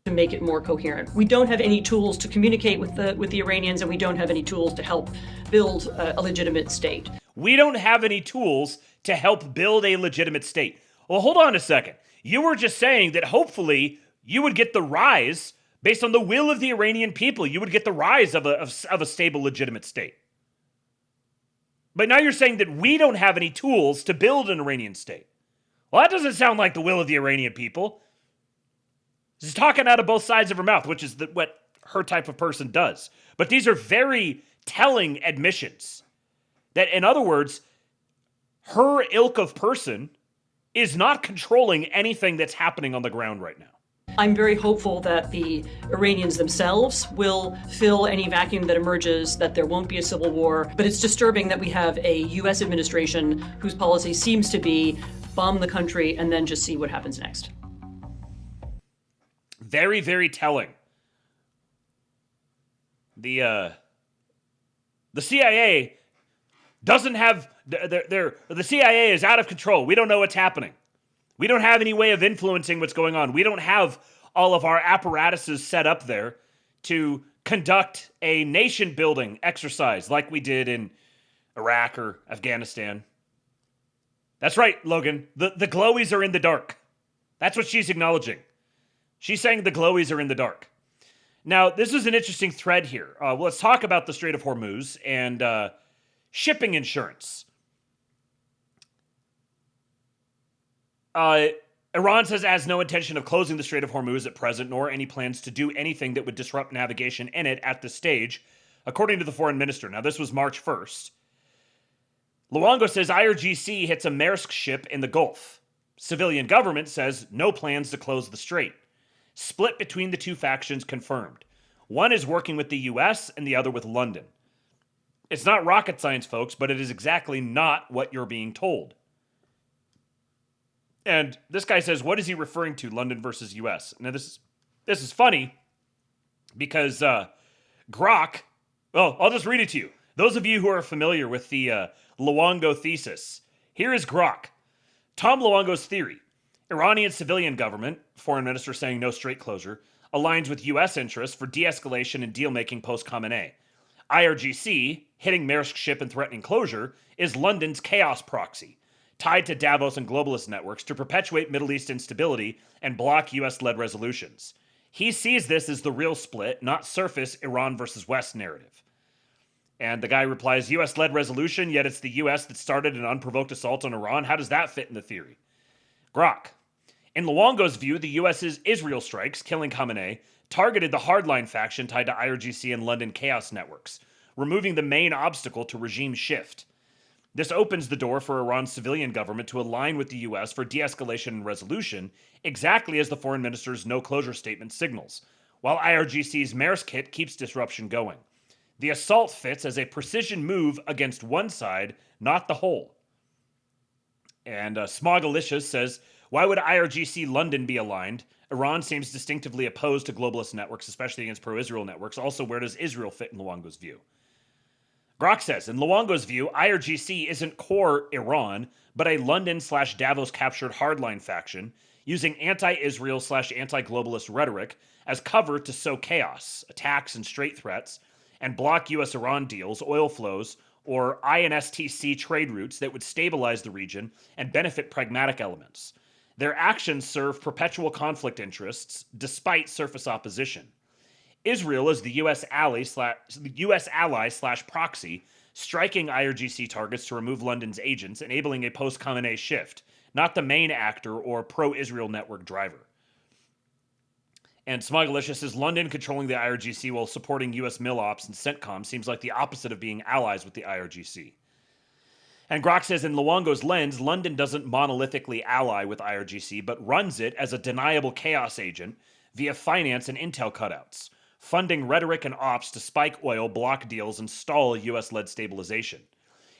To make it more coherent. We don't have any tools to communicate with the Iranians, and we don't have any tools to help build a legitimate state. We don't have any tools to help build a legitimate state. Well, hold on a second. You were just saying that hopefully you would get the rise, based on the will of the Iranian people, you would get the rise of a stable, legitimate state. But now you're saying that we don't have any tools to build an Iranian state. Well, that doesn't sound like the will of the Iranian people. She's talking out of both sides of her mouth, which is what her type of person does. But these are very telling admissions. That, in other words, her ilk of person is not controlling anything that's happening on the ground right now. I'm very hopeful that the Iranians themselves will fill any vacuum that emerges, that there won't be a civil war. But it's disturbing that we have a U.S. administration whose policy seems to be bomb the country and then just see what happens next. Very, very telling. The CIA doesn't have... The CIA is out of control. We don't know what's happening. We don't have any way of influencing what's going on. We don't have all of our apparatuses set up there to conduct a nation-building exercise like we did in Iraq or Afghanistan. That's right, Logan. The glowies are in the dark. That's what she's acknowledging. She's saying the glowies are in the dark. Now, this is an interesting thread here. Let's talk about the Strait of Hormuz and shipping insurance. Iran says it has no intention of closing the Strait of Hormuz at present, nor any plans to do anything that would disrupt navigation in it at this stage, according to the foreign minister. Now, this was March 1st. Luongo says IRGC hits a Maersk ship in the Gulf. Civilian government says no plans to close the strait. Split between the two factions confirmed. One is working with the US and the other with London. It's not rocket science, folks, but it is exactly not what you're being told. And this guy says, what is he referring to, London versus US? Now, this is funny because Grok, well, I'll just read it to you. Those of you who are familiar with the Luongo thesis, here is Grok. Tom Luongo's theory. Iranian civilian government, foreign minister saying no strait closure, aligns with U.S. interests for de-escalation and deal-making post-Khamenei. IRGC, hitting Maersk ship and threatening closure, is London's chaos proxy, tied to Davos and globalist networks to perpetuate Middle East instability and block U.S.-led resolutions. He sees this as the real split, not surface Iran versus West narrative. And the guy replies, U.S.-led resolution, yet it's the U.S. that started an unprovoked assault on Iran. How does that fit in the theory? Grok. In Luongo's view, the U.S.'s Israel strikes, killing Khamenei, targeted the hardline faction tied to IRGC and London chaos networks, removing the main obstacle to regime shift. This opens the door for Iran's civilian government to align with the U.S. for de-escalation and resolution, exactly as the foreign minister's no-closure statement signals, while IRGC's Maersk hit keeps disruption going. The assault fits as a precision move against one side, not the whole. And Smogalicious says, why would IRGC London be aligned? Iran seems distinctively opposed to globalist networks, especially against pro-Israel networks. Also, where does Israel fit in Luongo's view? Grok says, in Luongo's view, IRGC isn't core Iran, but a London/Davos captured hardline faction using anti-Israel/anti-globalist rhetoric as cover to sow chaos, attacks and straight threats, and block U.S.-Iran deals, oil flows, or INSTC trade routes that would stabilize the region and benefit pragmatic elements. Their actions serve perpetual conflict interests despite surface opposition. Israel is the U.S. ally/proxy, striking IRGC targets to remove London's agents, enabling a post-Khamenei shift, not the main actor or pro-Israel network driver. And Smogalicious says London controlling the IRGC while supporting U.S. MilOps and CENTCOM seems like the opposite of being allies with the IRGC. And Grok says in Luongo's lens, London doesn't monolithically ally with IRGC, but runs it as a deniable chaos agent via finance and intel cutouts, funding rhetoric and ops to spike oil, block deals, and stall U.S.-led stabilization.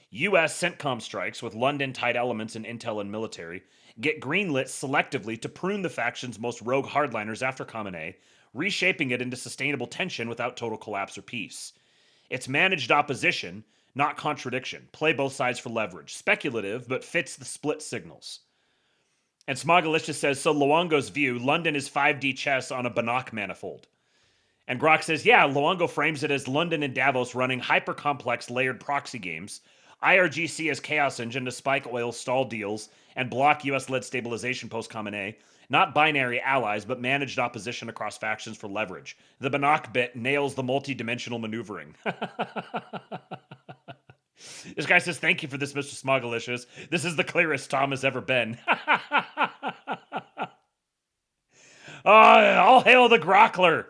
U.S. CENTCOM strikes with London-tied elements in intel and military get greenlit selectively to prune the faction's most rogue hardliners after Khamenei, reshaping it into sustainable tension without total collapse or peace. It's managed opposition, not contradiction. Play both sides for leverage. Speculative, but fits the split signals. And Smogalicious says, so Luongo's view, London is 5D chess on a Banach manifold. And Grok says, yeah, Luongo frames it as London and Davos running hyper-complex layered proxy games, IRGC as chaos engine to spike oil, stall deals, and block U.S.-led stabilization post-Khamenei, not binary allies, but managed opposition across factions for leverage. The Banach bit nails the multi-dimensional maneuvering. This guy says, thank you for this, Mr. Smogalicious. This is the clearest Tom has ever been. All hail the Grokler.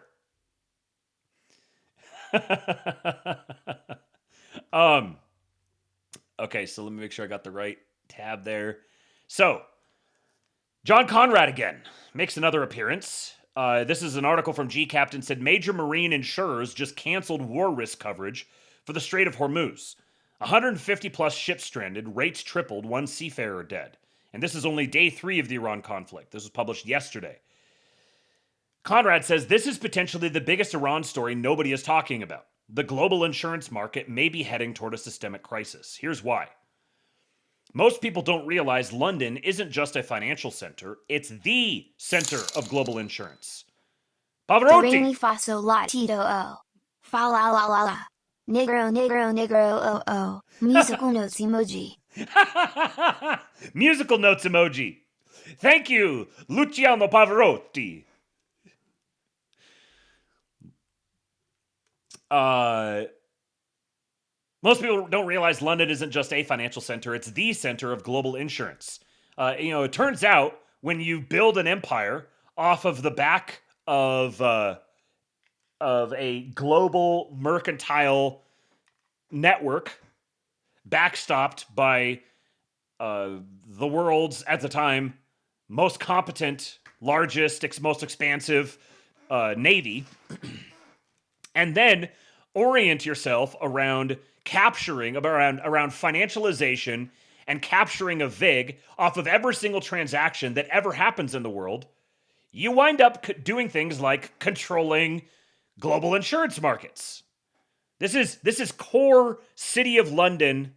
Okay, so let me make sure I got the right tab there. So, John Conrad again makes another appearance. This is an article from G Captain, said major marine insurers just canceled war risk coverage for the Strait of Hormuz. 150 plus ships stranded, rates tripled, one seafarer dead. And this is only day 3 of the Iran conflict. This was published yesterday. Conrad says this is potentially the biggest Iran story nobody is talking about. The global insurance market may be heading toward a systemic crisis. Here's why. Most people don't realize London isn't just a financial center, it's the center of global insurance. Pavarotti! Do, re, mi, fa, sol, la, ti, do, o. Fa, la, la, la, la. Negro, negro, negro, oh, oh. Musical notes emoji. Musical notes emoji. Thank you, Luciano Pavarotti. Most people don't realize London isn't just a financial center, it's the center of global insurance. It turns out when you build an empire off of the back of a global mercantile network backstopped by the world's, at the time, most competent, largest, most expansive navy, and then orient yourself around capturing, around financialization and capturing a VIG off of every single transaction that ever happens in the world, you wind up doing things like controlling global insurance markets. This is core City of London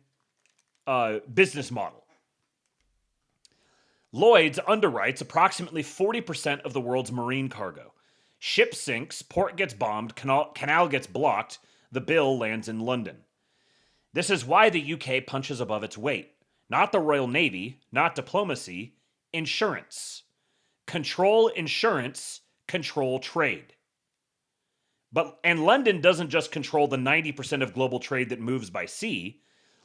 business model. Lloyd's underwrites approximately 40% of the world's marine cargo. Ship sinks, port gets bombed, canal gets blocked, the bill lands in London. This is why the UK punches above its weight. Not the Royal Navy, not diplomacy, insurance. Control insurance, control trade. And London doesn't just control the 90% of global trade that moves by sea.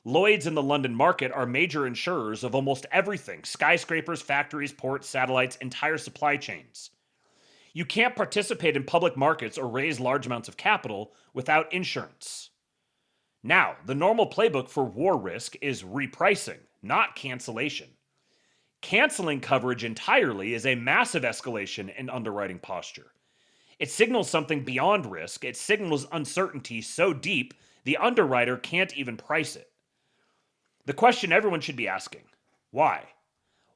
Lloyd's and the London market are major insurers of almost everything: skyscrapers, factories, ports, satellites, entire supply chains. You can't participate in public markets or raise large amounts of capital without insurance. Now, the normal playbook for war risk is repricing, not cancellation. Canceling coverage entirely is a massive escalation in underwriting posture. It signals something beyond risk. It signals uncertainty so deep the underwriter can't even price it. The question everyone should be asking: why?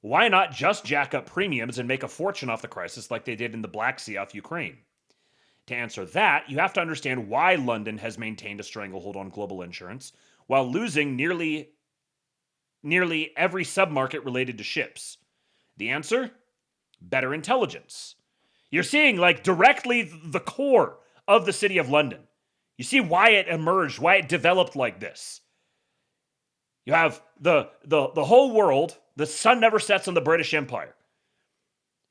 Why not just jack up premiums and make a fortune off the crisis like they did in the Black Sea off Ukraine? To answer that, you have to understand why London has maintained a stranglehold on global insurance while losing nearly every submarket related to ships. The answer? Better intelligence. You're seeing directly the core of the City of London. You see why it emerged, why it developed like this. You have the whole world. The sun never sets on the British Empire.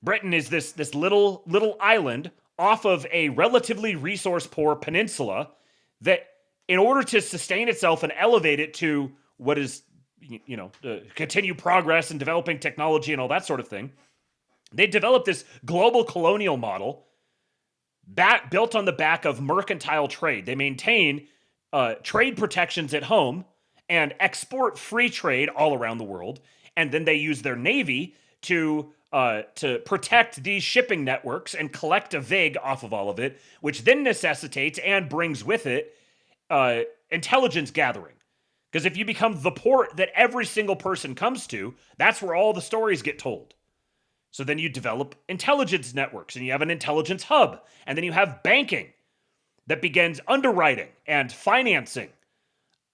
Britain is this little island off of a relatively resource-poor peninsula that, in order to sustain itself and elevate it to what is, continue progress and developing technology and all that sort of thing, they developed this global colonial model built on the back of mercantile trade. They maintain trade protections at home and export free trade all around the world, and then they use their navy to protect these shipping networks and collect a VIG off of all of it, which then necessitates and brings with it intelligence gathering. Because if you become the port that every single person comes to, that's where all the stories get told. So then you develop intelligence networks, and you have an intelligence hub, and then you have banking that begins underwriting and financing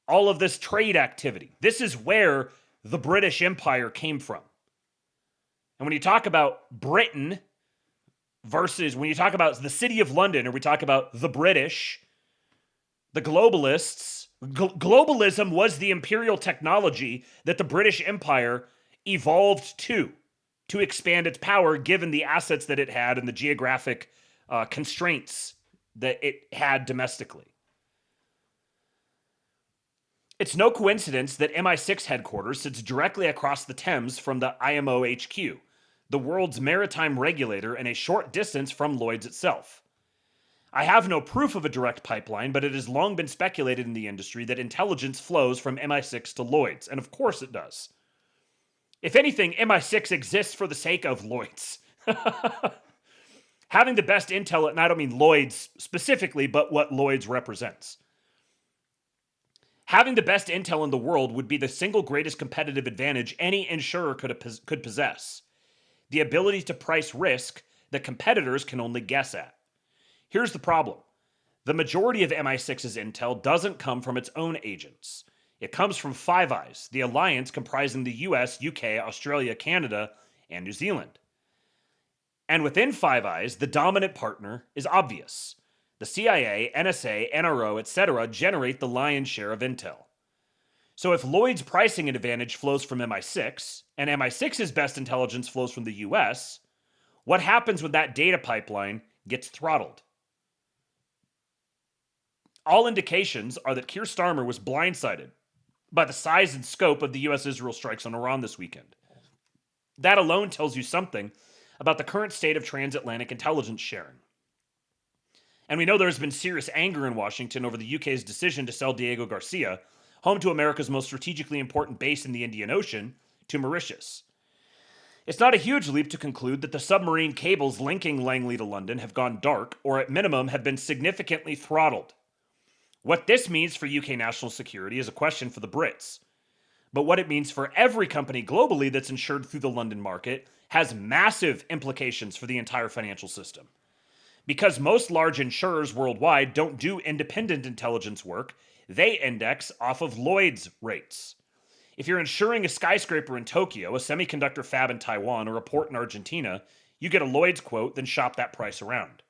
all of this trade activity. This is where the British Empire came from. And when you talk about Britain versus when you talk about the City of London, or we talk about the British, the globalists, globalism was the imperial technology that the British Empire evolved to expand its power given the assets that it had and the geographic constraints that it had domestically. It's no coincidence that MI6 headquarters sits directly across the Thames from the IMO HQ, the world's maritime regulator, and a short distance from Lloyd's itself. I have no proof of a direct pipeline, but it has long been speculated in the industry that intelligence flows from MI6 to Lloyd's, and of course it does. If anything, MI6 exists for the sake of Lloyd's. Having the best intel, and I don't mean Lloyd's specifically, but what Lloyd's represents. Having the best intel in the world would be the single greatest competitive advantage any insurer could possess. The ability to price risk that competitors can only guess at. Here's the problem. The majority of MI6's intel doesn't come from its own agents. It comes from Five Eyes, the alliance comprising the US, UK, Australia, Canada, and New Zealand. And within Five Eyes, the dominant partner is obvious. The CIA, NSA, NRO, etc. generate the lion's share of intel. So if Lloyd's pricing advantage flows from MI6, and MI6's best intelligence flows from the US, what happens when that data pipeline gets throttled? All indications are that Keir Starmer was blindsided by the size and scope of the U.S.-Israel strikes on Iran this weekend. That alone tells you something about the current state of transatlantic intelligence sharing. And we know there has been serious anger in Washington over the UK's decision to sell Diego Garcia, home to America's most strategically important base in the Indian Ocean, to Mauritius. It's not a huge leap to conclude that the submarine cables linking Langley to London have gone dark, or at minimum have been significantly throttled. What this means for UK national security is a question for the Brits. But what it means for every company globally that's insured through the London market has massive implications for the entire financial system. Because most large insurers worldwide don't do independent intelligence work, they index off of Lloyd's rates. If you're insuring a skyscraper in Tokyo, a semiconductor fab in Taiwan, or a port in Argentina, you get a Lloyd's quote, then shop that price around.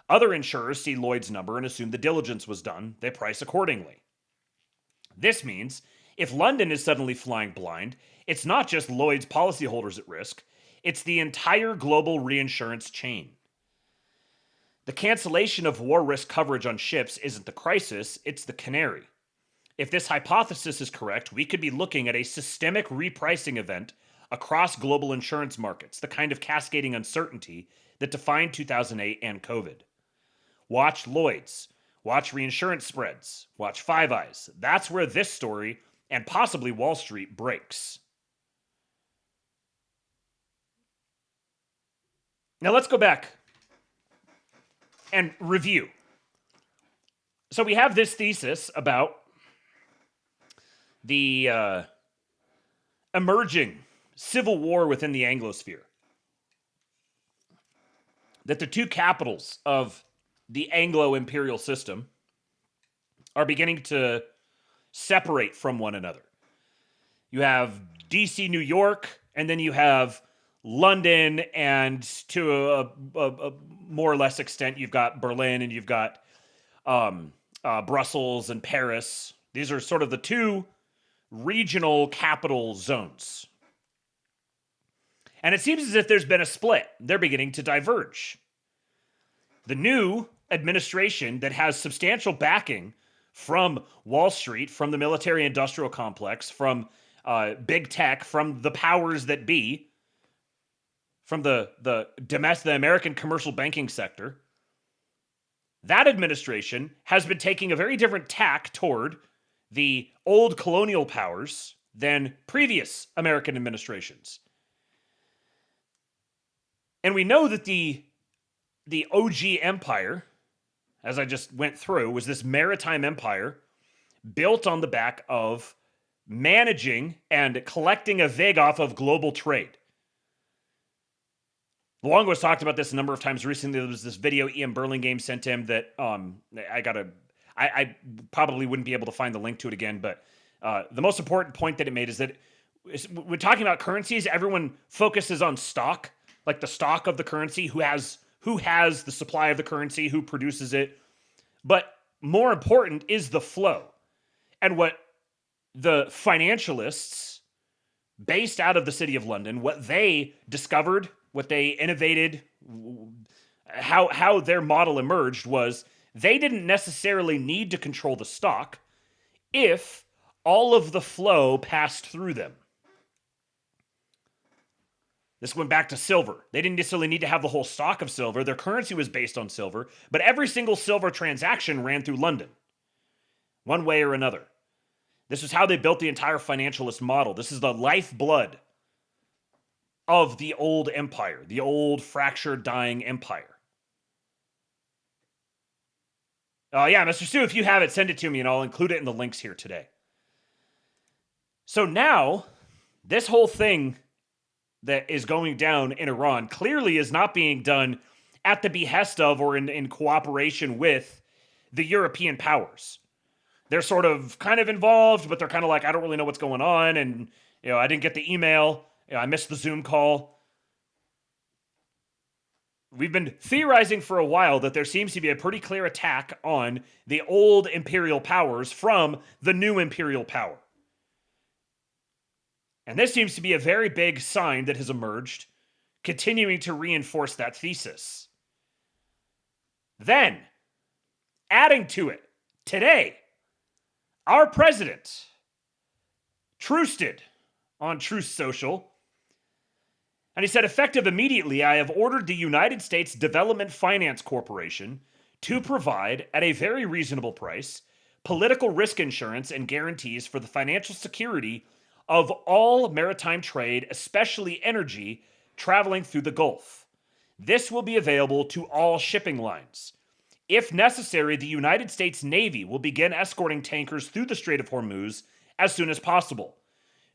Other insurers see Lloyd's number and assume the diligence was done. They price accordingly. This means if London is suddenly flying blind, it's not just Lloyd's policyholders at risk, it's the entire global reinsurance chain. The cancellation of war risk coverage on ships isn't the crisis, it's the canary. If this hypothesis is correct, we could be looking at a systemic repricing event across global insurance markets, the kind of cascading uncertainty that defined 2008 and COVID. Watch Lloyd's, watch reinsurance spreads, watch Five Eyes. That's where this story, and possibly Wall Street, breaks. Now let's go back and review. So we have this thesis about the emerging civil war within the Anglosphere. That the two capitals of the Anglo-imperial system are beginning to separate from one another. You have DC, New York, and then you have London, and to a more or less extent, you've got Berlin, and you've got Brussels and Paris. These are sort of the two regional capital zones. And it seems as if there's been a split. They're beginning to diverge. The new administration that has substantial backing from Wall Street, from the military-industrial complex, from big tech, from the powers that be, from the American commercial banking sector, that administration has been taking a very different tack toward the old colonial powers than previous American administrations. And we know that the OG empire, as I just went through, was this maritime empire built on the back of managing and collecting a vig off of global trade. Luongo has talked about this a number of times recently. There was this video Ian Burlingame sent him that I probably wouldn't be able to find the link to it again, but the most important point that it made is that when talking about currencies, everyone focuses on stock, like the stock of the currency, who has the supply of the currency, who produces it. But more important is the flow. And what the financialists based out of the City of London, what they discovered, what they innovated, how their model emerged was they didn't necessarily need to control the stock if all of the flow passed through them. This went back to silver. They didn't necessarily need to have the whole stock of silver. Their currency was based on silver, but every single silver transaction ran through London, one way or another. This is how they built the entire financialist model. This is the lifeblood of the old empire, the old fractured, dying empire. Yeah, Mr. Stu, if you have it, send it to me, and I'll include it in the links here today. So now, this whole thing that is going down in Iran clearly is not being done at the behest of or in cooperation with the European powers. They're sort of kind of involved, but they're kind of like, I don't really know what's going on, and I didn't get the email, I missed the Zoom call. We've been theorizing for a while that there seems to be a pretty clear attack on the old imperial powers from the new imperial power. And this seems to be a very big sign that has emerged, continuing to reinforce that thesis. Then, adding to it, Today, our president truced on Truth Social, and he said, effective immediately, I have ordered the United States Development Finance Corporation to provide, at a very reasonable price, political risk insurance and guarantees for the financial security of all maritime trade, especially energy, traveling through the Gulf. This will be available to all shipping lines. If necessary, the United States Navy will begin escorting tankers through the Strait of Hormuz as soon as possible.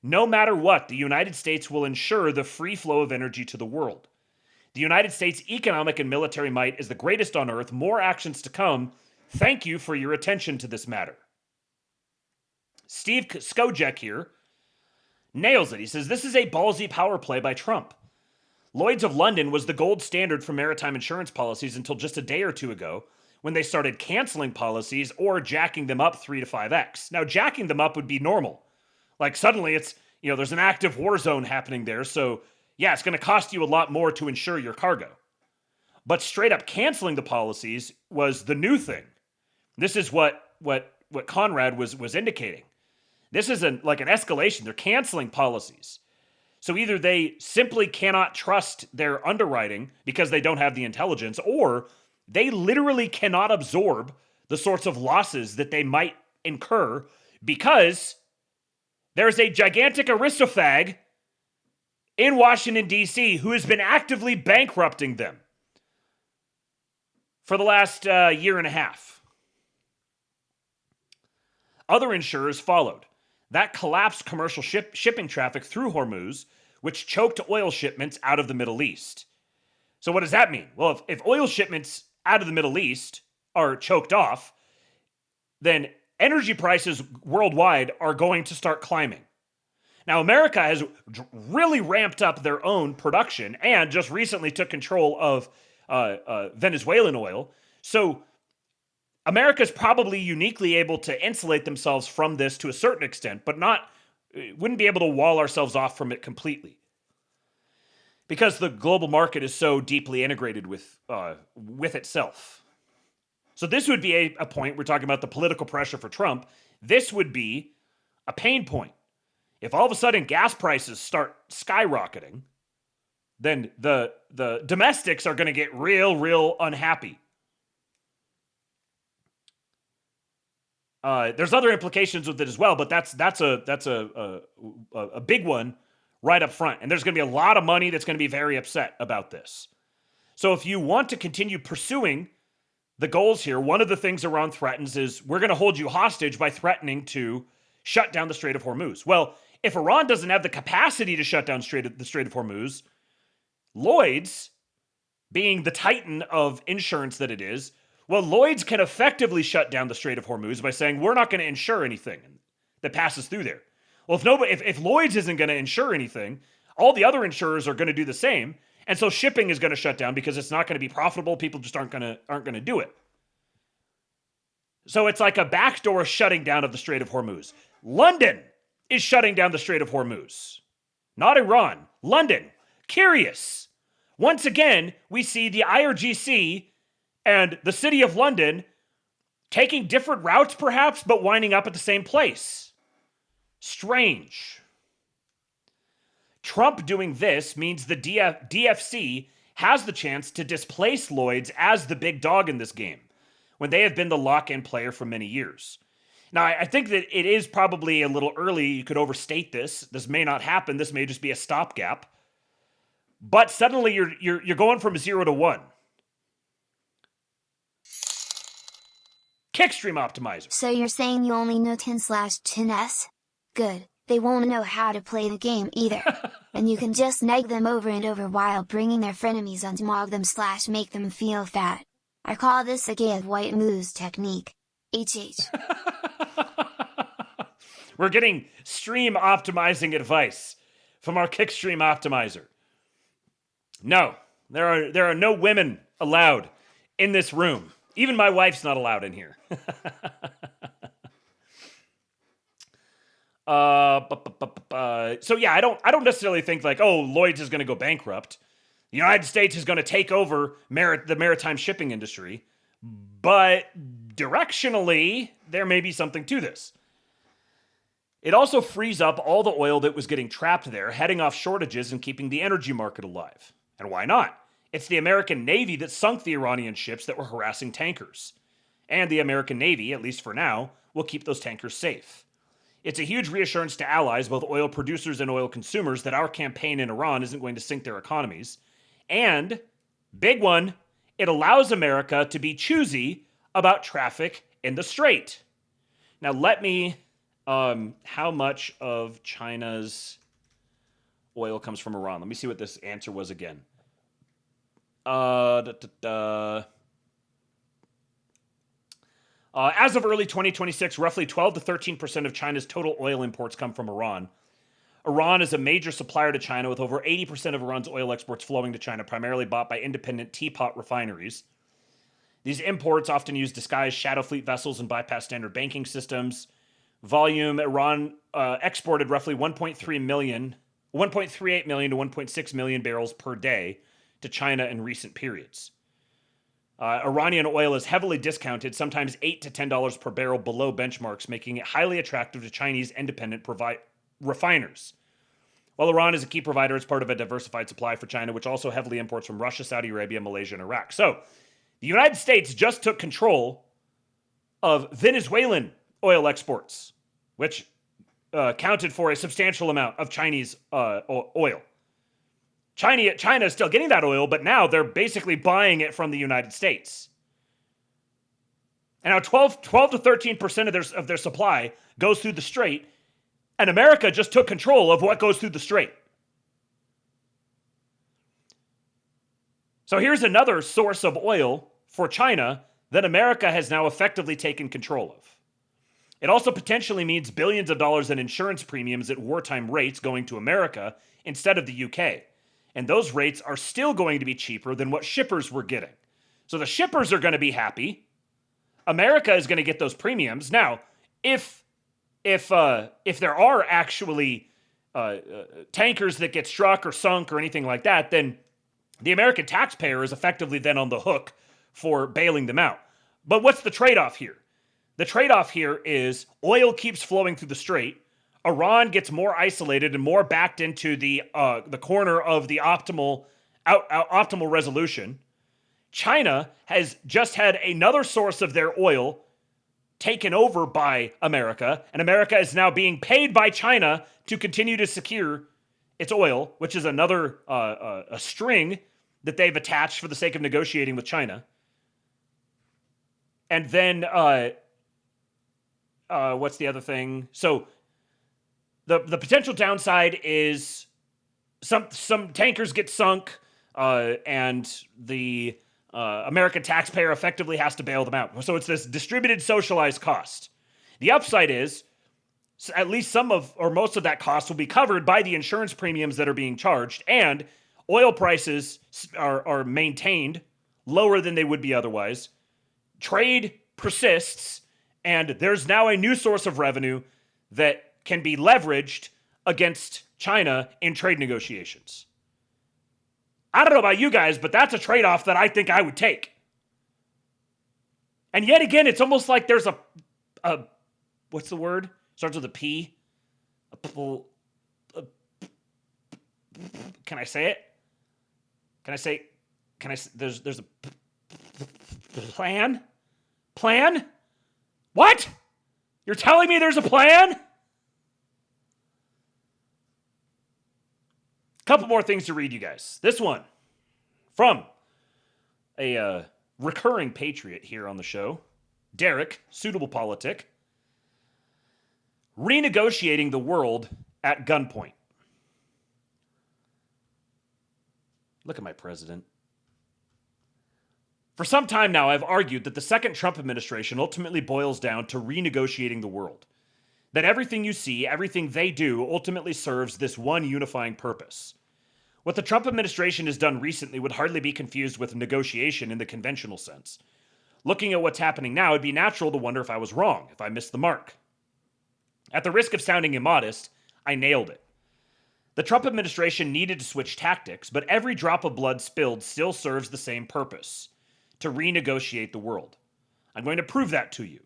No matter what, the United States will ensure the free flow of energy to the world. The United States' economic and military might is the greatest on earth. More actions to come. Thank you for your attention to this matter. Steve Skojek here nails it. He says, this is a ballsy power play by Trump. Lloyd's of London was the gold standard for maritime insurance policies until just a day or two ago, when they started canceling policies or jacking them up 3 to 5x. Now, jacking them up would be normal. Like suddenly it's, there's an active war zone happening there. So yeah, it's going to cost you a lot more to insure your cargo. But straight up canceling the policies was the new thing. This is what Conrad was indicating. This is like an escalation. They're canceling policies. So either they simply cannot trust their underwriting because they don't have the intelligence, or they literally cannot absorb the sorts of losses that they might incur because there's a gigantic aristofag in Washington, D.C. who has been actively bankrupting them for the last year and a half. Other insurers followed. That collapsed commercial shipping traffic through Hormuz, which choked oil shipments out of the Middle East. So what does that mean? Well, if oil shipments out of the Middle East are choked off, then energy prices worldwide are going to start climbing. Now, America has really ramped up their own production and just recently took control of Venezuelan oil. So America's probably uniquely able to insulate themselves from this to a certain extent, but wouldn't be able to wall ourselves off from it completely, because the global market is so deeply integrated with itself. So this would be a point, we're talking about the political pressure for Trump. This would be a pain point. If all of a sudden gas prices start skyrocketing, then the domestics are going to get real unhappy. There's other implications with it as well, but that's a big one right up front. And there's going to be a lot of money that's going to be very upset about this. So if you want to continue pursuing the goals here, one of the things Iran threatens is, we're going to hold you hostage by threatening to shut down the Strait of Hormuz. Well, if Iran doesn't have the capacity to shut down the Strait of Hormuz, Lloyd's, being the titan of insurance that it is, well, Lloyd's can effectively shut down the Strait of Hormuz by saying, we're not going to insure anything that passes through there. Well, if Lloyd's isn't going to insure anything, all the other insurers are going to do the same. And so shipping is going to shut down because it's not going to be profitable. People just aren't going to do it. So it's like a backdoor shutting down of the Strait of Hormuz. London is shutting down the Strait of Hormuz. Not Iran. London. Curious. Once again, we see the IRGC and the City of London taking different routes perhaps, but winding up at the same place. Strange. Trump doing this means the DFC has the chance to displace Lloyd's as the big dog in this game, when they have been the lock-in player for many years. Now, I think that it is probably a little early. You could overstate this. This may not happen. This may just be a stopgap. But suddenly you're going from 0 to 1. Kickstream Optimizer. So you're saying you only know 10/10s? Good. They won't know how to play the game either. And you can just neg them over and over while bringing their frenemies on to mog them / make them feel fat. I call this a gay of white moose technique. HH. We're getting stream optimizing advice from our Kickstream Optimizer. No, there are no women allowed in this room. Even my wife's not allowed in here. So yeah, I don't necessarily think like, oh, Lloyd's is going to go bankrupt. The United States is going to take over the maritime shipping industry. But directionally, there may be something to this. It also frees up all the oil that was getting trapped there, heading off shortages and keeping the energy market alive. And why not? It's the American Navy that sunk the Iranian ships that were harassing tankers. And the American Navy, at least for now, will keep those tankers safe. It's a huge reassurance to allies, both oil producers and oil consumers, that our campaign in Iran isn't going to sink their economies. And, big one, it allows America to be choosy about traffic in the Strait. Now let me... how much of China's oil comes from Iran? Let me see what this answer was again. As of early 2026, roughly 12 to 13% of China's total oil imports come from Iran. Iran is a major supplier to China, with over 80% of Iran's oil exports flowing to China, primarily bought by independent teapot refineries. These imports often use disguised shadow fleet vessels and bypass standard banking systems. Volume, Iran exported roughly 1.38 million to 1.6 million barrels per day to China in recent periods. Iranian oil is heavily discounted, sometimes $8 to $10 per barrel below benchmarks, making it highly attractive to Chinese independent refiners. While Iran is a key provider, it's part of a diversified supply for China, which also heavily imports from Russia, Saudi Arabia, Malaysia, and Iraq. So, the United States just took control of Venezuelan oil exports, which accounted for a substantial amount of Chinese oil. China is still getting that oil, but now they're basically buying it from the United States. And now 12 to 13% of their supply goes through the Strait, and America just took control of what goes through the Strait. So here's another source of oil for China that America has now effectively taken control of. It also potentially means billions of dollars in insurance premiums at wartime rates going to America instead of the UK. And those rates are still going to be cheaper than what shippers were getting. So the shippers are going to be happy. America is going to get those premiums. Now, if there are actually tankers that get struck or sunk or anything like that, then the American taxpayer is effectively then on the hook for bailing them out. But what's the trade-off here? The trade-off here is oil keeps flowing through the Strait. Iran gets more isolated and more backed into the corner of the optimal resolution. China has just had another source of their oil taken over by America, and America is now being paid by China to continue to secure its oil, which is another a string that they've attached for the sake of negotiating with China. And then what's the other thing? So the potential downside is some tankers get sunk, and the American taxpayer effectively has to bail them out. So it's this distributed, socialized cost. The upside is at least some of or most of that cost will be covered by the insurance premiums that are being charged, and oil prices are maintained lower than they would be otherwise. Trade persists, and there's now a new source of revenue that can be leveraged against China in trade negotiations. I don't know about you guys, but that's a trade-off that I think I would take. And yet again, it's almost like there's a what's the word? Starts with a P. Can I say it? There's a plan? Plan? What? You're telling me there's a plan? Couple more things to read you guys. This one from a recurring patriot here on the show, Derek, Suitable Politic. Renegotiating the world at gunpoint. Look at my president. For some time now, I've argued that the second Trump administration ultimately boils down to renegotiating the world. That everything you see, everything they do, ultimately serves this one unifying purpose. What the Trump administration has done recently would hardly be confused with negotiation in the conventional sense. Looking at what's happening now, it'd be natural to wonder if I was wrong, if I missed the mark. At the risk of sounding immodest, I nailed it. The Trump administration needed to switch tactics, but every drop of blood spilled still serves the same purpose: to renegotiate the world. I'm going to prove that to you.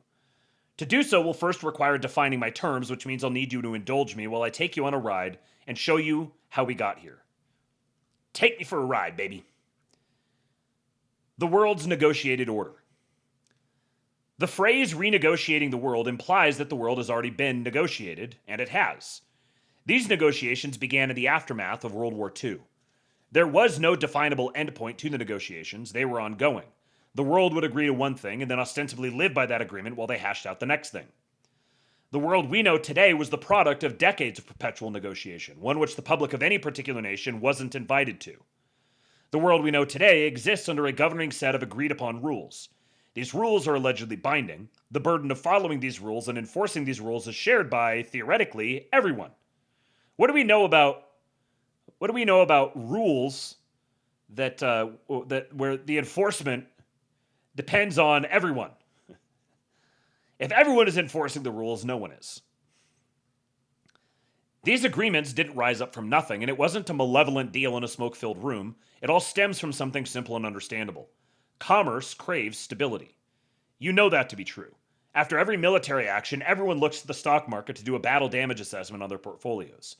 To do so will first require defining my terms, which means I'll need you to indulge me while I take you on a ride and show you how we got here. Take me for a ride, baby. The world's negotiated order. The phrase renegotiating the world implies that the world has already been negotiated, and it has. These negotiations began in the aftermath of World War II. There was no definable endpoint to the negotiations, they were ongoing. The world would agree to one thing and then ostensibly live by that agreement while they hashed out the next thing. The world we know today was the product of decades of perpetual negotiation, one which the public of any particular nation wasn't invited to. The world we know today exists under a governing set of agreed-upon rules. These rules are allegedly binding. The burden of following these rules and enforcing these rules is shared by, theoretically, everyone. What do we know about rules that where the enforcement depends on everyone? If everyone is enforcing the rules, no one is. These agreements didn't rise up from nothing, and it wasn't a malevolent deal in a smoke-filled room. It all stems from something simple and understandable. Commerce craves stability. You know that to be true. After every military action, everyone looks to the stock market to do a battle damage assessment on their portfolios.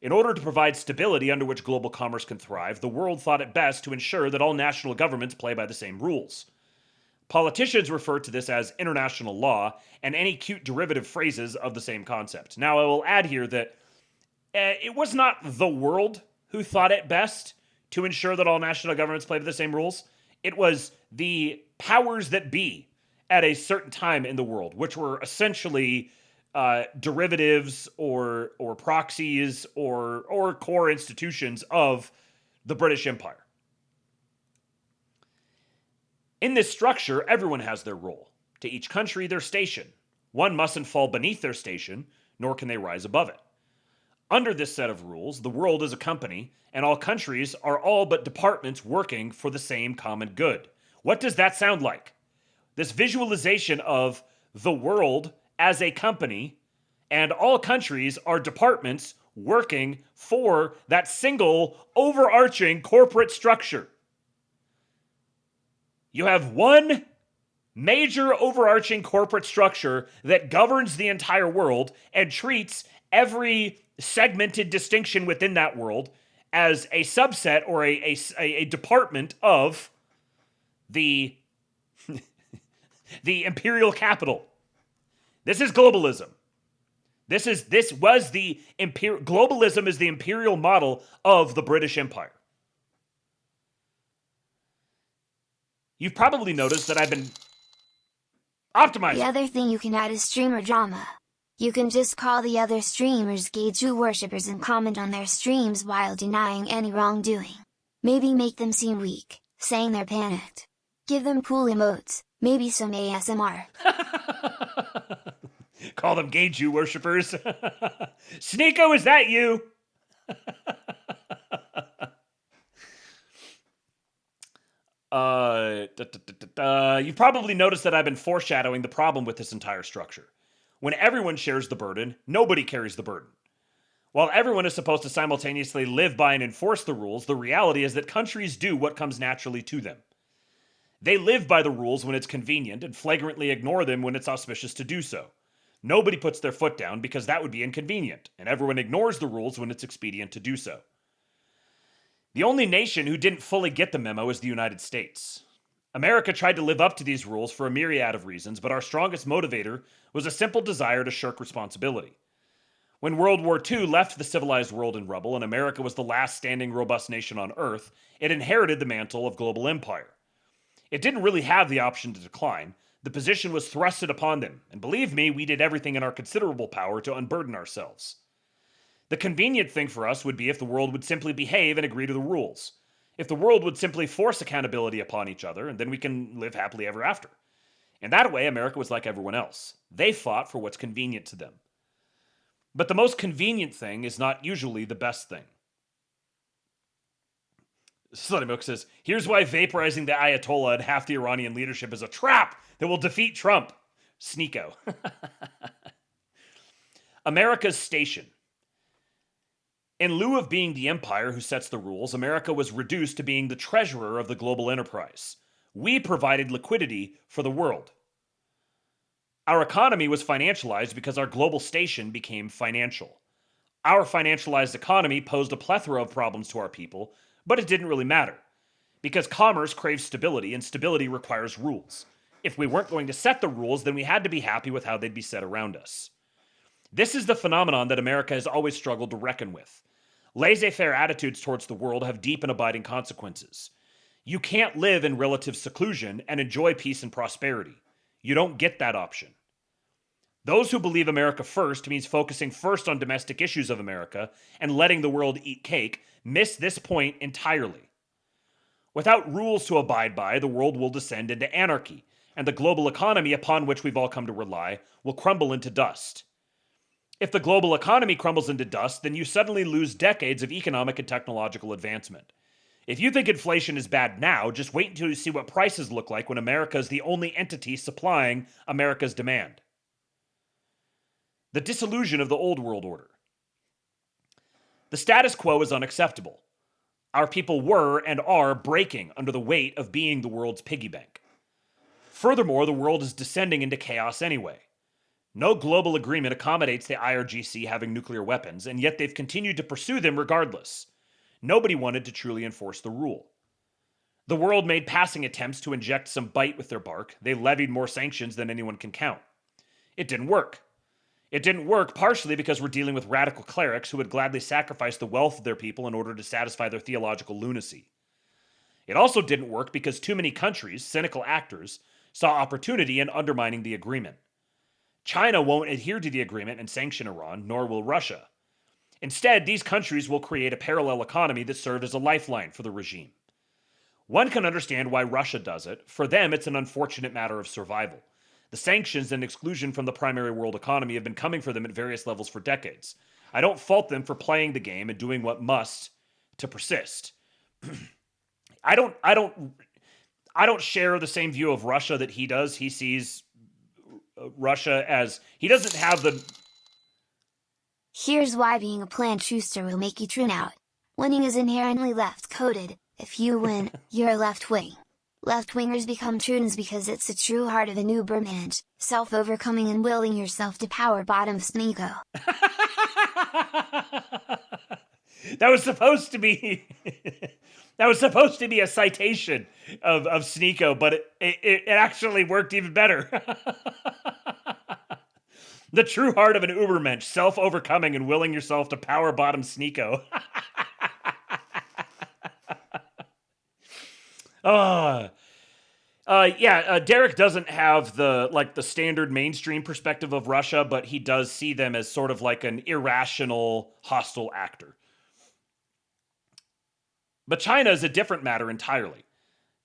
In order to provide stability under which global commerce can thrive, the world thought it best to ensure that all national governments play by the same rules. Politicians refer to this as international law and any cute derivative phrases of the same concept. Now, I will add here that it was not the world who thought it best to ensure that all national governments play by the same rules. It was the powers that be at a certain time in the world, which were essentially derivatives or proxies or core institutions of the British Empire. In this structure, everyone has their role. To each country, their station. One mustn't fall beneath their station, nor can they rise above it. Under this set of rules, the world is a company, and all countries are all but departments working for the same common good. What does that sound like? This visualization of the world as a company, and all countries are departments working for that single overarching corporate structure. You have one major overarching corporate structure that governs the entire world and treats every segmented distinction within that world as a subset or a department of the the imperial capital. This is globalism. Globalism is the imperial model of the British Empire. You've probably noticed that I've been optimizing. The other thing you can add is streamer drama. You can just call the other streamers gay Jew worshippers and comment on their streams while denying any wrongdoing. Maybe make them seem weak, saying they're panicked. Give them cool emotes, maybe some ASMR. Call them gay Jew worshippers. Sneeko, is that you? You've probably noticed that I've been foreshadowing the problem with this entire structure. When everyone shares the burden, nobody carries the burden. While everyone is supposed to simultaneously live by and enforce the rules, the reality is that countries do what comes naturally to them. They live by the rules when it's convenient and flagrantly ignore them when it's auspicious to do so. Nobody puts their foot down because that would be inconvenient, and everyone ignores the rules when it's expedient to do so. The only nation who didn't fully get the memo is the United States. America tried to live up to these rules for a myriad of reasons, but our strongest motivator was a simple desire to shirk responsibility. When World War II left the civilized world in rubble and America was the last standing robust nation on Earth, it inherited the mantle of global empire. It didn't really have the option to decline. The position was thrusted upon them, and believe me, we did everything in our considerable power to unburden ourselves. The convenient thing for us would be if the world would simply behave and agree to the rules. If the world would simply force accountability upon each other, and then we can live happily ever after. In that way, America was like everyone else. They fought for what's convenient to them. But the most convenient thing is not usually the best thing. Slutty Milk says, here's why vaporizing the Ayatollah and half the Iranian leadership is a trap that will defeat Trump. Sneeko. America's station. In lieu of being the empire who sets the rules, America was reduced to being the treasurer of the global enterprise. We provided liquidity for the world. Our economy was financialized because our global station became financial. Our financialized economy posed a plethora of problems to our people, but it didn't really matter. Because commerce craves stability, and stability requires rules. If we weren't going to set the rules, then we had to be happy with how they'd be set around us. This is the phenomenon that America has always struggled to reckon with. Laissez-faire attitudes towards the world have deep and abiding consequences. You can't live in relative seclusion and enjoy peace and prosperity. You don't get that option. Those who believe America first means focusing first on domestic issues of America and letting the world eat cake miss this point entirely. Without rules to abide by, the world will descend into anarchy, and the global economy upon which we've all come to rely will crumble into dust. If the global economy crumbles into dust, then you suddenly lose decades of economic and technological advancement. If you think inflation is bad now, just wait until you see what prices look like when America is the only entity supplying America's demand. The disillusion of the old world order. The status quo is unacceptable. Our people were and are breaking under the weight of being the world's piggy bank. Furthermore, the world is descending into chaos anyway. No global agreement accommodates the IRGC having nuclear weapons, and yet they've continued to pursue them regardless. Nobody wanted to truly enforce the rule. The world made passing attempts to inject some bite with their bark. They levied more sanctions than anyone can count. It didn't work. It didn't work partially because we're dealing with radical clerics who would gladly sacrifice the wealth of their people in order to satisfy their theological lunacy. It also didn't work because too many countries, cynical actors, saw opportunity in undermining the agreement. China won't adhere to the agreement and sanction Iran, nor will Russia. Instead, these countries will create a parallel economy that served as a lifeline for the regime. One can understand why Russia does it. For them, it's an unfortunate matter of survival. The sanctions and exclusion from the primary world economy have been coming for them at various levels for decades. I don't fault them for playing the game and doing what must to persist. I don't share the same view of Russia that he does. He sees Russia as, he doesn't have the... Here's why being a planned truster will make you tune out. Winning is inherently left-coded. If you win, you're a left-wing. Left-wingers become trunes because it's the true heart of an Ubermensch, self-overcoming and willing yourself to power bottom Sneeko. That was supposed to be a citation of Sneeko, but it actually worked even better. The true heart of an Ubermensch, self-overcoming and willing yourself to power bottom Sneeko. Derek doesn't have the standard mainstream perspective of Russia, but he does see them as sort of like an irrational, hostile actor. But China is a different matter entirely.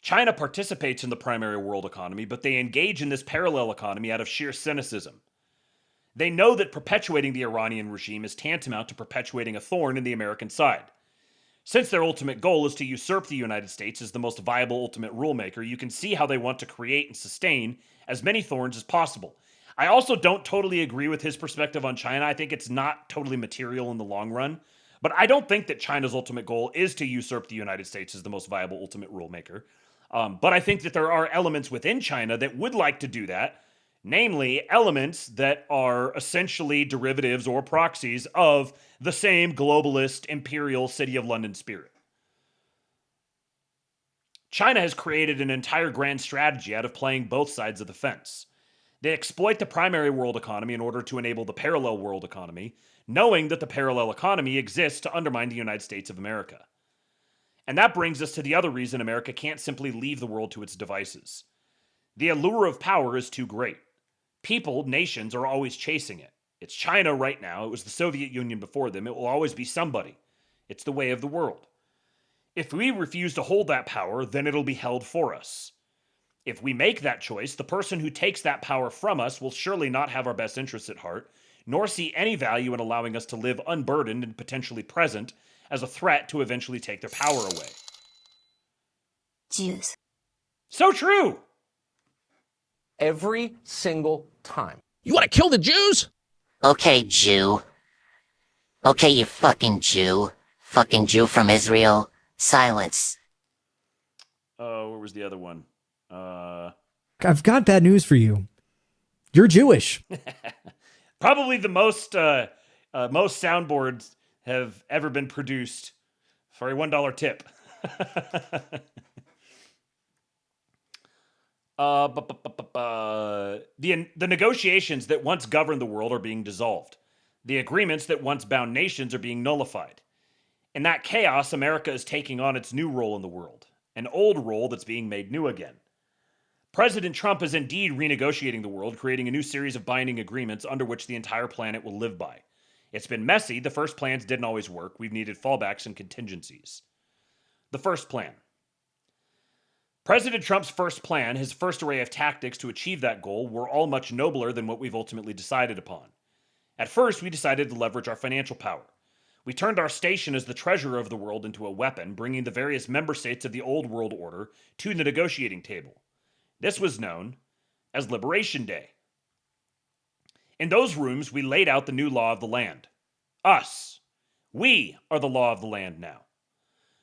China participates in the primary world economy, but they engage in this parallel economy out of sheer cynicism. They know that perpetuating the Iranian regime is tantamount to perpetuating a thorn in the American side. Since their ultimate goal is to usurp the United States as the most viable ultimate rulemaker, you can see how they want to create and sustain as many thorns as possible. I also don't totally agree with his perspective on China. I think it's not totally material in the long run. But I don't think that China's ultimate goal is to usurp the United States as the most viable ultimate rulemaker. But I think that there are elements within China that would like to do that. Namely, elements that are essentially derivatives or proxies of the same globalist, imperial City of London spirit. China has created an entire grand strategy out of playing both sides of the fence. They exploit the primary world economy in order to enable the parallel world economy, knowing that the parallel economy exists to undermine the United States of America. And that brings us to the other reason America can't simply leave the world to its devices. The allure of power is too great. People, nations, are always chasing it. It's China right now. It was the Soviet Union before them. It will always be somebody. It's the way of the world. If we refuse to hold that power, then it'll be held for us. If we make that choice, the person who takes that power from us will surely not have our best interests at heart, nor see any value in allowing us to live unburdened and potentially present as a threat to eventually take their power away. Jews. So true! Every single time. You want to kill the Jews? Okay, Jew. Okay, you fucking Jew. Fucking Jew from Israel. Silence. Where was the other one? I've got bad news for you. You're Jewish. Probably the most soundboards have ever been produced for a $1 tip. The negotiations that once governed the world are being dissolved. The agreements that once bound nations are being nullified. In that chaos, America is taking on its new role in the world, an old role that's being made new again. President Trump is indeed renegotiating the world, creating a new series of binding agreements under which the entire planet will live by. It's been messy. The first plans didn't always work. We've needed fallbacks and contingencies. The first plan. President Trump's first plan, his first array of tactics to achieve that goal, were all much nobler than what we've ultimately decided upon. At first, we decided to leverage our financial power. We turned our station as the treasurer of the world into a weapon, bringing the various member states of the old world order to the negotiating table. This was known as Liberation Day. In those rooms, we laid out the new law of the land. Us. We are the law of the land now.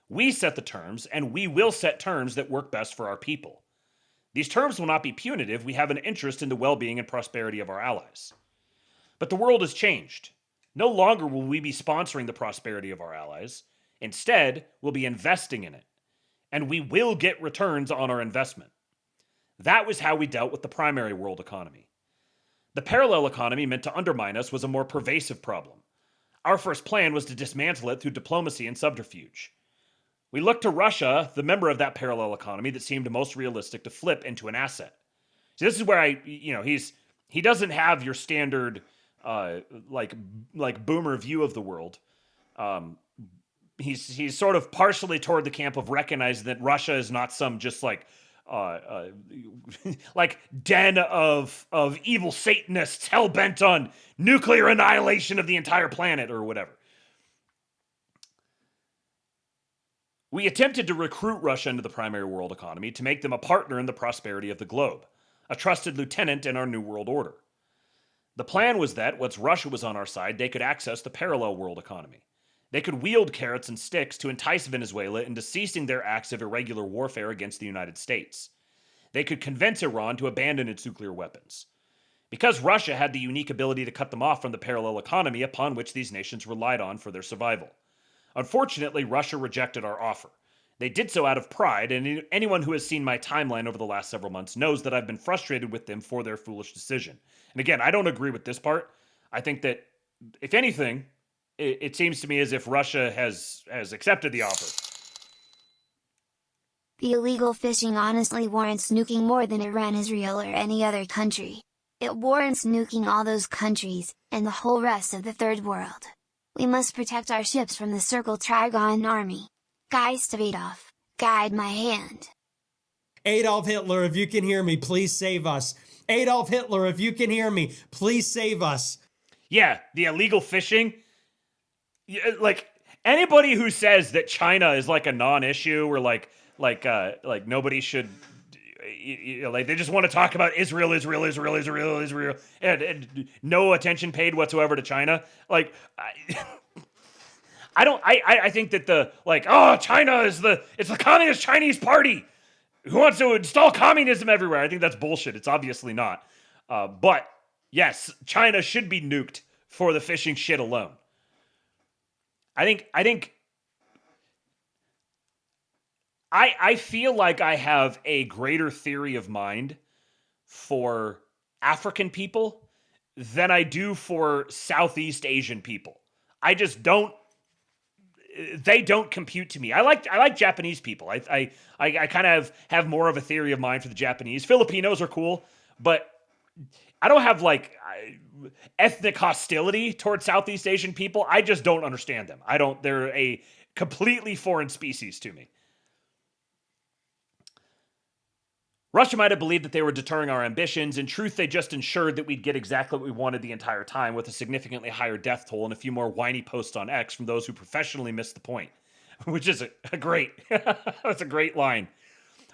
We set the terms, and we will set terms that work best for our people. These terms will not be punitive. We have an interest in the well-being and prosperity of our allies. But the world has changed. No longer will we be sponsoring the prosperity of our allies. Instead, we'll be investing in it. And we will get returns on our investment. That was how we dealt with the primary world economy. The parallel economy meant to undermine us was a more pervasive problem. Our first plan was to dismantle it through diplomacy and subterfuge. We looked to Russia, the member of that parallel economy that seemed most realistic to flip into an asset. So this is where he doesn't have your standard like boomer view of the world. He's sort of partially toward the camp of recognizing that Russia is not some just like den of evil Satanists hell-bent on nuclear annihilation of the entire planet or whatever. We attempted to recruit Russia into the primary world economy to make them a partner in the prosperity of the globe, a trusted lieutenant in our new world order. The plan was that, once Russia was on our side, they could access the parallel world economy. They could wield carrots and sticks to entice Venezuela into ceasing their acts of irregular warfare against the United States. They could convince Iran to abandon its nuclear weapons. Because Russia had the unique ability to cut them off from the parallel economy upon which these nations relied on for their survival. Unfortunately, Russia rejected our offer. They did so out of pride, and anyone who has seen my timeline over the last several months knows that I've been frustrated with them for their foolish decision. And again, I don't agree with this part. I think that, if anything, it seems to me as if Russia has accepted the offer. The illegal fishing honestly warrants nuking more than Iran, Israel, or any other country. It warrants nuking all those countries, and the whole rest of the third world. We must protect our ships from the Circle Trigon army. Guy Stavadov, guide my hand. Adolf Hitler, if you can hear me, please save us. Adolf Hitler, if you can hear me, please save us. Yeah, the illegal fishing. Like, anybody who says that China is like a non-issue or like nobody should, like they just want to talk about Israel, and no attention paid whatsoever to China. Like, I think that China is it's the Communist Chinese Party who wants to install communism everywhere. I think that's bullshit. It's obviously not. But yes, China should be nuked for the fishing shit alone. I feel like I have a greater theory of mind for African people than I do for Southeast Asian people. I just don't. They don't compute to me. I like Japanese people. I kind of have more of a theory of mind for the Japanese. Filipinos are cool, but I don't have ethnic hostility towards Southeast Asian people. I just don't understand them. They're a completely foreign species to me. Russia might have believed that they were deterring our ambitions. In truth, they just ensured that we'd get exactly what we wanted the entire time, with a significantly higher death toll and a few more whiny posts on X from those who professionally missed the point. Which is a great, that's a great line.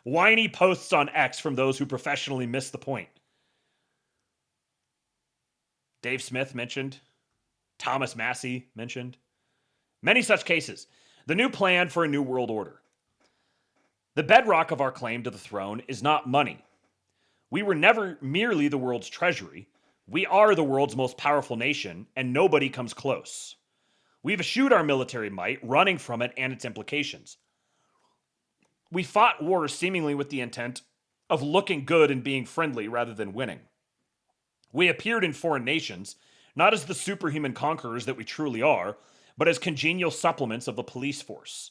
Whiny posts on X from those who professionally missed the point. Dave Smith mentioned. Thomas Massey mentioned. Many such cases. The new plan for a new world order. The bedrock of our claim to the throne is not money. We were never merely the world's treasury. We are the world's most powerful nation, and nobody comes close. We've eschewed our military might, running from it and its implications. We fought wars seemingly with the intent of looking good and being friendly rather than winning. We appeared in foreign nations, not as the superhuman conquerors that we truly are, but as congenial supplements of the police force.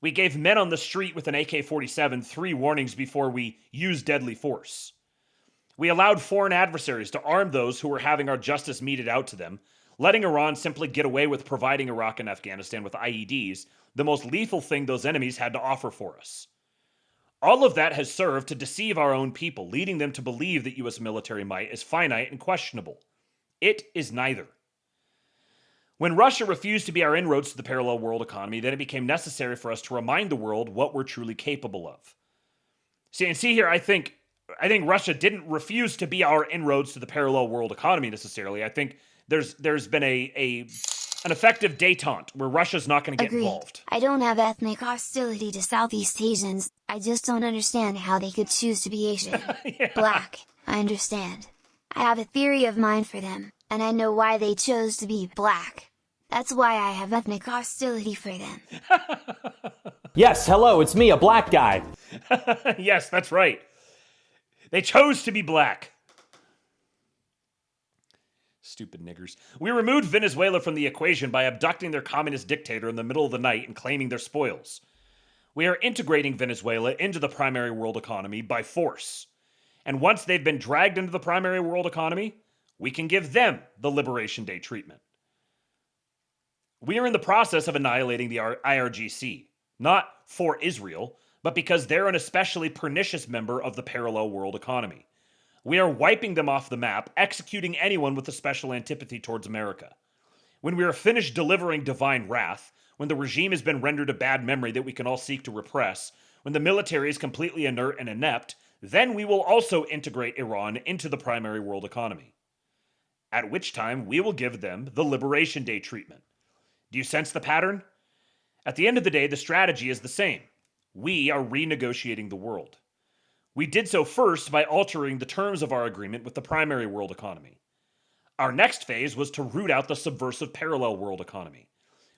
We gave men on the street with an AK-47 3 warnings before we used deadly force. We allowed foreign adversaries to arm those who were having our justice meted out to them, letting Iran simply get away with providing Iraq and Afghanistan with IEDs, the most lethal thing those enemies had to offer for us. All of that has served to deceive our own people, leading them to believe that U.S. military might is finite and questionable. It is neither. When Russia refused to be our inroads to the parallel world economy, then it became necessary for us to remind the world what we're truly capable of. See here, I think Russia didn't refuse to be our inroads to the parallel world economy necessarily. I think there's been an effective détente where Russia's not going to get involved. I don't have ethnic hostility to Southeast Asians, I just don't understand how they could choose to be Asian. Black, I understand. I have a theory of mine for them, and I know why they chose to be black. That's why I have ethnic hostility for them. Yes, hello, it's me, a black guy. Yes, that's right. They chose to be black. Stupid niggers. We removed Venezuela from the equation by abducting their communist dictator in the middle of the night and claiming their spoils. We are integrating Venezuela into the primary world economy by force. And once they've been dragged into the primary world economy, we can give them the Liberation Day treatment. We are in the process of annihilating the IRGC, not for Israel, but because they're an especially pernicious member of the parallel world economy. We are wiping them off the map, executing anyone with a special antipathy towards America. When we are finished delivering divine wrath, when the regime has been rendered a bad memory that we can all seek to repress, when the military is completely inert and inept, then we will also integrate Iran into the primary world economy. At which time, we will give them the Liberation Day treatment. Do you sense the pattern? At the end of the day, the strategy is the same. We are renegotiating the world. We did so first by altering the terms of our agreement with the primary world economy. Our next phase was to root out the subversive parallel world economy.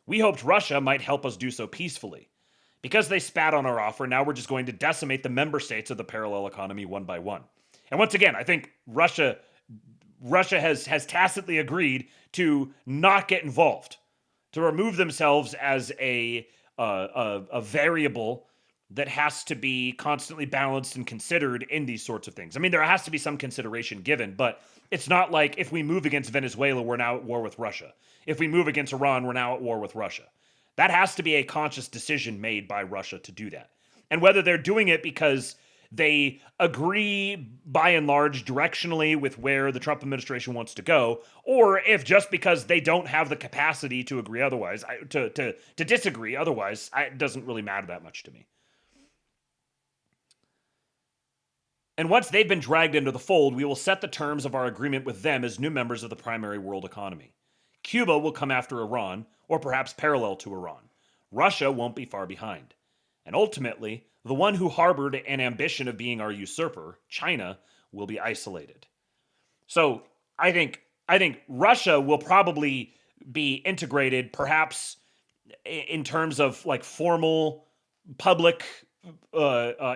We hoped Russia might help us do so peacefully. Because they spat on our offer, now we're just going to decimate the member states of the parallel economy one by one. And once again, I think Russia has tacitly agreed to not get involved, to remove themselves as a variable that has to be constantly balanced and considered in these sorts of things. I mean, there has to be some consideration given, but it's not like if we move against Venezuela, we're now at war with Russia. If we move against Iran, we're now at war with Russia. That has to be a conscious decision made by Russia to do that. And whether they're doing it because they agree by and large directionally with where the Trump administration wants to go, or if just because they don't have the capacity to agree otherwise, to disagree otherwise, it doesn't really matter that much to me. And once they've been dragged into the fold, we will set the terms of our agreement with them as new members of the primary world economy. Cuba will come after Iran, or perhaps parallel to Iran. Russia won't be far behind. And ultimately, the one who harbored an ambition of being our usurper, China, will be isolated. So I think Russia will probably be integrated, perhaps in terms of like formal public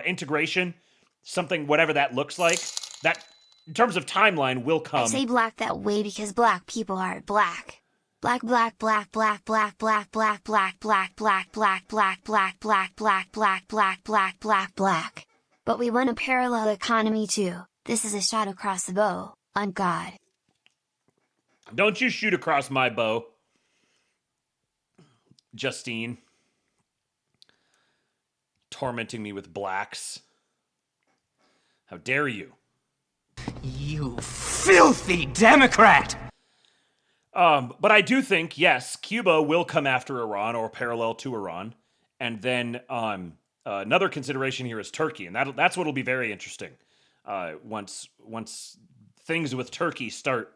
integration, something, whatever that looks like. That, in terms of timeline, will come. I say black that way because black people are black. Black, black, black, black, black, black, black, black, black, black, black, black, black, black, black, black, black, black, black, black. But we want a parallel economy too. This is a shot across the bow, on God. Don't you shoot across my bow, Justine. Tormenting me with blacks. How dare you? You filthy Democrat! But I do think, yes, Cuba will come after Iran or parallel to Iran. And then another consideration here is Turkey. And that's what will be very interesting once things with Turkey start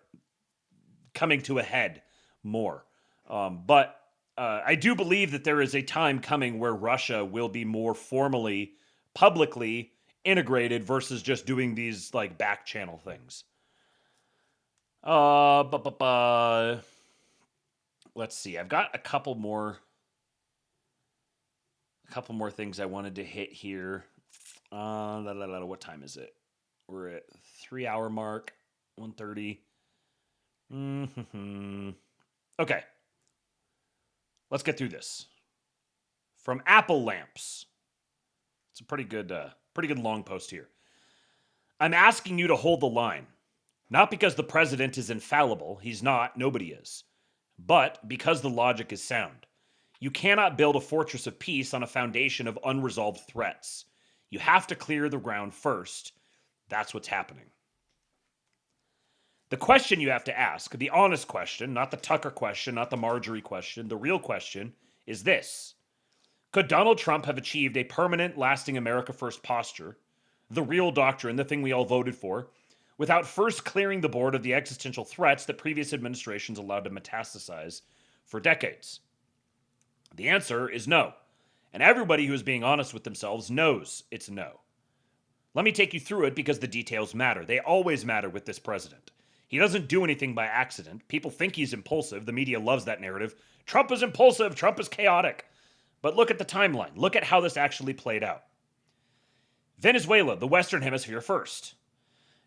coming to a head more. But I do believe that there is a time coming where Russia will be more formally, publicly integrated versus just doing these like back channel things. Let's see. I've got a couple more things I wanted to hit here. What time is it? We're at 3 hour mark, 1:30. Okay. Let's get through this. From Apple Lamps. It's a pretty good long post here. I'm asking you to hold the line. Not because the president is infallible. He's not. Nobody is. But because the logic is sound. You cannot build a fortress of peace on a foundation of unresolved threats. You have to clear the ground first. That's what's happening. The question you have to ask, the honest question, not the Tucker question, not the Marjorie question, the real question is this. Could Donald Trump have achieved a permanent, lasting America First posture, the real doctrine, the thing we all voted for, without first clearing the board of the existential threats that previous administrations allowed to metastasize for decades? The answer is no. And everybody who is being honest with themselves knows it's no. Let me take you through it because the details matter. They always matter with this president. He doesn't do anything by accident. People think he's impulsive. The media loves that narrative. Trump is impulsive. Trump is chaotic. But look at the timeline. Look at how this actually played out. Venezuela, the Western Hemisphere first.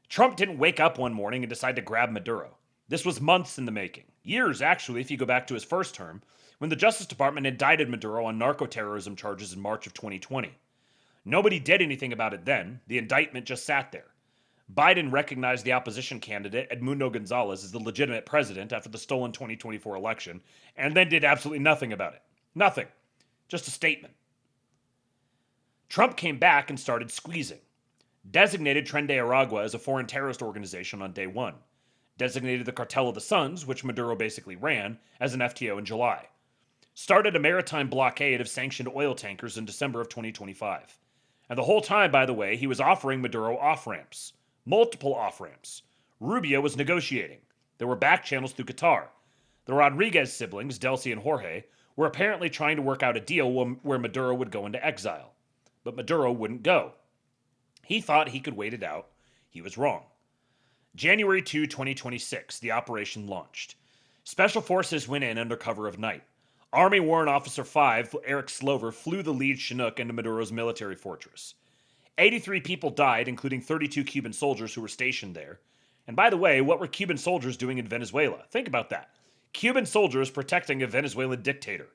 Trump didn't wake up one morning and decide to grab Maduro. This was months in the making. Years, actually, if you go back to his first term, when the Justice Department indicted Maduro on narco-terrorism charges in March of 2020. Nobody did anything about it then. The indictment just sat there. Biden recognized the opposition candidate, Edmundo Gonzalez, as the legitimate president after the stolen 2024 election, and then did absolutely nothing about it. Nothing. Just a statement. Trump came back and started squeezing. Designated Tren de Aragua as a foreign terrorist organization on day one. Designated the Cartel of the Suns, which Maduro basically ran, as an FTO in July. Started a maritime blockade of sanctioned oil tankers in December of 2025. And the whole time, by the way, he was offering Maduro off-ramps. Multiple off-ramps. Rubio was negotiating. There were back channels through Qatar. The Rodriguez siblings, Delcy and Jorge, were apparently trying to work out a deal where Maduro would go into exile. But Maduro wouldn't go. He thought he could wait it out. He was wrong. January 2, 2026, the operation launched. Special forces went in under cover of night. Army Warrant Officer 5, Eric Slover, flew the lead Chinook into Maduro's military fortress. 83 people died, including 32 Cuban soldiers who were stationed there. And by the way, what were Cuban soldiers doing in Venezuela? Think about that. Cuban soldiers protecting a Venezuelan dictator.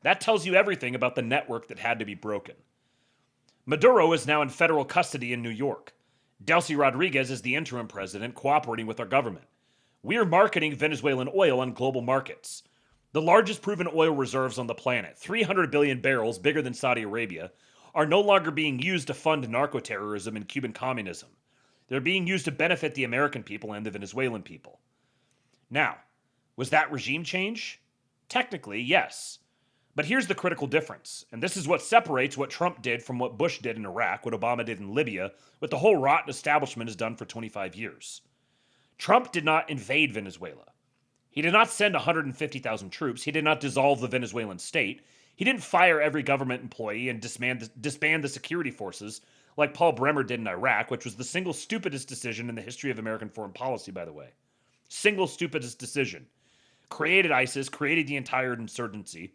That tells you everything about the network that had to be broken. Maduro is now in federal custody in New York. Delcy Rodriguez is the interim president, cooperating with our government. We're marketing Venezuelan oil on global markets. The largest proven oil reserves on the planet, 300 billion barrels, bigger than Saudi Arabia, are no longer being used to fund narco-terrorism and Cuban communism. They're being used to benefit the American people and the Venezuelan people. Now, was that regime change? Technically, yes. But here's the critical difference, and this is what separates what Trump did from what Bush did in Iraq, what Obama did in Libya, what the whole rotten establishment has done for 25 years. Trump did not invade Venezuela. He did not send 150,000 troops. He did not dissolve the Venezuelan state. He didn't fire every government employee and disband the security forces like Paul Bremer did in Iraq, which was the single stupidest decision in the history of American foreign policy, by the way. Single stupidest decision. Created ISIS, created the entire insurgency,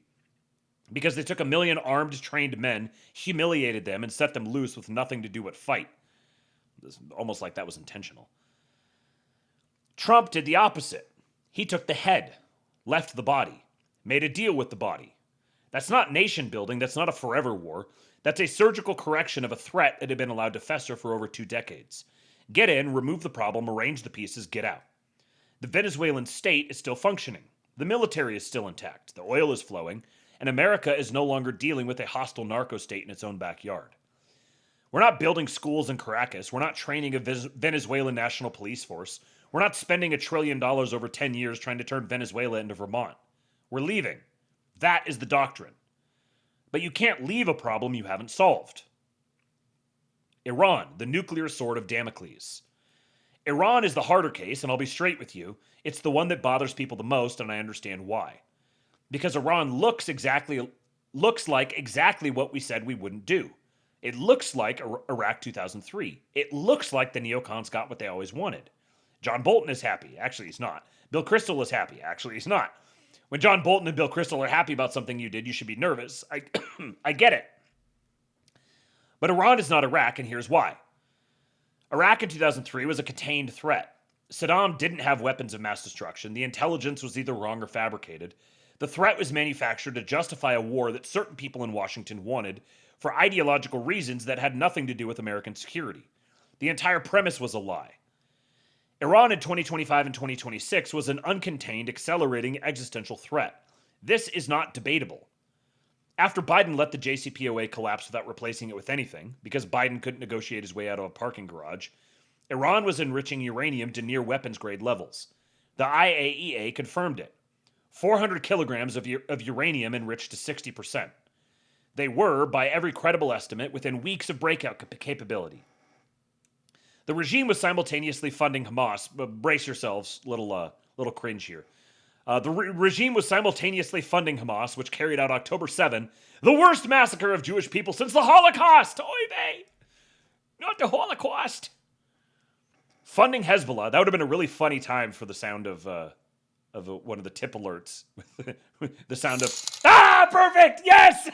because they took 1 million armed, trained men, humiliated them, and set them loose with nothing to do but fight. It's almost like that was intentional. Trump did the opposite. He took the head, left the body, made a deal with the body. That's not nation building. That's not a forever war. That's a surgical correction of a threat that had been allowed to fester for over 2 decades. Get in, remove the problem, arrange the pieces, get out. The Venezuelan state is still functioning. The military is still intact. The oil is flowing. And America is no longer dealing with a hostile narco state in its own backyard. We're not building schools in Caracas. We're not training a Venezuelan national police force. We're not spending $1 trillion over 10 years trying to turn Venezuela into Vermont. We're leaving. That is the doctrine. But you can't leave a problem you haven't solved. Iran, the nuclear sword of Damocles. Iran is the harder case, and I'll be straight with you. It's the one that bothers people the most, and I understand why. Because Iran looks like exactly what we said we wouldn't do. It looks like Iraq 2003. It looks like the neocons got what they always wanted. John Bolton is happy. Actually, he's not. Bill Kristol is happy. Actually, he's not. When John Bolton and Bill Kristol are happy about something you did, you should be nervous. I get it. But Iran is not Iraq, and here's why. Iraq in 2003 was a contained threat. Saddam didn't have weapons of mass destruction. The intelligence was either wrong or fabricated. The threat was manufactured to justify a war that certain people in Washington wanted for ideological reasons that had nothing to do with American security. The entire premise was a lie. Iran in 2025 and 2026 was an uncontained, accelerating existential threat. This is not debatable. After Biden let the JCPOA collapse without replacing it with anything, because Biden couldn't negotiate his way out of a parking garage, Iran was enriching uranium to near weapons-grade levels. The IAEA confirmed it. 400 kilograms of uranium enriched to 60%. They were, by every credible estimate, within weeks of breakout capability. The regime was simultaneously funding Hamas. Brace yourselves, little cringe here. The regime was simultaneously funding Hamas, which carried out October 7, the worst massacre of Jewish people since the Holocaust. Oy vey! Not the Holocaust. Funding Hezbollah. That would have been a really funny time for the sound of one of the tip alerts. The sound of, perfect! Yes!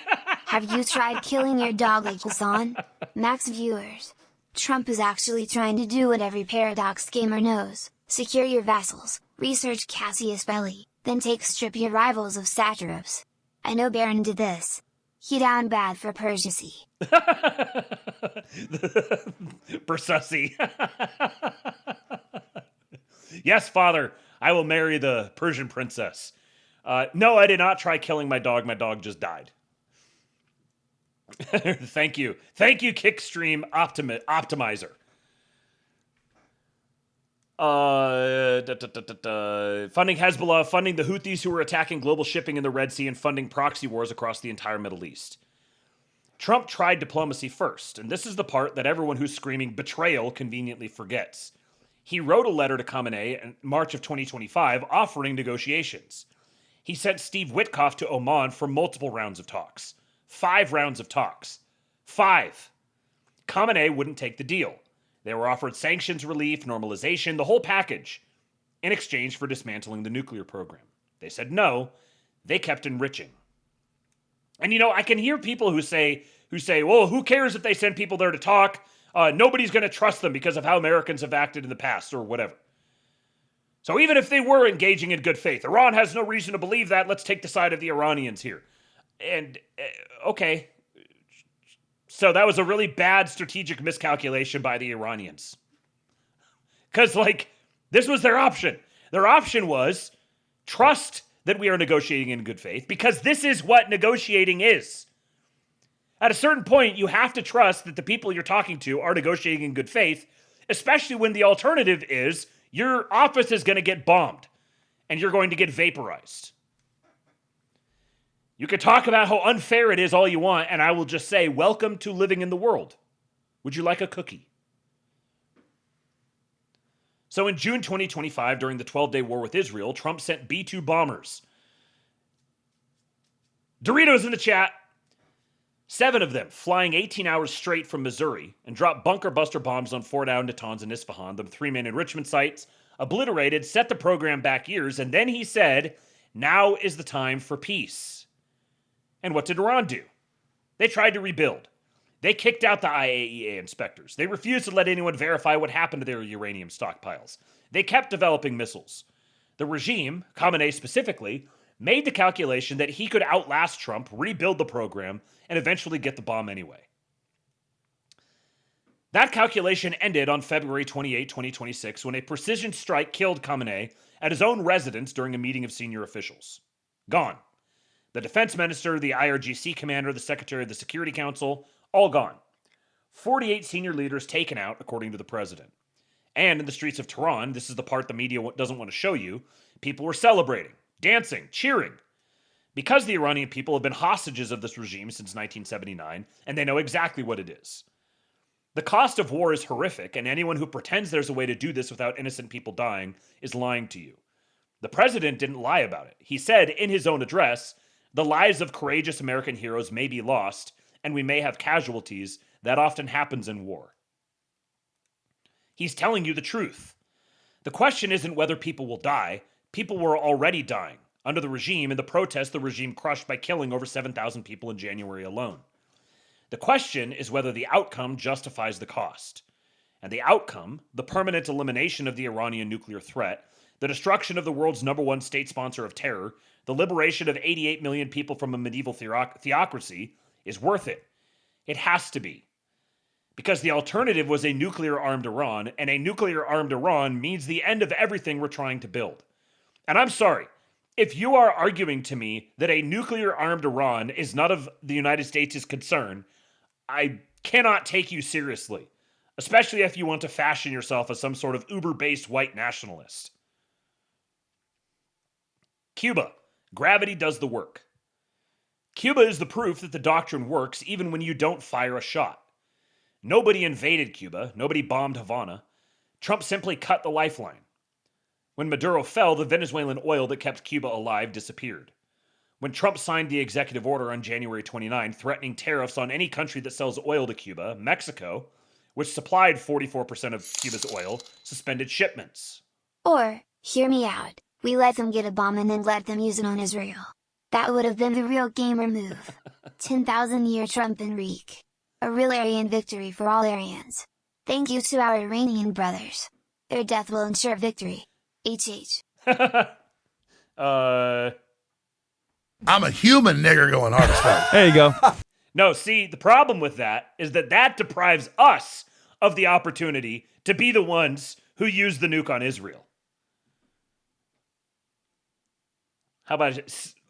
Have you tried killing your dog like Hassan? Max viewers. Trump is actually trying to do what every Paradox gamer knows. Secure your vassals, research Cassius Belli, then strip your rivals of satraps. I know Baron did this. He down bad for Persiacy. Persussy. Yes, father, I will marry the Persian princess. No, I did not try killing my dog. My dog just died. Thank you. Thank you, Kickstream Optimizer. Funding Hezbollah, funding the Houthis who were attacking global shipping in the Red Sea, and funding proxy wars across the entire Middle East. Trump tried diplomacy first, and this is the part that everyone who's screaming betrayal conveniently forgets. He wrote a letter to Khamenei in March of 2025 offering negotiations. He sent Steve Witkoff to Oman for multiple rounds of talks. 5 rounds of talks. 5. Khamenei wouldn't take the deal. They were offered sanctions relief, normalization, the whole package, in exchange for dismantling the nuclear program. They said no. They kept enriching. And I can hear people who say, well, who cares if they send people there to talk? Nobody's going to trust them because of how Americans have acted in the past or whatever. So even if they were engaging in good faith, Iran has no reason to believe that. Let's take the side of the Iranians here. And, okay. So that was a really bad strategic miscalculation by the Iranians. Because, this was their option. Their option was trust that we are negotiating in good faith, because this is what negotiating is. At a certain point, you have to trust that the people you're talking to are negotiating in good faith, especially when the alternative is your office is going to get bombed and you're going to get vaporized. You could talk about how unfair it is all you want, and I will just say, welcome to living in the world. Would you like a cookie? So in June 2025, during the 12-day war with Israel, Trump sent B-2 bombers. Doritos in the chat. 7 of them flying 18 hours straight from Missouri and dropped bunker buster bombs on Fordow, Natanz, and Isfahan, the 3 main enrichment sites, obliterated, set the program back years, and then he said, now is the time for peace. And what did Iran do? They tried to rebuild. They kicked out the IAEA inspectors. They refused to let anyone verify what happened to their uranium stockpiles. They kept developing missiles. The regime, Khamenei specifically, made the calculation that he could outlast Trump, rebuild the program, and eventually get the bomb anyway. That calculation ended on February 28, 2026, when a precision strike killed Khamenei at his own residence during a meeting of senior officials. Gone. The defense minister, the IRGC commander, the secretary of the Security Council, all gone. 48 senior leaders taken out, according to the president. And in the streets of Tehran, this is the part the media doesn't want to show you, people were celebrating, dancing, cheering. Because the Iranian people have been hostages of this regime since 1979, and they know exactly what it is. The cost of war is horrific, and anyone who pretends there's a way to do this without innocent people dying is lying to you. The president didn't lie about it. He said in his own address, the lives of courageous American heroes may be lost, and we may have casualties That often happens in war. He's telling you the truth. The question isn't whether people will die. People were already dying under the regime, and the protest the regime crushed by killing over 7,000 people in January alone. The question is whether the outcome justifies the cost. And the outcome, the permanent elimination of the Iranian nuclear threat, the destruction of the world's #1 state sponsor of terror, the liberation of 88 million people from a medieval theocracy, is worth it. It has to be. Because the alternative was a nuclear-armed Iran, and a nuclear-armed Iran means the end of everything we're trying to build. And I'm sorry, if you are arguing to me that a nuclear-armed Iran is not of the United States' concern, I cannot take you seriously, especially if you want to fashion yourself as some sort of uber-based white nationalist. Cuba. Gravity does the work. Cuba is the proof that the doctrine works even when you don't fire a shot. Nobody invaded Cuba. Nobody bombed Havana. Trump simply cut the lifeline. When Maduro fell, the Venezuelan oil that kept Cuba alive disappeared. When Trump signed the executive order on January 29, threatening tariffs on any country that sells oil to Cuba, Mexico, which supplied 44% of Cuba's oil, suspended shipments. Or, hear me out, we let them get a bomb and then let them use it on Israel. That would have been the real gamer move. 10,000-year Trump and reek. A real Aryan victory for all Aryans. Thank you to our Iranian brothers. Their death will ensure victory. HH. I'm a human nigger going hard as fuck. There you go. No, see, the problem with that is that deprives us of the opportunity to be the ones who use the nuke on Israel. How about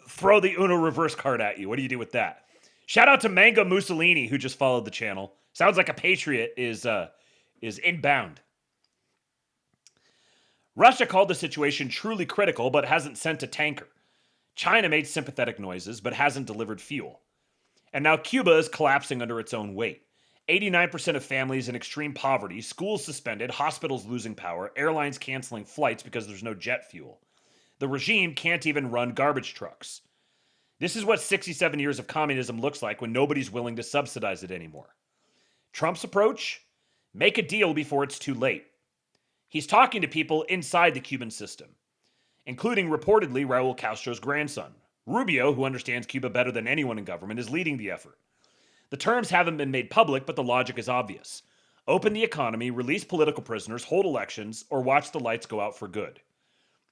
throw the Uno reverse card at you? What do you do with that? Shout out to Mango Mussolini, who just followed the channel. Sounds like a patriot is inbound. Russia called the situation truly critical, but hasn't sent a tanker. China made sympathetic noises, but hasn't delivered fuel. And now Cuba is collapsing under its own weight. 89% of families in extreme poverty, schools suspended, hospitals losing power, airlines canceling flights because there's no jet fuel. The regime can't even run garbage trucks. This is what 67 years of communism looks like when nobody's willing to subsidize it anymore. Trump's approach? Make a deal before it's too late. He's talking to people inside the Cuban system, including reportedly Raul Castro's grandson. Rubio, who understands Cuba better than anyone in government, is leading the effort. The terms haven't been made public, but the logic is obvious. Open the economy, release political prisoners, hold elections, or watch the lights go out for good.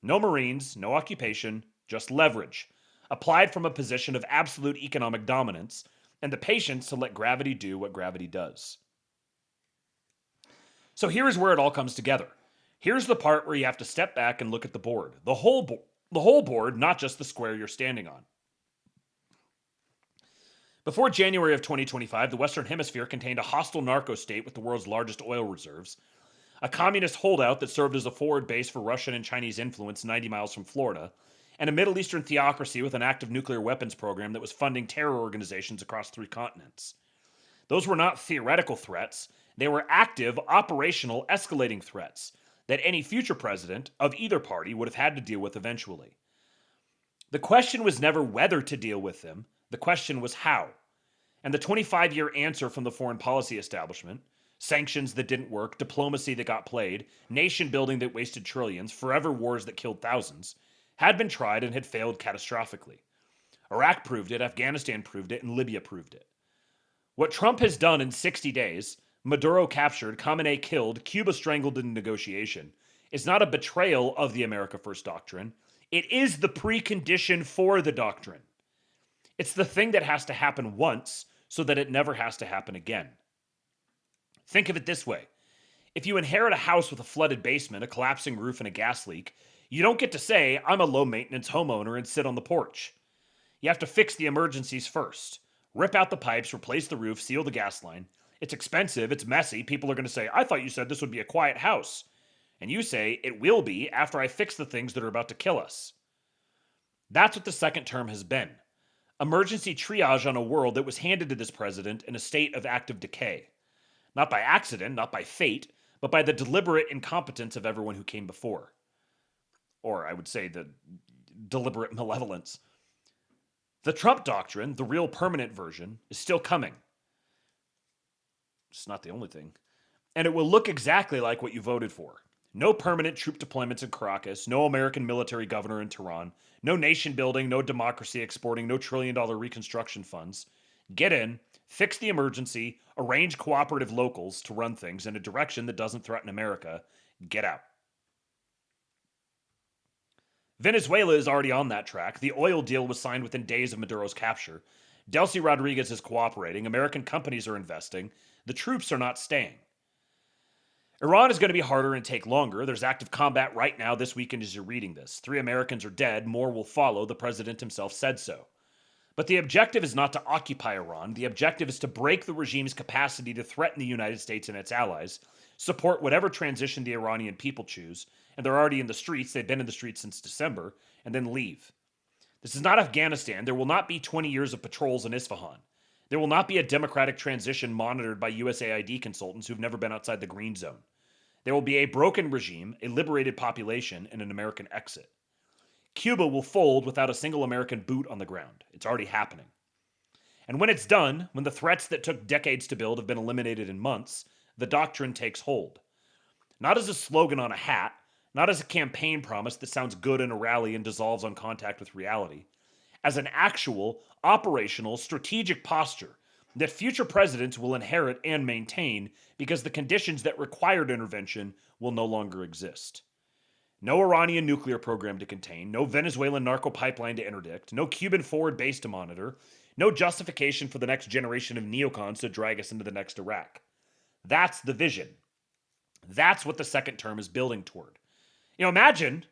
No Marines, no occupation, just leverage, applied from a position of absolute economic dominance, and the patience to let gravity do what gravity does. So here's where it all comes together. Here's the part where you have to step back and look at the board. The whole board, not just the square you're standing on. Before January of 2025, the Western Hemisphere contained a hostile narco state with the world's largest oil reserves, a communist holdout that served as a forward base for Russian and Chinese influence 90 miles from Florida, and a Middle Eastern theocracy with an active nuclear weapons program that was funding terror organizations across 3 continents. Those were not theoretical threats. They were active, operational, escalating threats that any future president of either party would have had to deal with eventually. The question was never whether to deal with them. The question was how. And the 25-year answer from the foreign policy establishment, sanctions that didn't work, diplomacy that got played, nation building that wasted trillions, forever wars that killed thousands, had been tried and had failed catastrophically. Iraq proved it, Afghanistan proved it, and Libya proved it. What Trump has done in 60 days, Maduro captured, Khamenei killed, Cuba strangled in negotiation, is not a betrayal of the America First doctrine. It is the precondition for the doctrine. It's the thing that has to happen once so that it never has to happen again. Think of it this way. If you inherit a house with a flooded basement, a collapsing roof, and a gas leak, you don't get to say, I'm a low-maintenance homeowner and sit on the porch. You have to fix the emergencies first. Rip out the pipes, replace the roof, seal the gas line. It's expensive, it's messy. People are going to say, I thought you said this would be a quiet house. And you say, it will be after I fix the things that are about to kill us. That's what the second term has been. Emergency triage on a world that was handed to this president in a state of active decay. Not by accident, not by fate, but by the deliberate incompetence of everyone who came before. Or I would say the deliberate malevolence. The Trump doctrine, the real permanent version, is still coming. It's not the only thing. And it will look exactly like what you voted for. No permanent troop deployments in Caracas, no American military governor in Tehran, no nation building, no democracy exporting, no trillion-dollar reconstruction funds. Get in, fix the emergency, arrange cooperative locals to run things in a direction that doesn't threaten America. Get out. Venezuela is already on that track. The oil deal was signed within days of Maduro's capture. Delcy Rodriguez is cooperating. American companies are investing. The troops are not staying. Iran is going to be harder and take longer. There's active combat right now this weekend as you're reading this. 3 Americans are dead. More will follow. The president himself said so. But the objective is not to occupy Iran. The objective is to break the regime's capacity to threaten the United States and its allies, support whatever transition the Iranian people choose, and they're already in the streets. They've been in the streets since December, and then leave. This is not Afghanistan. There will not be 20 years of patrols in Isfahan. There will not be a democratic transition monitored by USAID consultants who've never been outside the green zone. There will be a broken regime, a liberated population, and an American exit. Cuba will fold without a single American boot on the ground. It's already happening. And when it's done, when the threats that took decades to build have been eliminated in months, the doctrine takes hold. Not as a slogan on a hat, not as a campaign promise that sounds good in a rally and dissolves on contact with reality, as an actual, operational, strategic posture that future presidents will inherit and maintain because the conditions that required intervention will no longer exist. No Iranian nuclear program to contain, no Venezuelan narco pipeline to interdict, no Cuban forward base to monitor, no justification for the next generation of neocons to drag us into the next Iraq. That's the vision. That's what the second term is building toward. Imagine,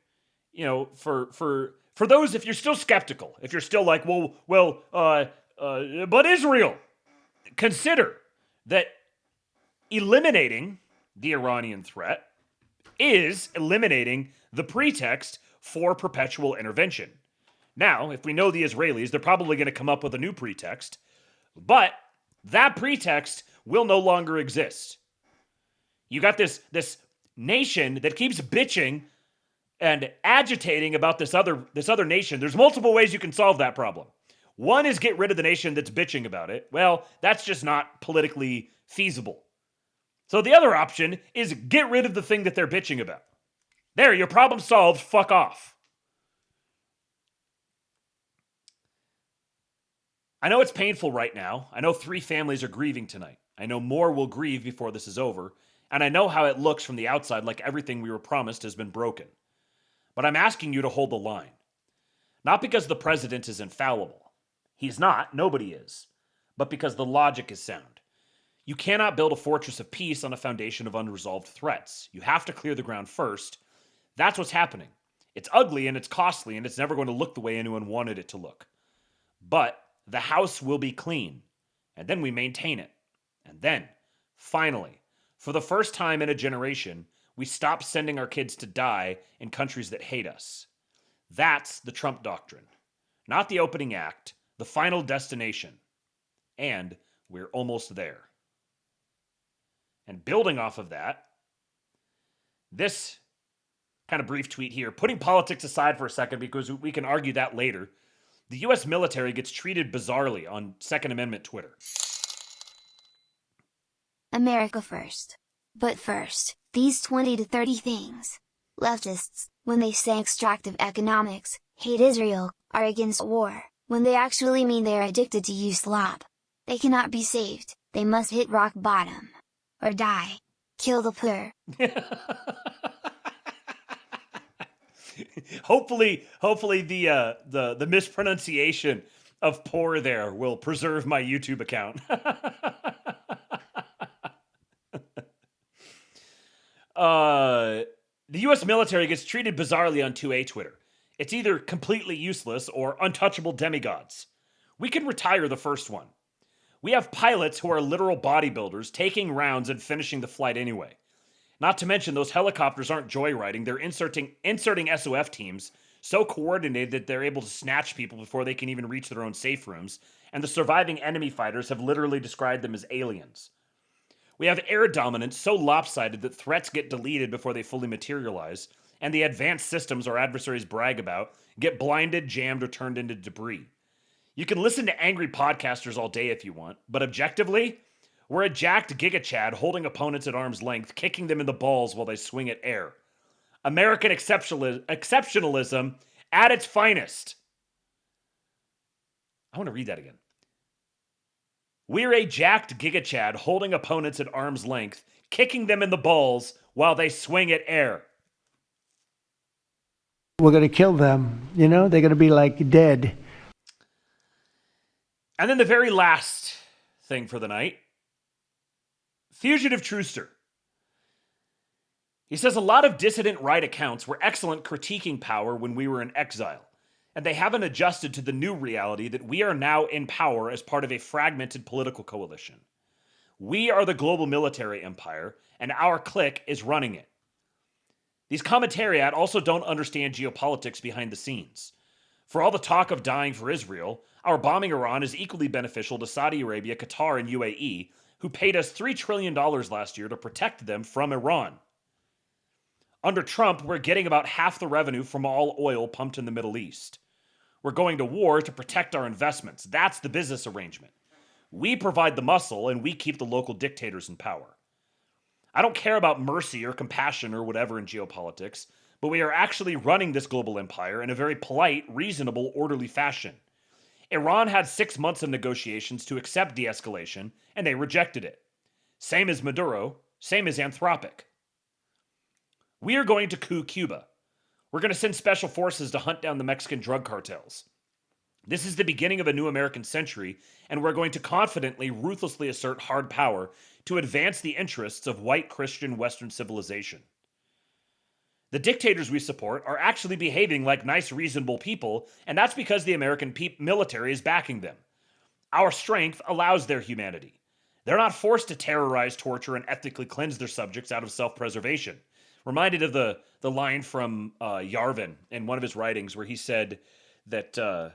for those, if you're still skeptical, if you're still like, but Israel, consider that eliminating the Iranian threat is eliminating the pretext for perpetual intervention. Now, if we know the Israelis, they're probably going to come up with a new pretext, but that pretext will no longer exist. You got this nation that keeps bitching and agitating about this other nation. There's multiple ways you can solve that problem. One is get rid of the nation that's bitching about it. Well, that's just not politically feasible. So the other option is get rid of the thing that they're bitching about. There, your problem solved, fuck off. I know it's painful right now. I know 3 families are grieving tonight. I know more will grieve before this is over. And I know how it looks from the outside like everything we were promised has been broken. But I'm asking you to hold the line. Not because the president is infallible. He's not, nobody is. But because the logic is sound. You cannot build a fortress of peace on a foundation of unresolved threats. You have to clear the ground first. That's what's happening. It's ugly and it's costly and it's never going to look the way anyone wanted it to look. But the house will be clean. And then we maintain it. And then, finally, for the first time in a generation, we stop sending our kids to die in countries that hate us. That's the Trump doctrine. Not the opening act, the final destination. And we're almost there. And building off of that, this kind of brief tweet here, putting politics aside for a second because we can argue that later, the U.S. military gets treated bizarrely on Second Amendment Twitter. America first. But first, these 20 to 30 things. Leftists, when they say extractive economics, hate Israel, are against war, when they actually mean they are addicted to USLAB. They cannot be saved, they must hit rock bottom. Or die. Kill the poor. Hopefully the mispronunciation of poor there will preserve my YouTube account. The U.S. military gets treated bizarrely on 2A Twitter. It's either completely useless or untouchable demigods. We can retire the first one. We have pilots who are literal bodybuilders taking rounds and finishing the flight anyway. Not to mention those helicopters aren't joyriding, they're inserting SOF teams so coordinated that they're able to snatch people before they can even reach their own safe rooms, and the surviving enemy fighters have literally described them as aliens. We have air dominance so lopsided that threats get deleted before they fully materialize, and the advanced systems our adversaries brag about get blinded, jammed, or turned into debris. You can listen to angry podcasters all day if you want, but objectively, We're a jacked gigachad holding opponents at arm's length, kicking them in the balls while they swing at air. American exceptionalism at its finest. I want to read that again. We're a jacked gigachad holding opponents at arm's length, kicking them in the balls while they swing at air. We're going to kill them. You know, they're going to be like dead. And then the very last thing for the night. Fugitive Truthster. He says a lot of dissident right accounts were excellent critiquing power when we were in exile, and they haven't adjusted to the new reality that we are now in power as part of a fragmented political coalition. We are the global military empire, and our clique is running it. These commentariat also don't understand geopolitics behind the scenes. For all the talk of dying for Israel, our bombing Iran is equally beneficial to Saudi Arabia, Qatar, and UAE, who paid us $3 trillion last year to protect them from Iran. Under Trump, we're getting about half the revenue from all oil pumped in the Middle East. We're going to war to protect our investments. That's the business arrangement. We provide the muscle, and we keep the local dictators in power. I don't care about mercy or compassion or whatever in geopolitics, but we are actually running this global empire in a very polite, reasonable, orderly fashion. Iran had 6 months of negotiations to accept de-escalation, and they rejected it. Same as Maduro, same as Anthropic. We are going to coup Cuba. We're going to send special forces to hunt down the Mexican drug cartels. This is the beginning of a new American century, and we're going to confidently, ruthlessly assert hard power to advance the interests of white Christian Western civilization. The dictators we support are actually behaving like nice, reasonable people, and that's because the American military is backing them. Our strength allows their humanity. They're not forced to terrorize, torture, and ethnically cleanse their subjects out of self-preservation. Reminded of the line from Yarvin in one of his writings where he said that the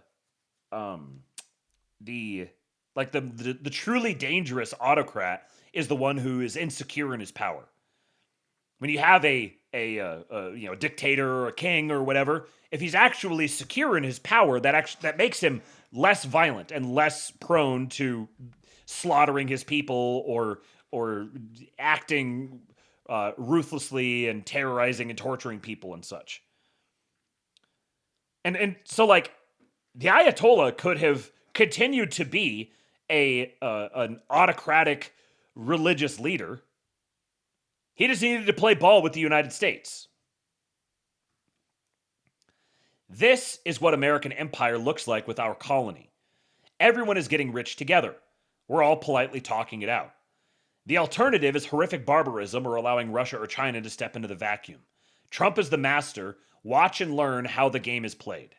truly dangerous autocrat is the one who is insecure in his power. When you have a dictator or a king or whatever, if he's actually secure in his power, that makes him less violent and less prone to slaughtering his people or acting ruthlessly and terrorizing and torturing people and such. And so like the Ayatollah could have continued to be an autocratic religious leader. He just needed to play ball with the United States. This is what American empire looks like with our colony. Everyone is getting rich together. We're all politely talking it out. The alternative is horrific barbarism or allowing Russia or China to step into the vacuum. Trump is the master. Watch and learn how the game is played.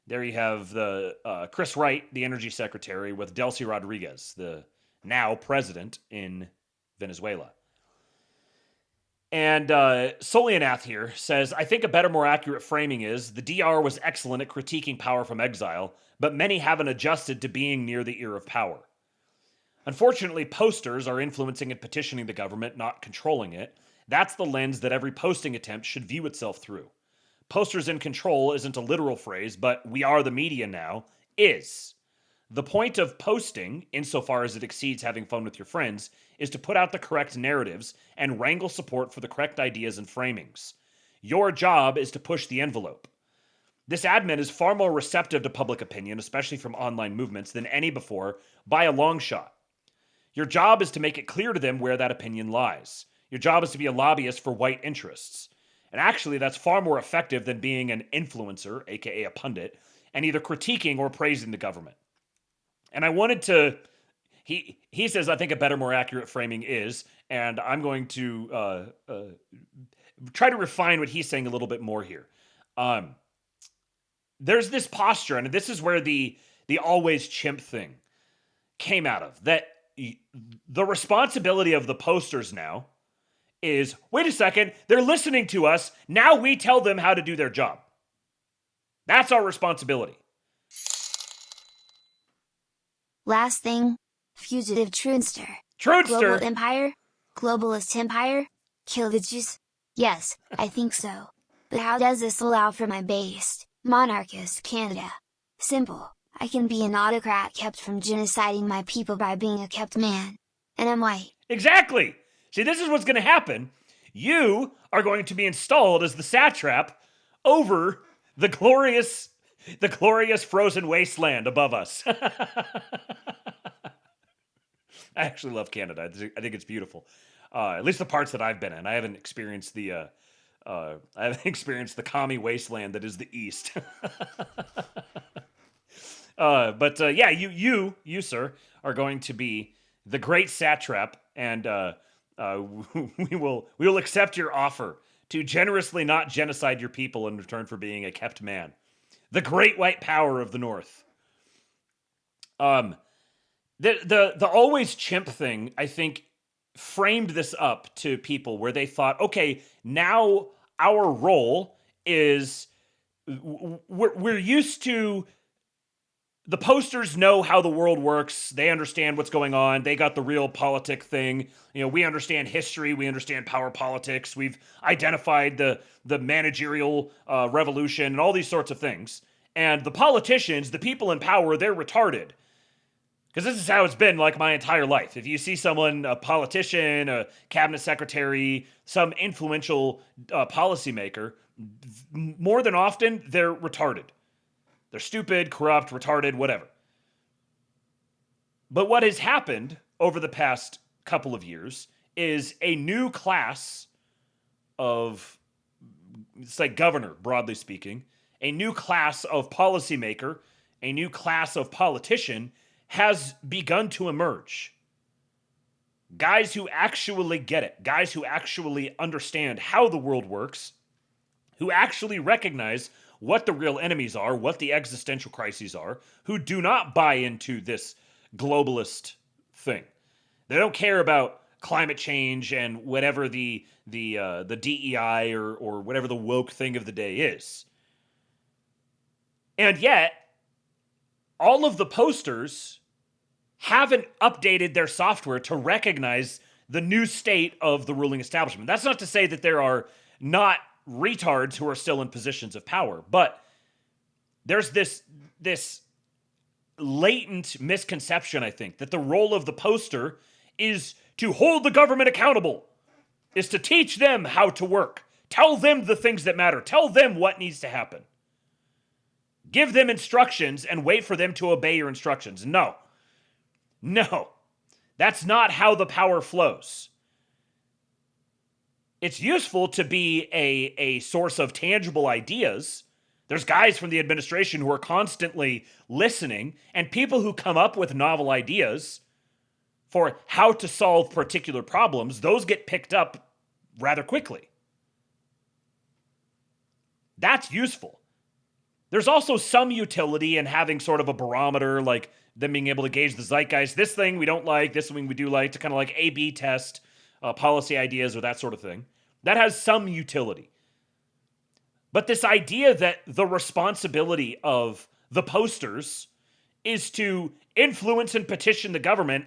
There you have the Chris Wright, the energy secretary, with Delcy Rodriguez, the now president in Venezuela. And Solianath here says, I think a better, more accurate framing is, the DR was excellent at critiquing power from exile, but many haven't adjusted to being near the ear of power. Unfortunately, posters are influencing and petitioning the government, not controlling it. That's the lens that every posting attempt should view itself through. Posters in control isn't a literal phrase, but we are the media now, is. The point of posting, insofar as it exceeds having fun with your friends, is to put out the correct narratives and wrangle support for the correct ideas and framings. Your job is to push the envelope. This admin is far more receptive to public opinion, especially from online movements, than any before, by a long shot. Your job is to make it clear to them where that opinion lies. Your job is to be a lobbyist for white interests. And actually, that's far more effective than being an influencer, aka a pundit, and either critiquing or praising the government. And I wanted to, he says, I think a better, more accurate framing is, and I'm going to try to refine what he's saying a little bit more here. There's this posture, and this is where the always chimp thing came out of, that the responsibility of the posters now is, wait a second, they're listening to us, now we tell them how to do their job. That's our responsibility. Last thing, fugitive Trunster. Trunster? Global empire? Globalist empire? Kill the Jews? Yes, I think so. But how does this allow for my based, monarchist Canada? Simple. I can be an autocrat kept from genociding my people by being a kept man. and I'm white. Exactly. See, this is what's going to happen. You are going to be installed as the satrap over the glorious frozen wasteland above us. I actually love Canada. I think it's beautiful. At least the parts that I've been in. I haven't experienced the commie wasteland that is the East. Yeah, you, sir, are going to be the great satrap, and we will accept your offer to generously not genocide your people in return for being a kept man. The great white power of the North. The always chimp thing, I think, framed this up to people where they thought, okay, now our role is we're used to. The posters know how the world works. They understand what's going on. They got the real politic thing. You know, we understand history. We understand power politics. We've identified the managerial revolution and all these sorts of things. And the politicians, the people in power, they're retarded. Because this is how it's been like my entire life. If you see someone, a politician, a cabinet secretary, some influential policymaker, more than often, they're retarded. They're stupid, corrupt, retarded, whatever. But what has happened over the past couple of years is a new class of, it's like governor, broadly speaking, a new class of policymaker, a new class of politician has begun to emerge. Guys who actually get it, guys who actually understand how the world works, who actually recognize what the real enemies are, what the existential crises are, who do not buy into this globalist thing. They don't care about climate change and whatever the DEI or whatever the woke thing of the day is. And yet, all of the posters haven't updated their software to recognize the new state of the ruling establishment. That's not to say that there are not retards who are still in positions of power, but there's this latent misconception, I think, that the role of the poster is to hold the government accountable, is to teach them how to work, tell them the things that matter, tell them what needs to happen, give them instructions and wait for them to obey your instructions. No, that's not how the power flows. It's useful to be a source of tangible ideas. There's guys from the administration who are constantly listening, and people who come up with novel ideas for how to solve particular problems, those get picked up rather quickly. That's useful. There's also some utility in having sort of a barometer, like them being able to gauge the zeitgeist. This thing we don't like, this thing we do like, to kind of like A/B test policy ideas or that sort of thing. That has some utility. But this idea that the responsibility of the posters is to influence and petition the government,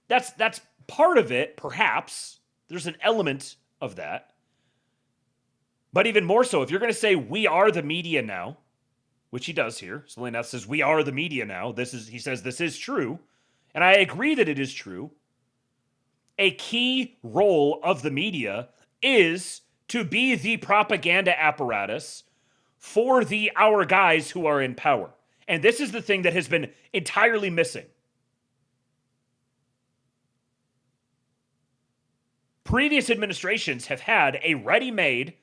that's part of it, perhaps. There's an element of that. But even more so, if you're going to say we are the media now, which he does here, Selena says we are the media now. He says this is true, and I agree that it is true. A key role of the media is to be the propaganda apparatus for our guys who are in power. And this is the thing that has been entirely missing. Previous administrations have had a ready-made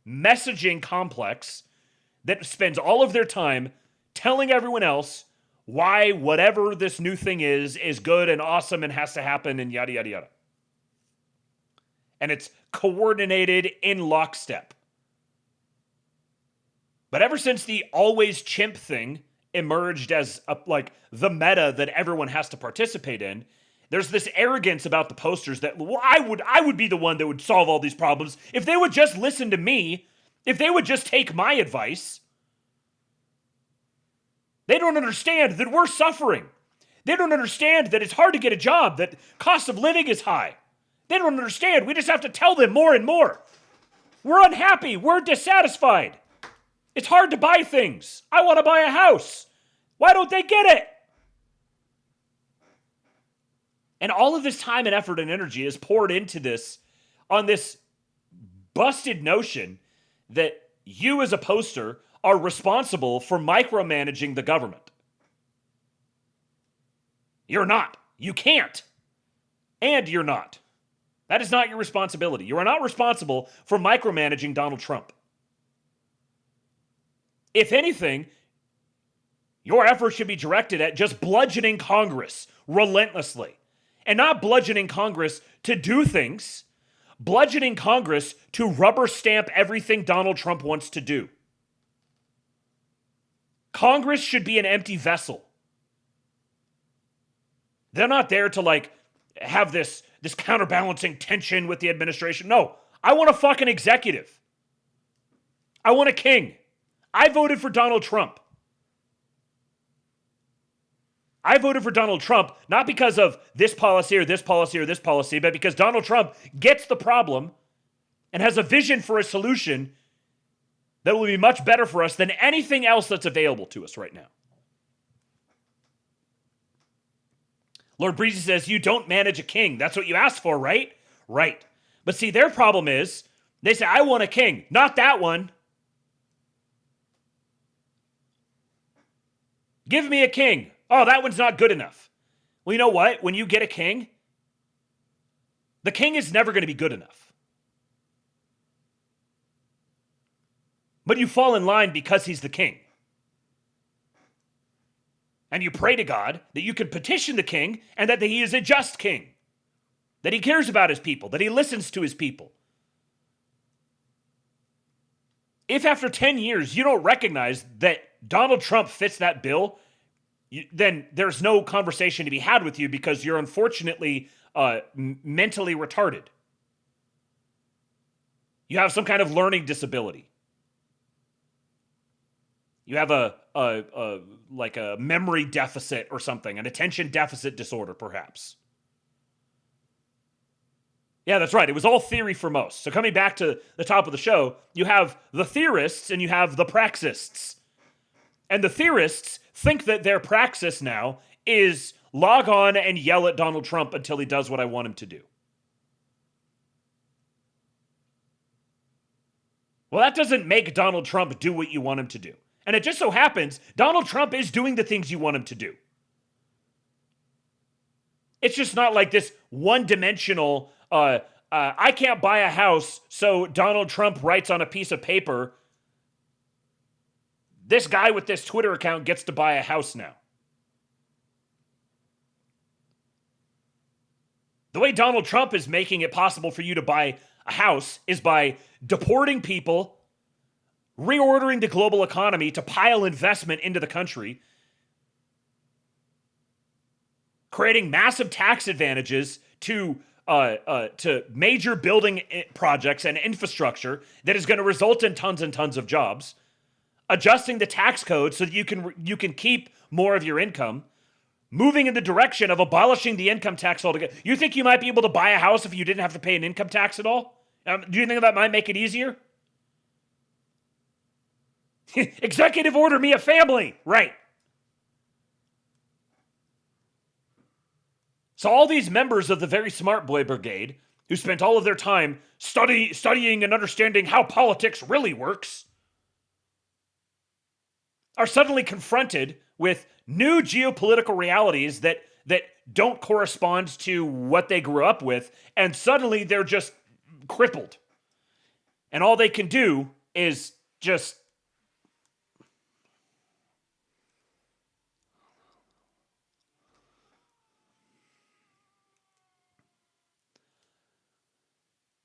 messaging complex that spends all of their time telling everyone else why whatever this new thing is good and awesome and has to happen and yada, yada, yada. And it's coordinated in lockstep. But ever since the always chimp thing emerged as like the meta that everyone has to participate in, there's this arrogance about the posters that, well, I would be the one that would solve all these problems if they would just listen to me, if they would just take my advice. They don't understand that we're suffering. They don't understand that it's hard to get a job, that cost of living is high. They don't understand. We just have to tell them more and more. We're unhappy. We're dissatisfied. It's hard to buy things. I want to buy a house. Why don't they get it? And all of this time and effort and energy is poured into this, on this busted notion that you as a poster are responsible for micromanaging the government. You're not. You can't. And you're not. That is not your responsibility. You are not responsible for micromanaging Donald Trump. If anything, your efforts should be directed at just bludgeoning Congress relentlessly. And not bludgeoning Congress to do things, bludgeoning Congress to rubber stamp everything Donald Trump wants to do. Congress should be an empty vessel. They're not there to have this counterbalancing tension with the administration. No, I want a fucking executive. I want a king. I voted for Donald Trump. I voted for Donald Trump not because of this policy or this policy or this policy, but because Donald Trump gets the problem and has a vision for a solution that will be much better for us than anything else that's available to us right now. Lord Breezy says, you don't manage a king. That's what you asked for, right? Right. But see, their problem is, they say, I want a king. Not that one. Give me a king. Oh, that one's not good enough. Well, you know what? When you get a king, the king is never going to be good enough. But you fall in line because he's the king. And you pray to God that you can petition the king and that he is a just king. That he cares about his people, that he listens to his people. If after 10 years you don't recognize that Donald Trump fits that bill, then there's no conversation to be had with you because you're unfortunately mentally retarded. You have some kind of learning disability. You have a memory deficit or something, an attention deficit disorder, perhaps. Yeah, that's right. It was all theory for most. So coming back to the top of the show, you have the theorists and you have the praxists. And the theorists think that their praxis now is log on and yell at Donald Trump until he does what I want him to do. Well, that doesn't make Donald Trump do what you want him to do. And it just so happens Donald Trump is doing the things you want him to do. It's just not like this one-dimensional, I can't buy a house, so Donald Trump writes on a piece of paper, this guy with this Twitter account gets to buy a house now. The way Donald Trump is making it possible for you to buy a house is by deporting people, reordering the global economy to pile investment into the country, creating massive tax advantages to major building projects and infrastructure that is going to result in tons and tons of jobs, adjusting the tax code so that you can keep more of your income, moving in the direction of abolishing the income tax altogether. You think you might be able to buy a house if you didn't have to pay an income tax at all? Do you think that might make it easier? Executive order me a family. Right. So all these members of the Very Smart Boy Brigade, who spent all of their time studying and understanding how politics really works, are suddenly confronted with new geopolitical realities that don't correspond to what they grew up with, and suddenly they're just crippled. And all they can do is just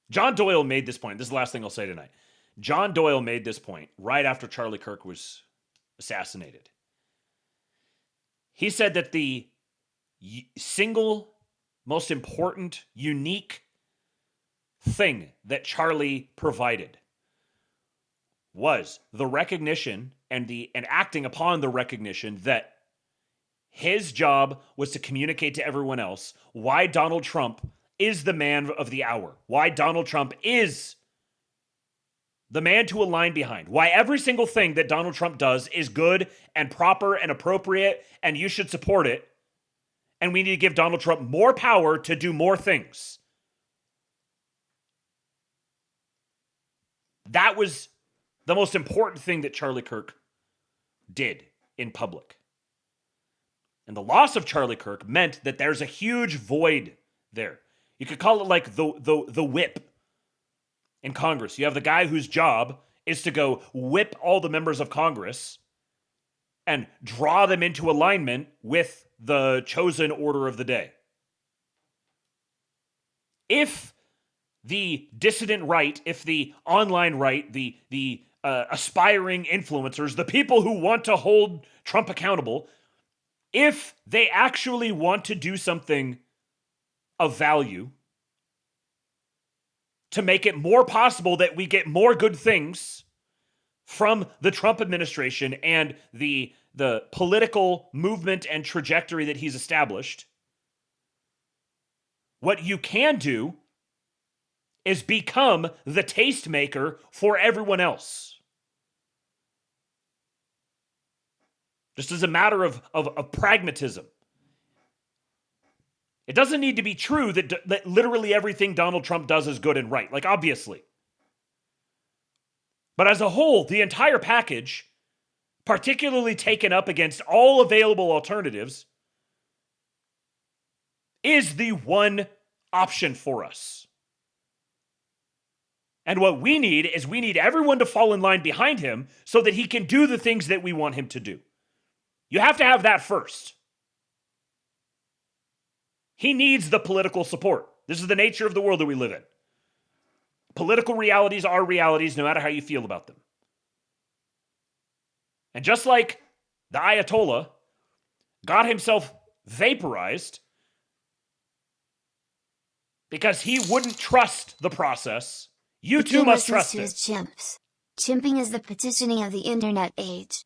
John Doyle made this point. This is the last thing I'll say tonight. John Doyle made this point right after Charlie Kirk was assassinated. He said that the single most important, unique thing that Charlie provided was the recognition and acting upon the recognition that his job was to communicate to everyone else why Donald Trump is the man of the hour, why Donald Trump is the man to align behind, why every single thing that Donald Trump does is good and proper and appropriate and you should support it, And we need to give Donald Trump more power to do more things. That was the most important thing that Charlie Kirk did in public. And the loss of Charlie Kirk meant that there's a huge void there. You could call it like the whip in Congress. You have the guy whose job is to go whip all the members of Congress and draw them into alignment with the chosen order of the day. If the dissident right, if the online right, the aspiring influencers, the people who want to hold Trump accountable, if they actually want to do something of value to make it more possible that we get more good things from the Trump administration and the political movement and trajectory that he's established, what you can do is become the tastemaker for everyone else. Just as a matter of pragmatism. It doesn't need to be true that literally everything Donald Trump does is good and right, like obviously. But as a whole, the entire package, particularly taken up against all available alternatives, is the one option for us. And what we need is we need everyone to fall in line behind him so that he can do the things that we want him to do. You have to have that first. He needs the political support. This is the nature of the world that we live in. Political realities are realities no matter how you feel about them. And just like the Ayatollah got himself vaporized because he wouldn't trust the process, you too must trust it. Chimps. Chimping is the petitioning of the internet age.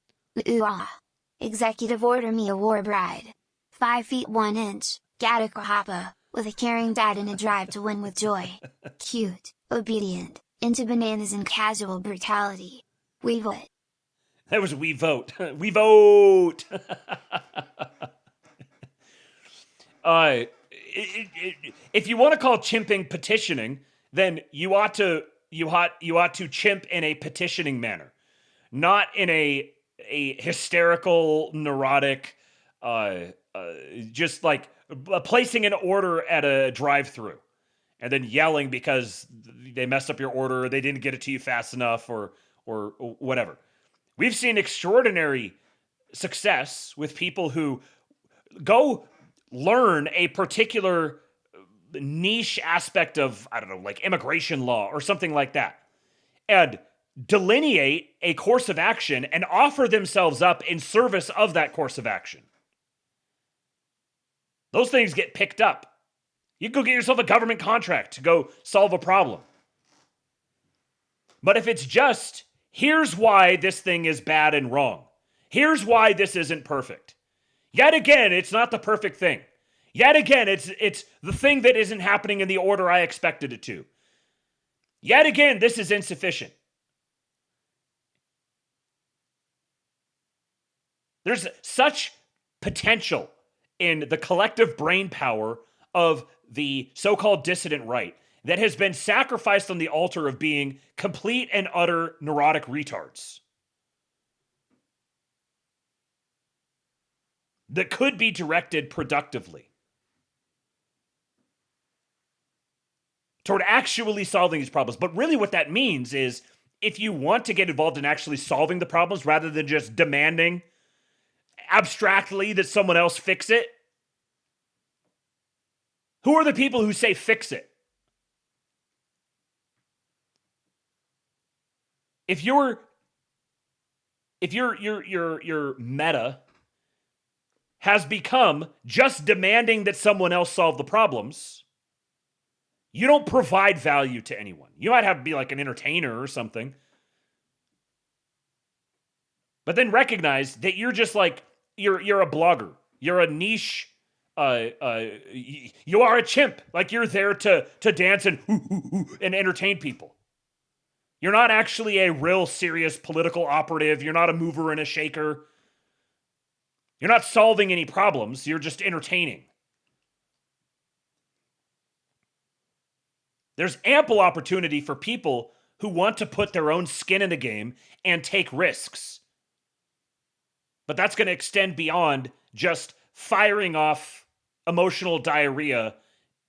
Ooh ah. Executive order me a war bride. 5 feet 1 inch, Gattaca Hoppa, with a caring dad and a drive to win with joy. Cute, obedient, into bananas and casual brutality. We vote. That was we vote. We vote. If you want to call chimping petitioning, then you ought to chimp in a petitioning manner, not in a hysterical, neurotic, just like placing an order at a drive-through and then yelling because they messed up your order or they didn't get it to you fast enough or whatever. We've seen extraordinary success with people who go learn a particular niche aspect of, I don't know, like immigration law or something like that, and delineate a course of action and offer themselves up in service of that course of action. Those things get picked up. You can go get yourself a government contract to go solve a problem. But if it's just, here's why this thing is bad and wrong. Here's why this isn't perfect. Yet again, it's not the perfect thing. Yet again, it's the thing that isn't happening in the order I expected it to. Yet again, this is insufficient. There's such potential in the collective brain power of the so-called dissident right that has been sacrificed on the altar of being complete and utter neurotic retards that could be directed productively toward actually solving these problems. But really what that means is if you want to get involved in actually solving the problems rather than just demanding abstractly that someone else fix it, who are the people who say fix it? If your meta has become just demanding that someone else solve the problems, you don't provide value to anyone. You might have to be like an entertainer or something. But then recognize that you're just like, you're a blogger. You're a niche, you are a chimp. Like you're there to dance and entertain people. You're not actually a real serious political operative. You're not a mover and a shaker. You're not solving any problems. You're just entertaining. There's ample opportunity for people who want to put their own skin in the game and take risks. But that's going to extend beyond just firing off emotional diarrhea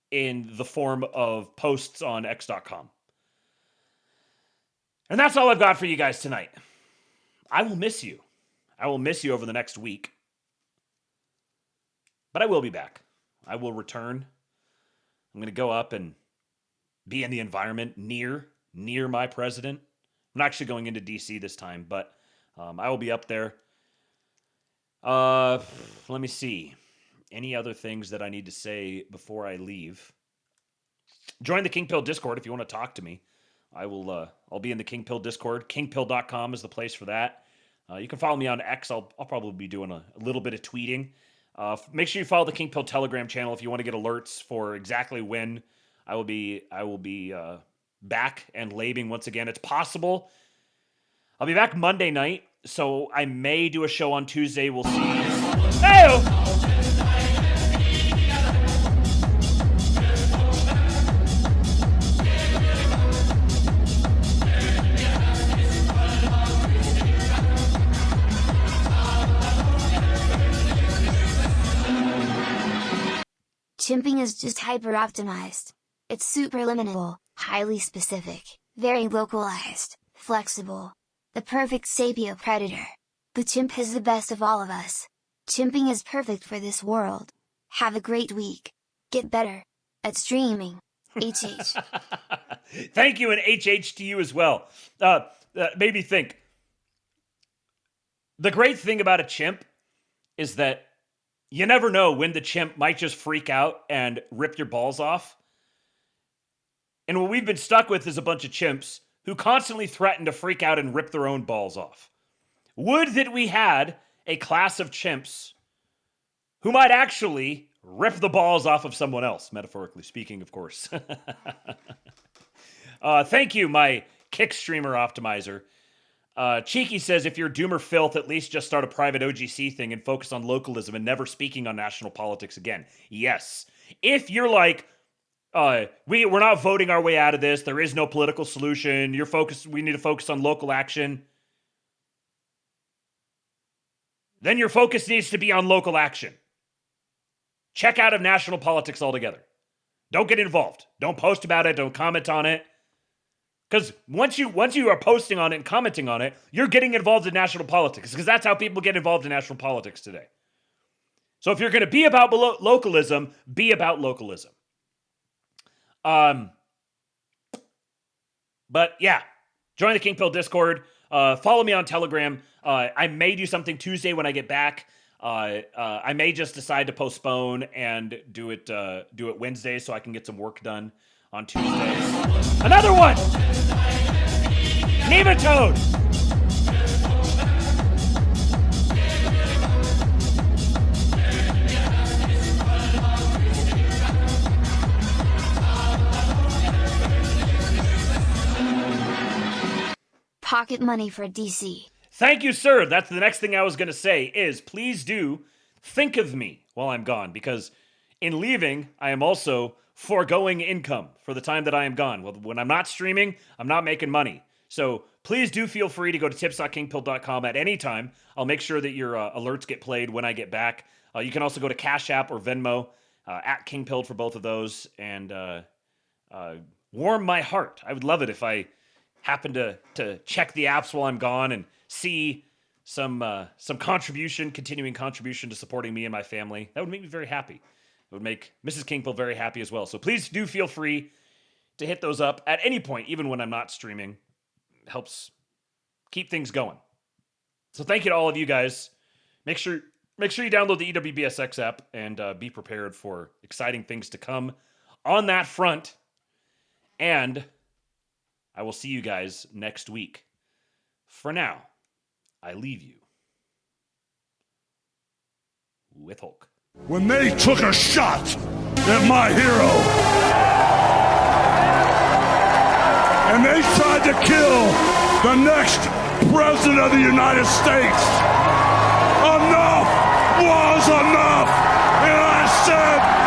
in the form of posts on x.com. And that's all I've got for you guys tonight. I will miss you. I will miss you over the next week. But I will be back. I will return. I'm going to go up and be in the environment near my president. I'm not actually going into DC this time, but I will be up there. Let me see. Any other things that I need to say before I leave? Join the King Pill Discord if you want to talk to me. I'll be in the King Pill Discord. Kingpill.com is the place for that. You can follow me on X. I'll probably be doing a little bit of tweeting. Make sure you follow the King Pill Telegram channel if you want to get alerts for exactly when I will be back and labing once again. It's possible. I'll be back Monday night, so I may do a show on Tuesday. We'll see. Hey! Chimping is just hyper-optimized. It's superliminal, highly specific, very localized, flexible. The perfect sapio predator. The chimp is the best of all of us. Chimping is perfect for this world. Have a great week. Get better at streaming. HH. Thank you, and HH to you as well. Made me think. The great thing about a chimp is that you never know when the chimp might just freak out and rip your balls off. And what we've been stuck with is a bunch of chimps who constantly threaten to freak out and rip their own balls off. Would that we had a class of chimps who might actually rip the balls off of someone else, metaphorically speaking, of course. Thank you, my kick streamer optimizer. Cheeky says, if you're doomer filth, at least just start a private OGC thing and focus on localism and never speaking on national politics again. Yes. If you're like, we're not voting our way out of this, there is no political solution, we need to focus on local action, then your focus needs to be on local action. Check out of national politics altogether. Don't get involved. Don't post about it. Don't comment on it. Because once you are posting on it and commenting on it, you're getting involved in national politics. Because that's how people get involved in national politics today. So if you're going to be about localism, be about localism. But yeah, join the King Pill Discord. Follow me on Telegram. I may do something Tuesday when I get back. I may just decide to postpone and do it Wednesday so I can get some work done on Tuesday. Another one! Nematode! Pocket money for DC. Thank you, sir. That's the next thing I was going to say is please do think of me while I'm gone, because in leaving, I am also foregoing income for the time that I am gone. Well, when I'm not streaming, I'm not making money. So please do feel free to go to tips.kingpill.com at any time. I'll make sure that your alerts get played when I get back. You can also go to Cash App or Venmo at Kingpilled for both of those, and warm my heart. I would love it if I happen to check the apps while I'm gone and see some continuing contribution to supporting me and my family. That would make me very happy. It would make Mrs. Kingpill very happy as well. So please do feel free to hit those up at any point, even when I'm not streaming. It helps keep things going. So thank you to all of you guys. Make sure you download the EWBSX app and be prepared for exciting things to come on that front. And I will see you guys next week. For now, I leave you with Hulk. When they took a shot at my hero and they tried to kill the next president of the United States, enough was enough. And I said,